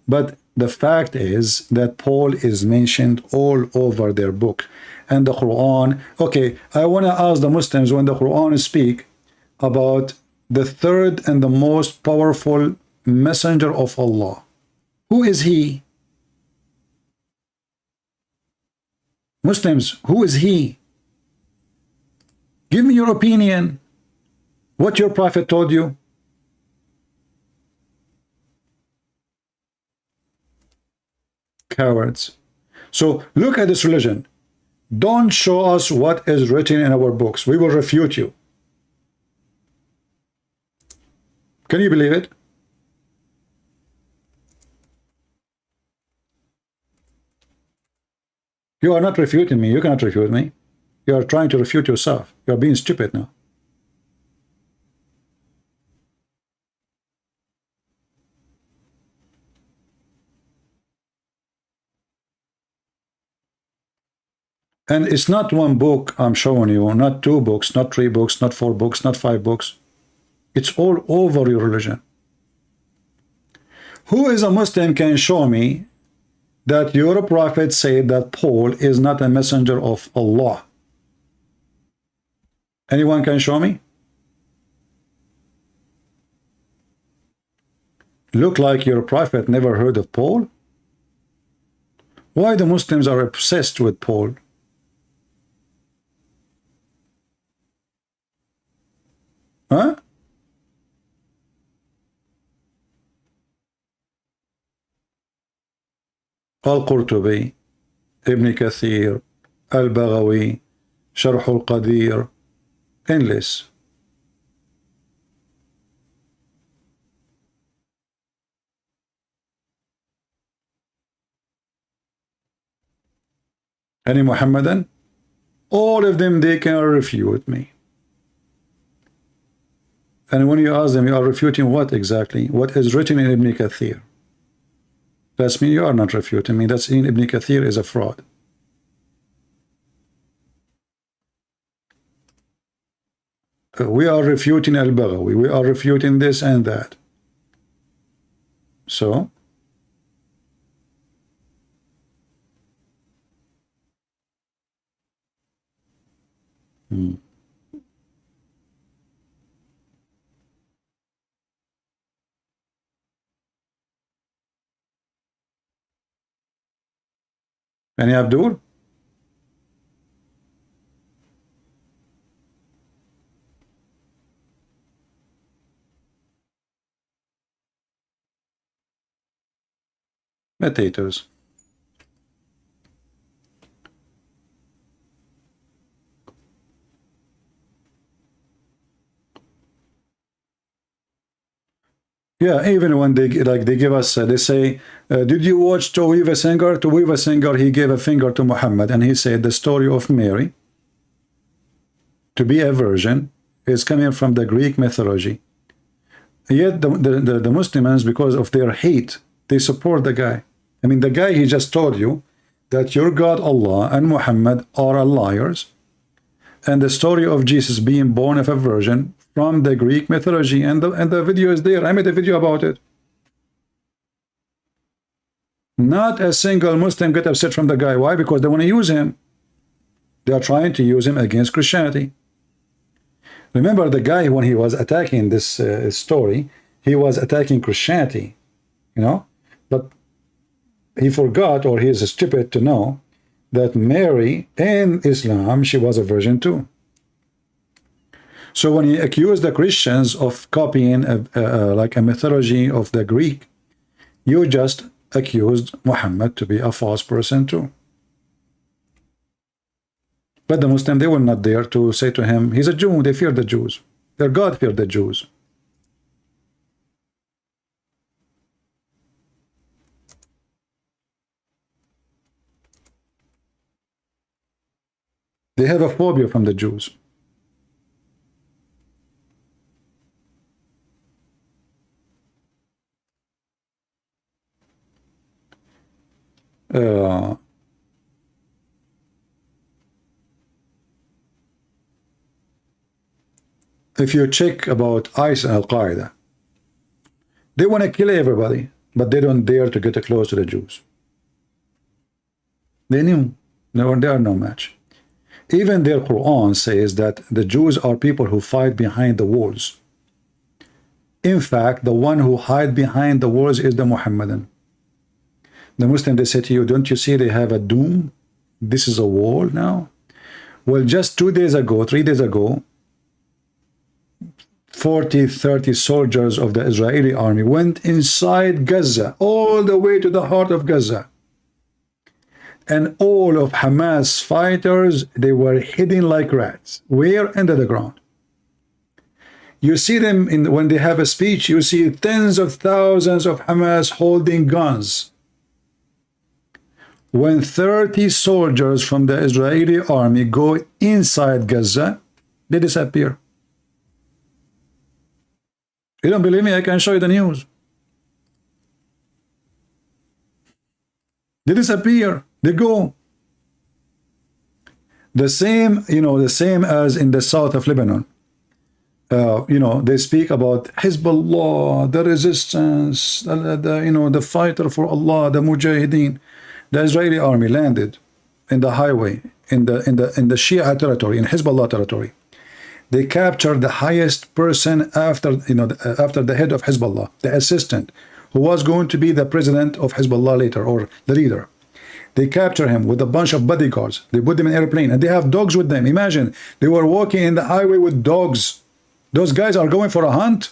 But the fact is that Paul is mentioned all over their book. And the Quran. Okay, I want to ask the Muslims, when the Quran speak about the third and the most powerful messenger of Allah, who is he? Muslims, who is he? Give me your opinion. What your prophet told you. Cowards. So look at this religion. Don't show us what is written in our books. We will refute you. Can you believe it? You are not refuting me. You cannot refute me. You are trying to refute yourself. You are being stupid now. And it's not one book I'm showing you, not 2 books, not 3 books, not 4 books, not 5 books. It's all over your religion. Who is a Muslim can show me that your prophet said that Paul is not a messenger of Allah? Anyone can show me? Look like your prophet never heard of Paul? Why the Muslims are obsessed with Paul? Huh? Al-Qurtubi, Ibn Kathir, Al-Baghawi, Sharh al-Qadir, endless. Any Muhammadan? All of them, they can refute me. And when you ask them, you are refuting what exactly? What is written in Ibn Kathir? That's me. You are not refuting me. That's in Ibn Kathir is a fraud. We are refuting al-Baghawi. We are refuting this and that. So, Any Abdul? Potatoes. Yeah, even when they give us, they say, did you watch Tawhiva Singer? Tawhiva Singer, he gave a finger to Muhammad, and he said the story of Mary to be a virgin is coming from the Greek mythology. Yet the Muslims, because of their hate, they support the guy. I mean, the guy, he just told you that your God Allah and Muhammad are liars, and the story of Jesus being born of a virgin from the Greek mythology, and the video is there. I made a video about it. Not a single Muslim get upset from the guy. Why? Because they want to use him. They are trying to use him against Christianity. Remember the guy, when he was attacking this story, he was attacking Christianity, you know, but he forgot, or he is stupid to know, that Mary in Islam, she was a virgin too. So when he accused the Christians of copying like a mythology of the Greek, you just accused Muhammad to be a false person too. But the Muslim, they were not there to say to him, he's a Jew. They fear the Jews. Their God feared the Jews. They have a phobia from the Jews. If you check about ISIS and Al-Qaeda, they want to kill everybody, but they don't dare to get close to the Jews. They knew they are no match. Even their Quran says that the Jews are people who fight behind the walls. In fact, the one who hide behind the walls is the Muhammadan. The Muslim, they say to you, don't you see they have a doom? This is a wall now. Well, just 3 days ago, 30 soldiers of the Israeli army went inside Gaza, all the way to the heart of Gaza. And all of Hamas fighters, they were hidden like rats. Where? Under the ground. You see them when they have a speech, you see tens of thousands of Hamas holding guns. When 30 soldiers from the Israeli army go inside Gaza, they disappear. You don't believe me? I can show you the news. They disappear. They go. The same, the same as in the south of Lebanon. They speak about Hezbollah, the resistance, the fighter for Allah, the Mujahideen. The Israeli army landed in the highway, in the Shia territory, in Hezbollah territory. They captured the highest person after the head of Hezbollah, the assistant, who was going to be the president of Hezbollah later, or the leader. They capture him with a bunch of bodyguards. They put them in an airplane, and they have dogs with them. Imagine, they were walking in the highway with dogs. Those guys are going for a hunt.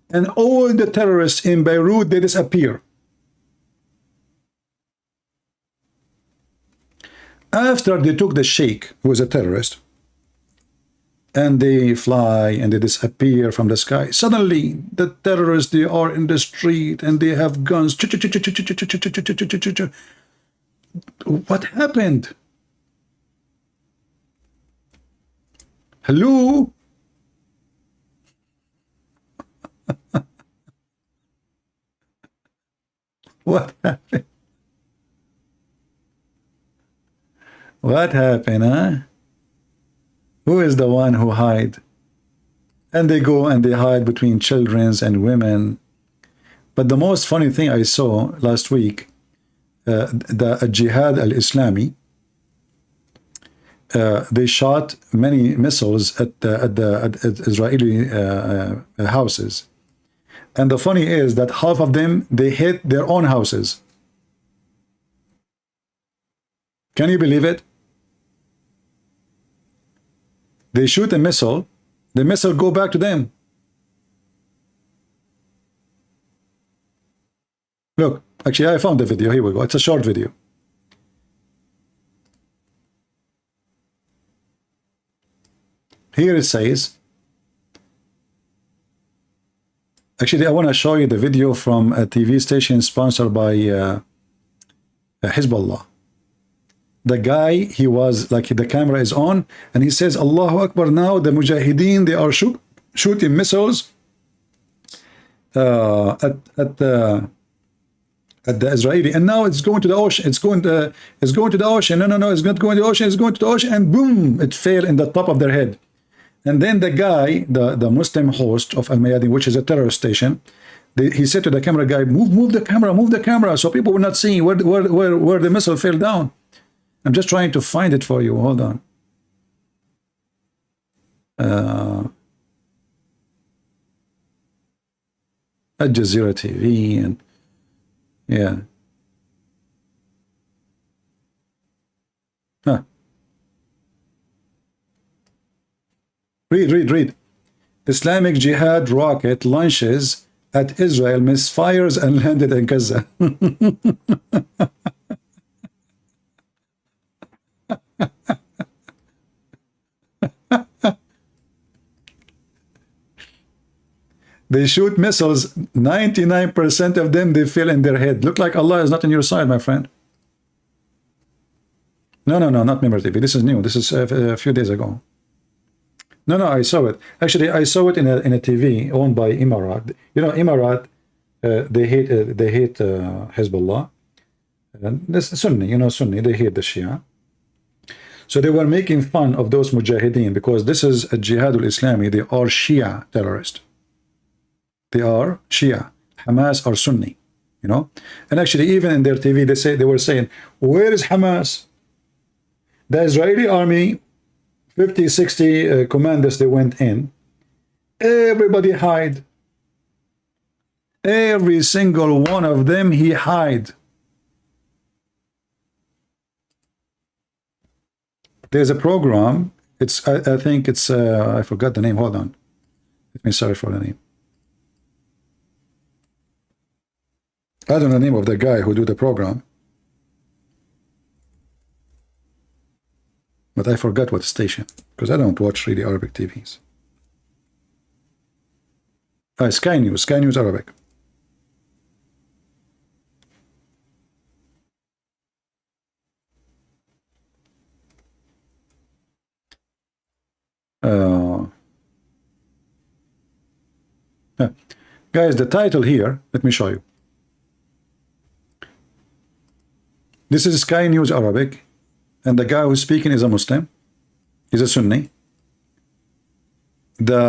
And all the terrorists in Beirut, they disappear. After they took the sheikh, who was a terrorist, and they fly and they disappear from the sky, suddenly the terrorists, they are in the street and they have guns. What happened? Hello? What happened? What happened, huh? Who is the one who hide? And they go and they hide between children and women. But the most funny thing I saw last week, the Jihad al-Islami, they shot many missiles at Israeli houses. And the funny is that half of them, they hit their own houses. Can you believe it? They shoot a missile, the missile go back to them. Look, actually I found the video, here we go, it's a short video. Here it says, actually I want to show you the video from a TV station sponsored by Hezbollah. The guy, he was like, the camera is on and he says, Allahu Akbar, now the Mujahideen, they are shooting missiles at the Israeli, and now it's going to the ocean, it's going to the ocean, no, it's not going to the ocean, it's going to the ocean, and boom, it fell in the top of their head. And then the guy, the Muslim host of Al-Mayadin, which is a terrorist station, he said to the camera guy, move the camera, so people will not see where the missile fell down. I'm just trying to find it for you. Hold on. Al Jazeera TV and yeah. Huh. Read. Islamic Jihad rocket launches at Israel, misfires and landed in Gaza. They shoot missiles, 99% of them, they fell in their head. Look like Allah is not on your side, my friend. No, not Member TV. This is new. This is a few days ago. No, I saw it. Actually, I saw it in a TV owned by Emirat. You know, Emirat, they hate Hezbollah. This Sunni, you know, Sunni, they hate the Shia. So they were making fun of those Mujahideen because this is a Jihad al-Islami. They are Shia terrorists. They are Shia. Hamas are Sunni, you know. And actually, even in their TV, they were saying, where is Hamas? The Israeli army, 50, 60 commanders, they went in. Everybody hide. Every single one of them, he hide. There's a program. It's I think it's I forgot the name. Hold on. Let me search for the name. I don't know the name of the guy who do the program, but I forgot what station because I don't watch really Arabic TVs. Sky News Arabic. Guys, the title here, let me show you. This is Sky News Arabic, and the guy who's speaking is a Muslim. He's a Sunni. The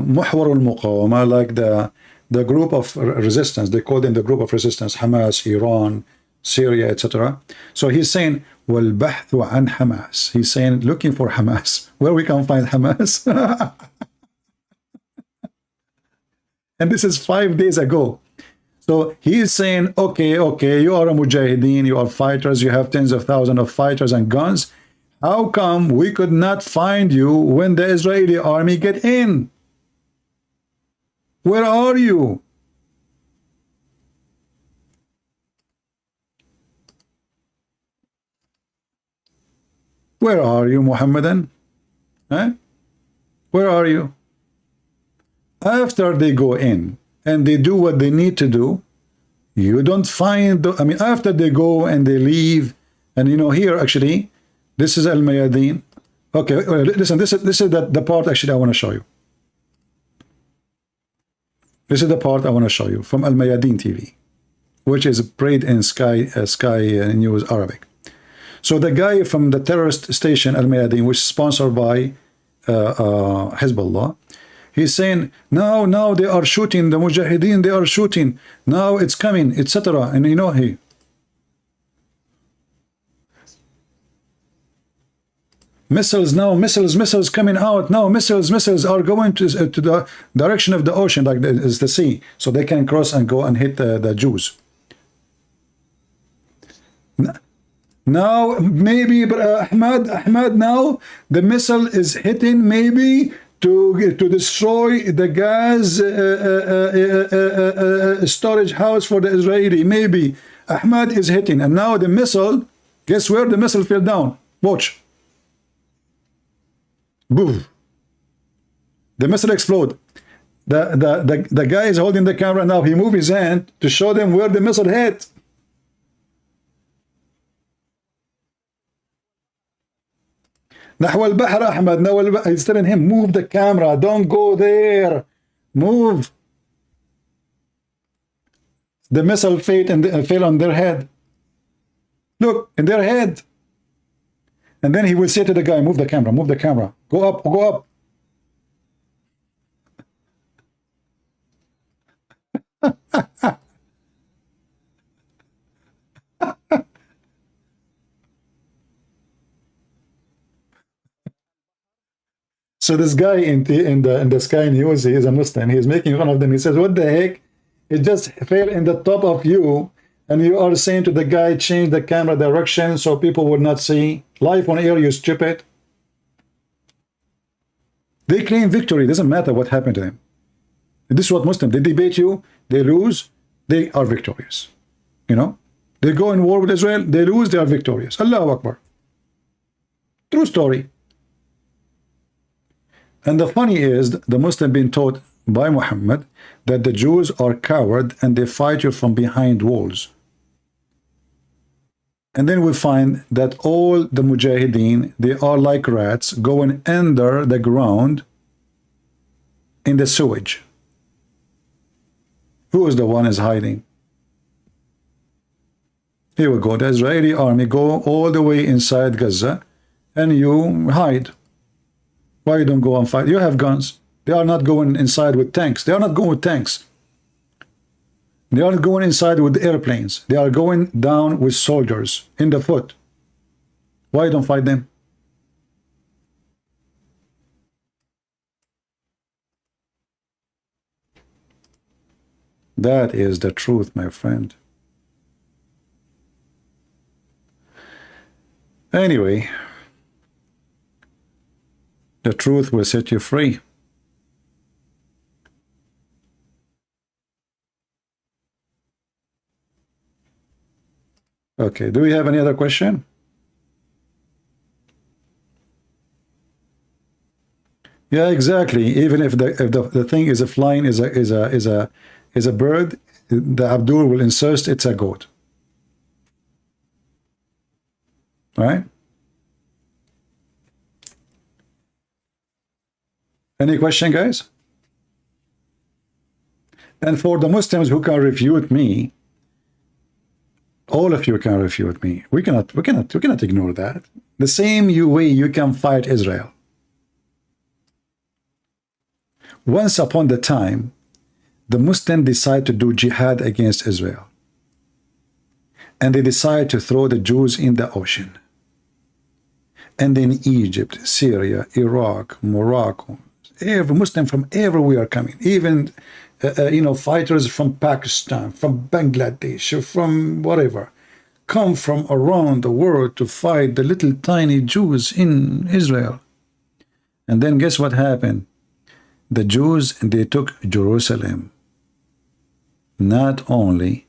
Muhwar al-Muqawama, like the group of resistance, they call them the group of resistance, Hamas, Iran, Syria, etc. So he's saying, وَالْبَحْثُ عَنْ Hamas. He's saying, looking for Hamas. Where we can find Hamas? And this is 5 days ago. So he's saying, okay, you are a Mujahideen, you are fighters, you have tens of thousands of fighters and guns. How come we could not find you when the Israeli army get in? Where are you? Where are you, Muhammadan? Huh? Where are you? After they go in and they do what they need to do, you don't find, I mean, after they go and they leave, and you know, here actually, this is Al-Mayadin. Okay, listen, this is the part actually I want to show you. This is the part I want to show you from Al-Mayadin TV. which is prayed in Sky News Arabic. So the guy from the terrorist station Al Mayadeen, which is sponsored by Hezbollah, he's saying now they are shooting the Mujahideen, they are shooting, now it's coming, etc. And you know, missiles coming out now, missiles are going to the direction of the ocean, like is the sea, so they can cross and go and hit the Jews. Now maybe, but Ahmad, now the missile is hitting maybe to destroy the gas storage house for the Israeli. Maybe Ahmad is hitting, and now the missile, guess where the missile fell down? Watch. Boom. The missile explode. The guy is holding the camera now. He moved his hand to show them where the missile hit. نحو البحر أحمد. Now he's telling him, move the camera, don't go there, move. The missile fell on their head. Look, in their head. And then he will say to the guy, move the camera, go up, go up. So this guy in the Sky News, he is a Muslim. He is making fun of them. He says, "What the heck? It just fell in the top of you, and you are saying to the guy, change the camera direction so people would not see. Live on air, you stupid." They claim victory. It doesn't matter what happened to them. This is what Muslims, they debate you, they lose, they are victorious. You know, they go in war with Israel, they lose, they are victorious. Allahu Akbar. True story. And the funny is, the Muslim being taught by Muhammad that the Jews are coward and they fight you from behind walls. And then we find that all the Mujahideen, they are like rats going under the ground in the sewage. Who is the one is hiding? Here we go. The Israeli army go all the way inside Gaza and you hide. Why you don't go and fight? You have guns. They are not going inside with tanks. They are not going with tanks. They are not going inside with airplanes. They are going down with soldiers in the foot. Why you don't fight them? That is the truth, my friend. Anyway, the truth will set you free. Okay, do we have any other question? Yeah, exactly. Even if the thing is a flying is a bird, the Abdul will insist it's a goat. Right? Any question, guys? And for the Muslims who can refute me, all of you can refute me. We cannot ignore that. The same way you can fight Israel. Once upon the time, the Muslims decide to do jihad against Israel. And they decide to throw the Jews in the ocean. And then Egypt, Syria, Iraq, Morocco, every Muslim from everywhere coming, even fighters from Pakistan, from Bangladesh, from whatever, come from around the world to fight the little tiny Jews in Israel. And then guess what happened? The Jews, they took Jerusalem. Not only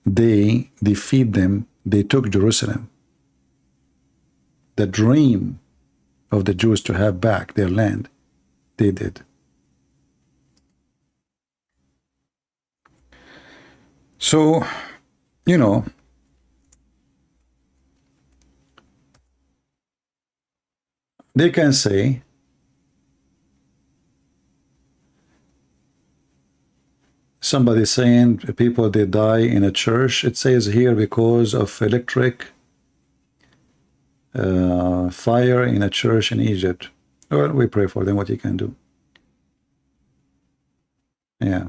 they defeat them, they took Jerusalem. The dream of the Jews to have back their land, they did. So, you know, they can say Somebody saying people they die in a church. It says here because of electric fire in a church in Egypt. Well, we pray for them. What you can do? Yeah.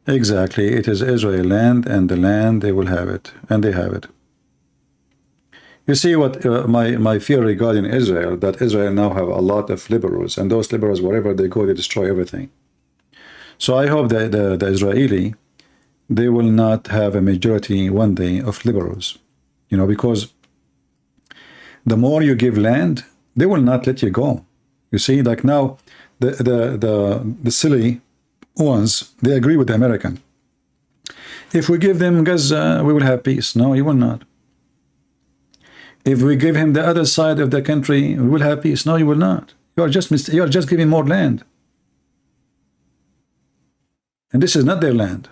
Exactly. It is Israel land, and the land they will have it, and they have it. You see what my fear regarding Israel, that Israel now have a lot of liberals, and those liberals, wherever they go, they destroy everything. So I hope that the Israeli, they will not have a majority one day of liberals, you know, because the more you give land, they will not let you go. You see, like now, the silly ones, they agree with the American. If we give them Gaza, we will have peace. No, you will not. If we give him the other side of the country, we will have peace. No, you will not. You are just giving more land. And this is not their land.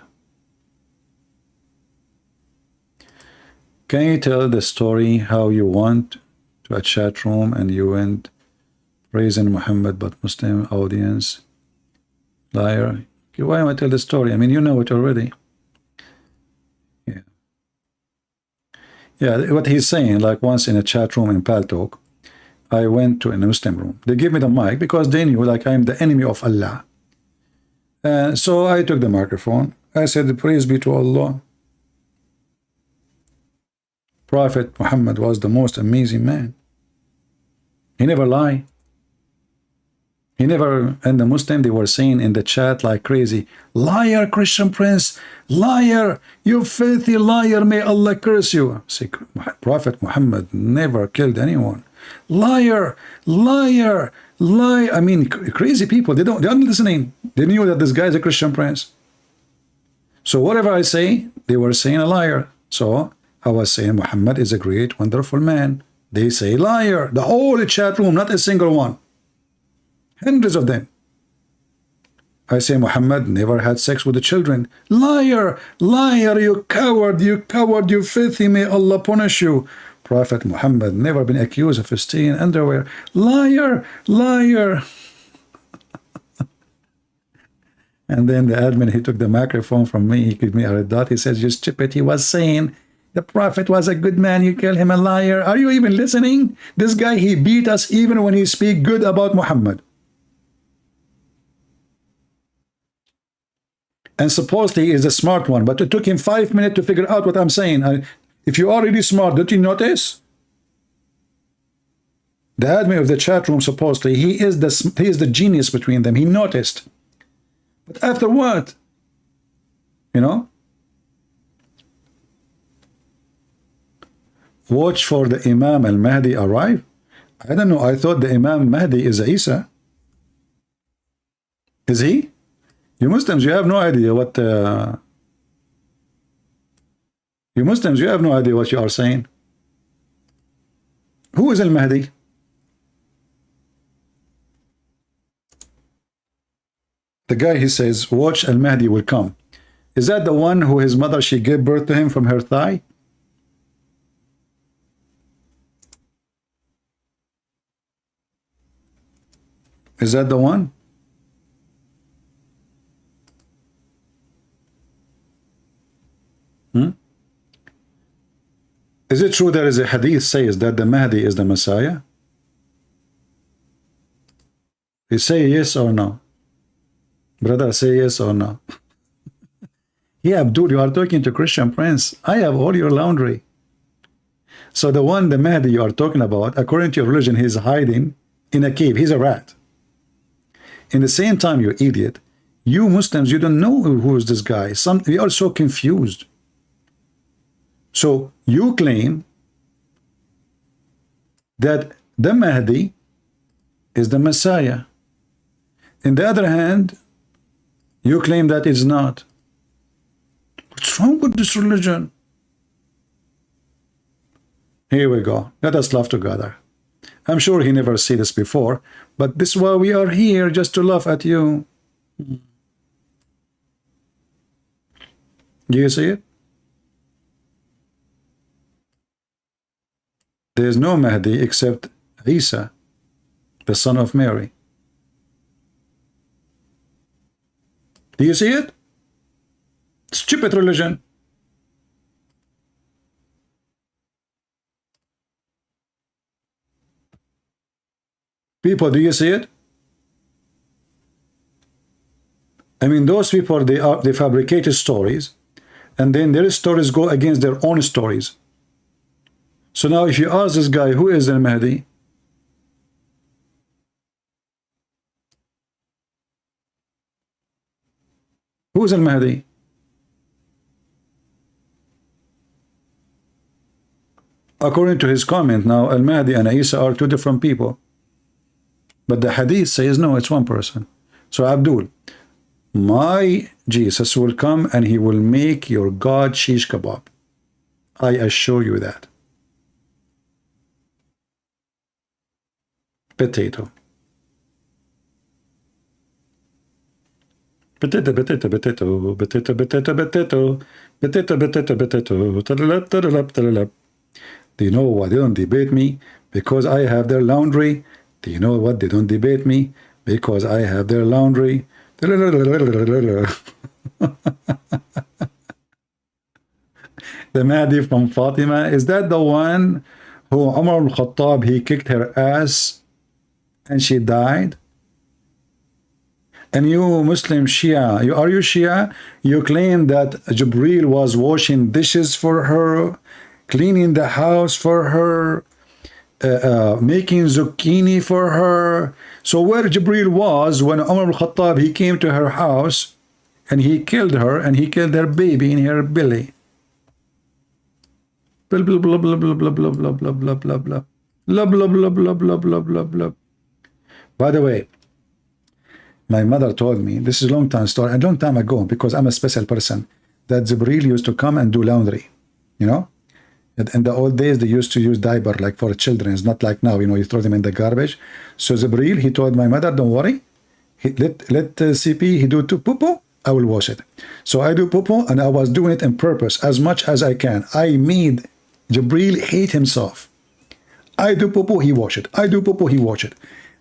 Can you tell the story how you went to a chat room and you went praising Muhammad but Muslim audience? Liar. Okay, why am I tell the story? I mean, you know it already. Yeah. Yeah, what he's saying, like once in a chat room in Paltalk, I went to a Muslim room. They gave me the mic because they knew like I'm the enemy of Allah. So I took the microphone. I said, praise be to Allah. Prophet Muhammad was the most amazing man. He never lied. He never, and the Muslim, they were saying in the chat like crazy, liar, Christian Prince, liar, you filthy liar, may Allah curse you. Say, Prophet Muhammad never killed anyone. Liar, liar, lie. I mean, crazy people, they're not listening. They knew that this guy is a Christian Prince. So whatever I say, they were saying a liar. So I was saying Muhammad is a great, wonderful man. They say liar. The whole chat room, not a single one. Hundreds of them. I say Muhammad never had sex with the children. Liar, liar, you coward, you filthy, may Allah punish you. Prophet Muhammad never been accused of stealing underwear. Liar, liar. And then the admin, he took the microphone from me, he gave me a red dot, he says, you stupid, he was saying the Prophet was a good man, you call him a liar. Are you even listening? This guy, he beat us even when he speak good about Muhammad. And supposedly he is a smart one, but it took him 5 minutes to figure out what I'm saying. If you are really smart, don't you notice? The admin of the chat room, supposedly, he is the genius between them. He noticed. But after what? You know? Watch for the Imam al-Mahdi arrive? I don't know. I thought the Imam Mahdi is Isa. Is he? You Muslims, you have no idea what you Muslims, you have no idea what you are saying. Who is al-Mahdi? The guy, he says, watch al-Mahdi will come. Is that the one who his mother, she gave birth to him from her thigh? Is that the one? Is it true there is a hadith says that the Mahdi is the Messiah? You say yes or no? Brother, say yes or no? Yeah, Abdul, you are talking to Christian Prince. I have all your laundry. So the one, the Mahdi you are talking about, according to your religion, he's hiding in a cave. He's a rat. In the same time, you idiot, you Muslims, you don't know who is this guy. We are so confused. So you claim that the Mahdi is the Messiah. On the other hand, you claim that it's not. What's wrong with this religion? Here we go. Let us laugh together. I'm sure he never said this before, but this is why we are here, just to laugh at you. Do you see it? there is no Mahdi except Isa, the son of Mary. Do you see it? Stupid religion. People, do you see it? I mean, those people, they fabricated stories, and then their stories go against their own stories. So now if you ask this guy, who is al-Mahdi? Who is al-Mahdi? According to his comment, now al-Mahdi and Isa are two different people. But the hadith says, no, it's one person. So Abdul, my Jesus will come and he will make your God shish kebab. I assure you that. Potato. Potato, potato, potato, potato, potato, potato, potato, potato, potato. Do you know why they don't debate me? Because I have their laundry. Do you know what? They don't debate me because I have their laundry. The Mahdi from Fatima, is that the one who Umar al-Khattab, he kicked her ass and she died? And you Muslim Shia, are you Shia? You claim that Jibreel was washing dishes for her, cleaning the house for her, making zucchini for her. So where Jibreel was when Umar al-Khattab, he came to her house and he killed her and he killed her baby in her belly. Blah blah blah blah blah blah blah blah blah blah blah blah blah blah blah blah blah blah blah blah. By the way, my mother told me, this is a long time story, a long time ago, because I'm a special person, that Jibreel used to come and do laundry, you know. In the old days, they used to use diaper like for children. It's not like now, you know, you throw them in the garbage. So Jibreel, he told my mother, don't worry, let CP, he do to poo-poo, I will wash it. So I do poo-poo, and I was doing it on purpose as much as I can. I made Jibreel hate himself. I do poo-poo, he wash it. I do poo-poo, he wash it.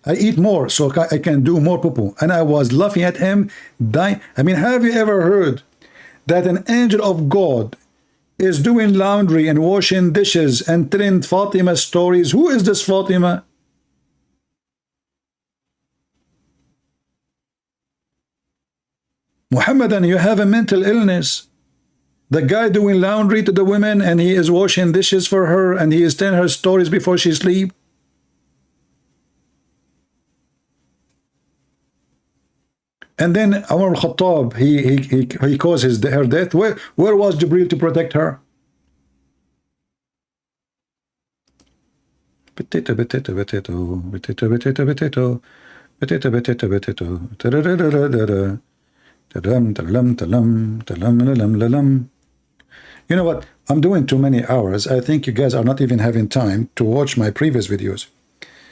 I eat more so I can do more poo-poo. And I was laughing at him, dying. I mean, have you ever heard that an angel of God is doing laundry and washing dishes and telling Fatima stories? Who is this Fatima? Muhammadan, you have a mental illness. The guy doing laundry to the women and he is washing dishes for her and he is telling her stories before she sleeps. And then Umar al-Khattab, he caused her death. Where was Jibreel to protect her? Potato, potato, potato, potato, potato, potato, potato, potato, potato. You know what? I'm doing too many hours. I think you guys are not even having time to watch my previous videos.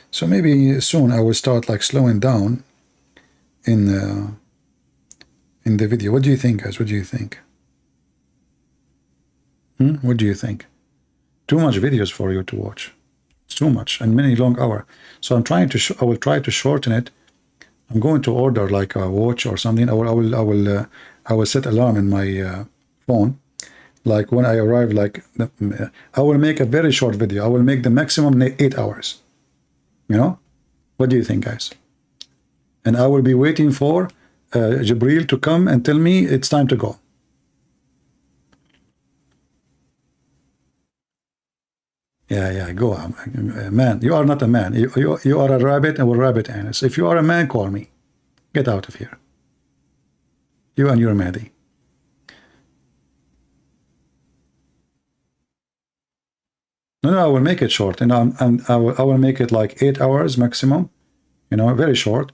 So maybe soon I will start like slowing down in the video. What do you think, guys? What do you think? What do you think? Too much videos for you to watch. It's too much and many long hours. So I'm trying to. I will try to shorten it. I'm going to order like a watch or something. I will set alarm in my phone. Like when I arrive, like I will make a very short video. I will make the maximum 8 hours. You know? What do you think, guys? And I will be waiting for Jibreel to come and tell me it's time to go. Yeah, go on. Man, you are not a man. You are a rabbit and we're rabbit anus. If you are a man, call me. Get out of here. You and your Mahdi. No, I will make it short. And I will make it like 8 hours maximum. You know, very short.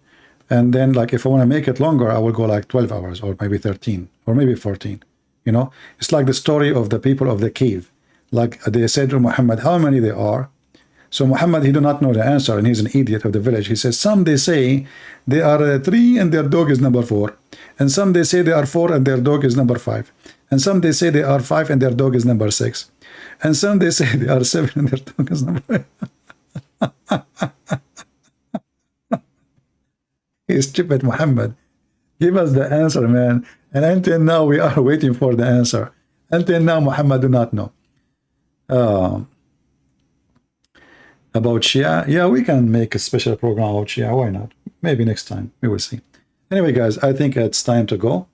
And then like if I want to make it longer, I will go like 12 hours or maybe 13 or maybe 14. You know, it's like the story of the people of the cave. Like they said to Muhammad, how many they are? So Muhammad, he do not know the answer, and he's an idiot of the village. He says, some they say they are 3 and their dog is number 4. And some they say they are 4 and their dog is number 5. And some they say they are 5 and their dog is number 6. And some they say they are 7 and their dog is number He's stupid, Muhammad. Give us the answer, man. And until now, we are waiting for the answer. Until now, Muhammad do not know. About Shia, yeah, we can make a special program about Shia. Why not? Maybe next time. We will see. Anyway, guys, I think it's time to go.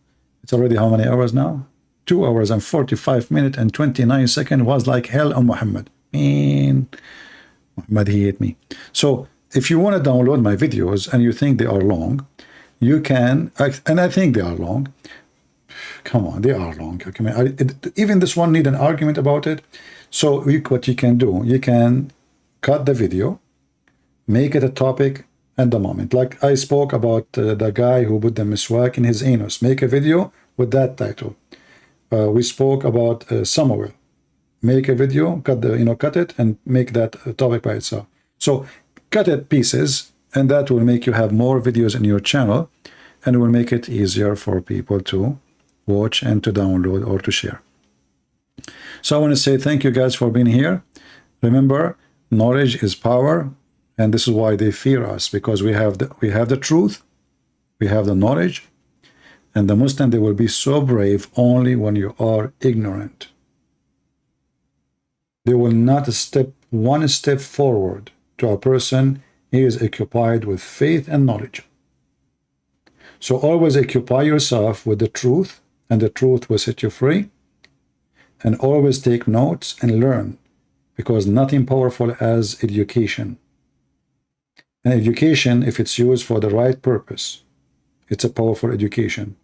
It's already how many hours now? 2 hours and 45 minutes and 29 seconds. Was like hell on Muhammad. Man, Muhammad, he hate me. So if you want to download my videos and you think they are long, you can, and I think they are long. Come on, they are long. Even this one need an argument about it. So what you can do, you can cut the video, make it a topic at the moment. Like I spoke about the guy who put the miswak in his anus. Make a video with that title. We spoke about Samuel. Make a video, cut it, and make that a topic by itself. So cut it pieces, and that will make you have more videos in your channel, and it will make it easier for people to watch and to download or to share. So I want to say thank you guys for being here. Remember, knowledge is power, and this is why they fear us, because we have the truth, we have the knowledge, and the Muslim, they will be so brave only when you are ignorant. They will not step one step forward to a person he is occupied with faith and knowledge. So always occupy yourself with the truth, and the truth will set you free. And always take notes and learn, because nothing powerful as education. And education, if it's used for the right purpose, it's a powerful education.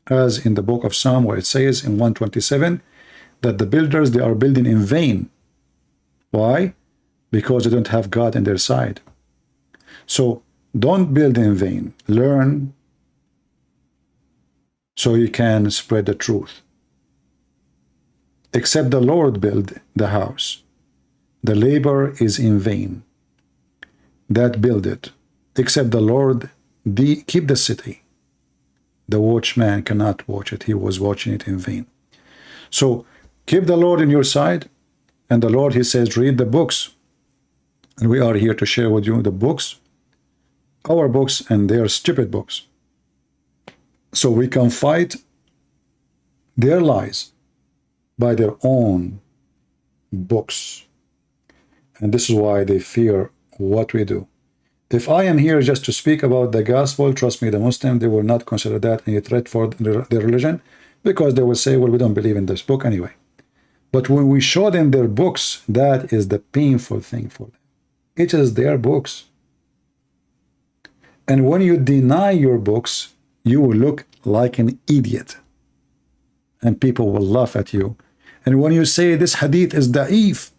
As in the book of Psalm, where it says in 127 that the builders, they are building in vain. Why? Because they don't have God on their side. So don't build in vain. Learn so you can spread the truth. Except the Lord build the house, the labor is in vain that build it. Except the Lord keep the city, the watchman cannot watch it. He was watching it in vain. So keep the Lord in your side, and the Lord, he says, read the books. And we are here to share with you the books, our books, and their stupid books. So we can fight their lies by their own books. And this is why they fear what we do. If I am here just to speak about the gospel, trust me, the Muslim, they will not consider that any threat for their religion, because they will say, well, we don't believe in this book anyway. But when we show them their books, that is the painful thing for them. It is their books. And when you deny your books, you will look like an idiot. And people will laugh at you. And when you say this hadith is da'if,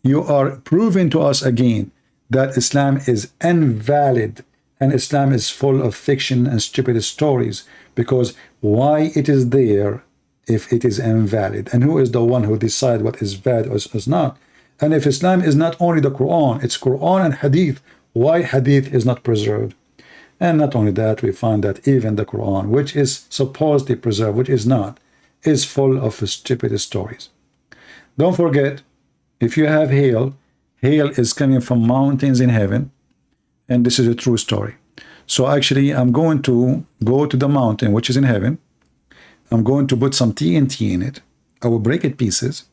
you are proving to us again that Islam is invalid, and Islam is full of fiction and stupid stories. Because why it is there if it is invalid? And who is the one who decides what is valid or is not? And if Islam is not only the Quran, it's Quran and hadith, why hadith is not preserved? And not only that, we find that even the Quran, which is supposedly preserved, which is not, is full of stupid stories. Don't forget, if you have hail, hail is coming from mountains in heaven, and this is a true story. So actually, I'm going to go to the mountain, which is in heaven. I'm going to put some TNT in it. I will break it pieces.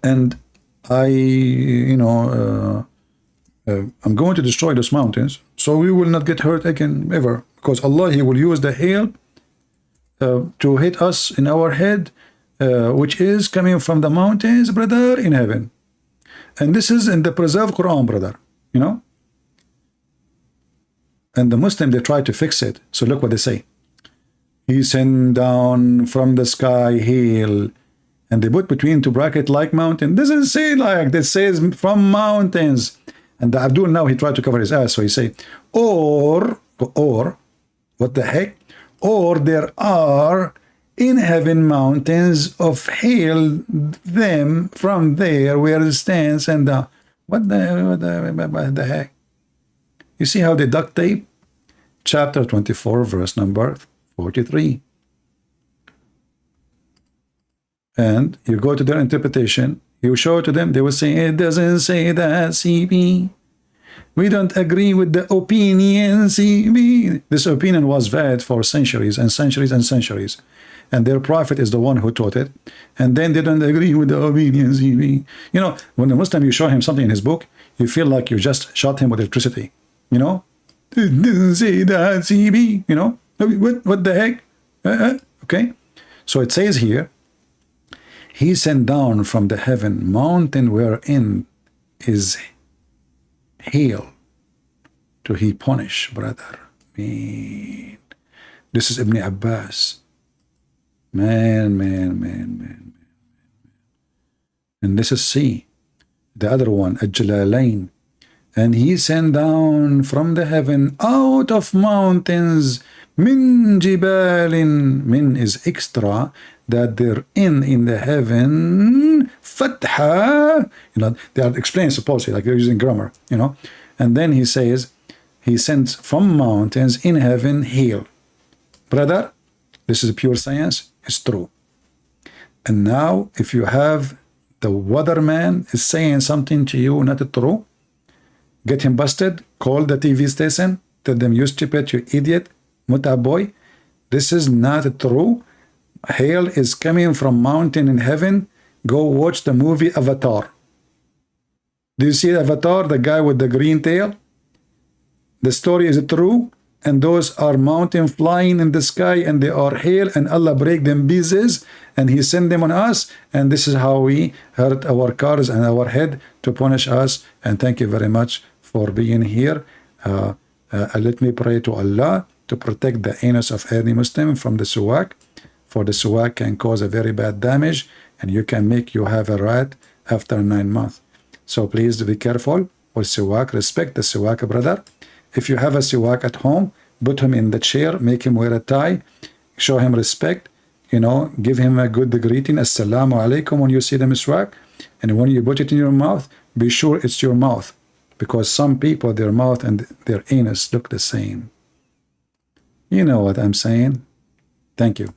And I'm going to destroy those mountains, so we will not get hurt again ever, because Allah, he will use the hail to hit us in our head, which is coming from the mountains, brother, in heaven. And this is in the preserved Quran, brother, you know. And the Muslim, they try to fix it. So look what they say. He sent down from the sky hail, and they put between two brackets like mountain. This doesn't say like, this says from mountains. And the Abdul now, he tried to cover his ass, so he say, or, what the heck? Or there are in heaven mountains of hail, them from there where it stands, and what the heck? You see how they duct tape? Chapter 24, verse number 43. and you go to their interpretation, you show it to them, they will say, it doesn't say that, CB. We don't agree with the opinion, CB. This opinion was valid for centuries and centuries and centuries. And their prophet is the one who taught it. And then they don't agree with the opinion, CB. You know, when the Muslim, you show him something in his book, you feel like you just shot him with electricity. You know? It doesn't say that, CB. You know? What the heck? Okay? So it says here, he sent down from the heaven mountain wherein is hail to he punish, brother. Man. This is Ibn Abbas. Man. And this is C. The other one, Al-Jalalain. And he sent down from the heaven out of mountains min jibalin. Min is extra, that they're in the heaven, fatha, you know, they are explained supposedly, like they're using grammar, you know. And then he says, he sends from mountains in heaven hail. Brother, this is pure science, it's true. And now, if you have the weatherman is saying something to you not true, get him busted, call the TV station, tell them, you stupid, you idiot, muta boy, this is not true. Hail is coming from mountain in heaven. Go watch the movie Avatar. Do you see Avatar, the guy with the green tail? The story is true, and those are mountain flying in the sky, and they are hail, and Allah break them pieces, and He send them on us, and this is how we hurt our cars and our head to punish us. And thank you very much for being here. Let me pray to Allah to protect the anus of any Muslim from the suwak. For the suwak can cause a very bad damage, and you can make you have a rat after 9 months. So please be careful with suwak. Respect the suwak, brother. If you have a suwak at home, put him in the chair, make him wear a tie, show him respect, you know, give him a good greeting, assalamu alaikum, when you see the miswak. And when you put it in your mouth, be sure it's your mouth, because some people, their mouth and their anus look the same. You know what I'm saying? Thank you.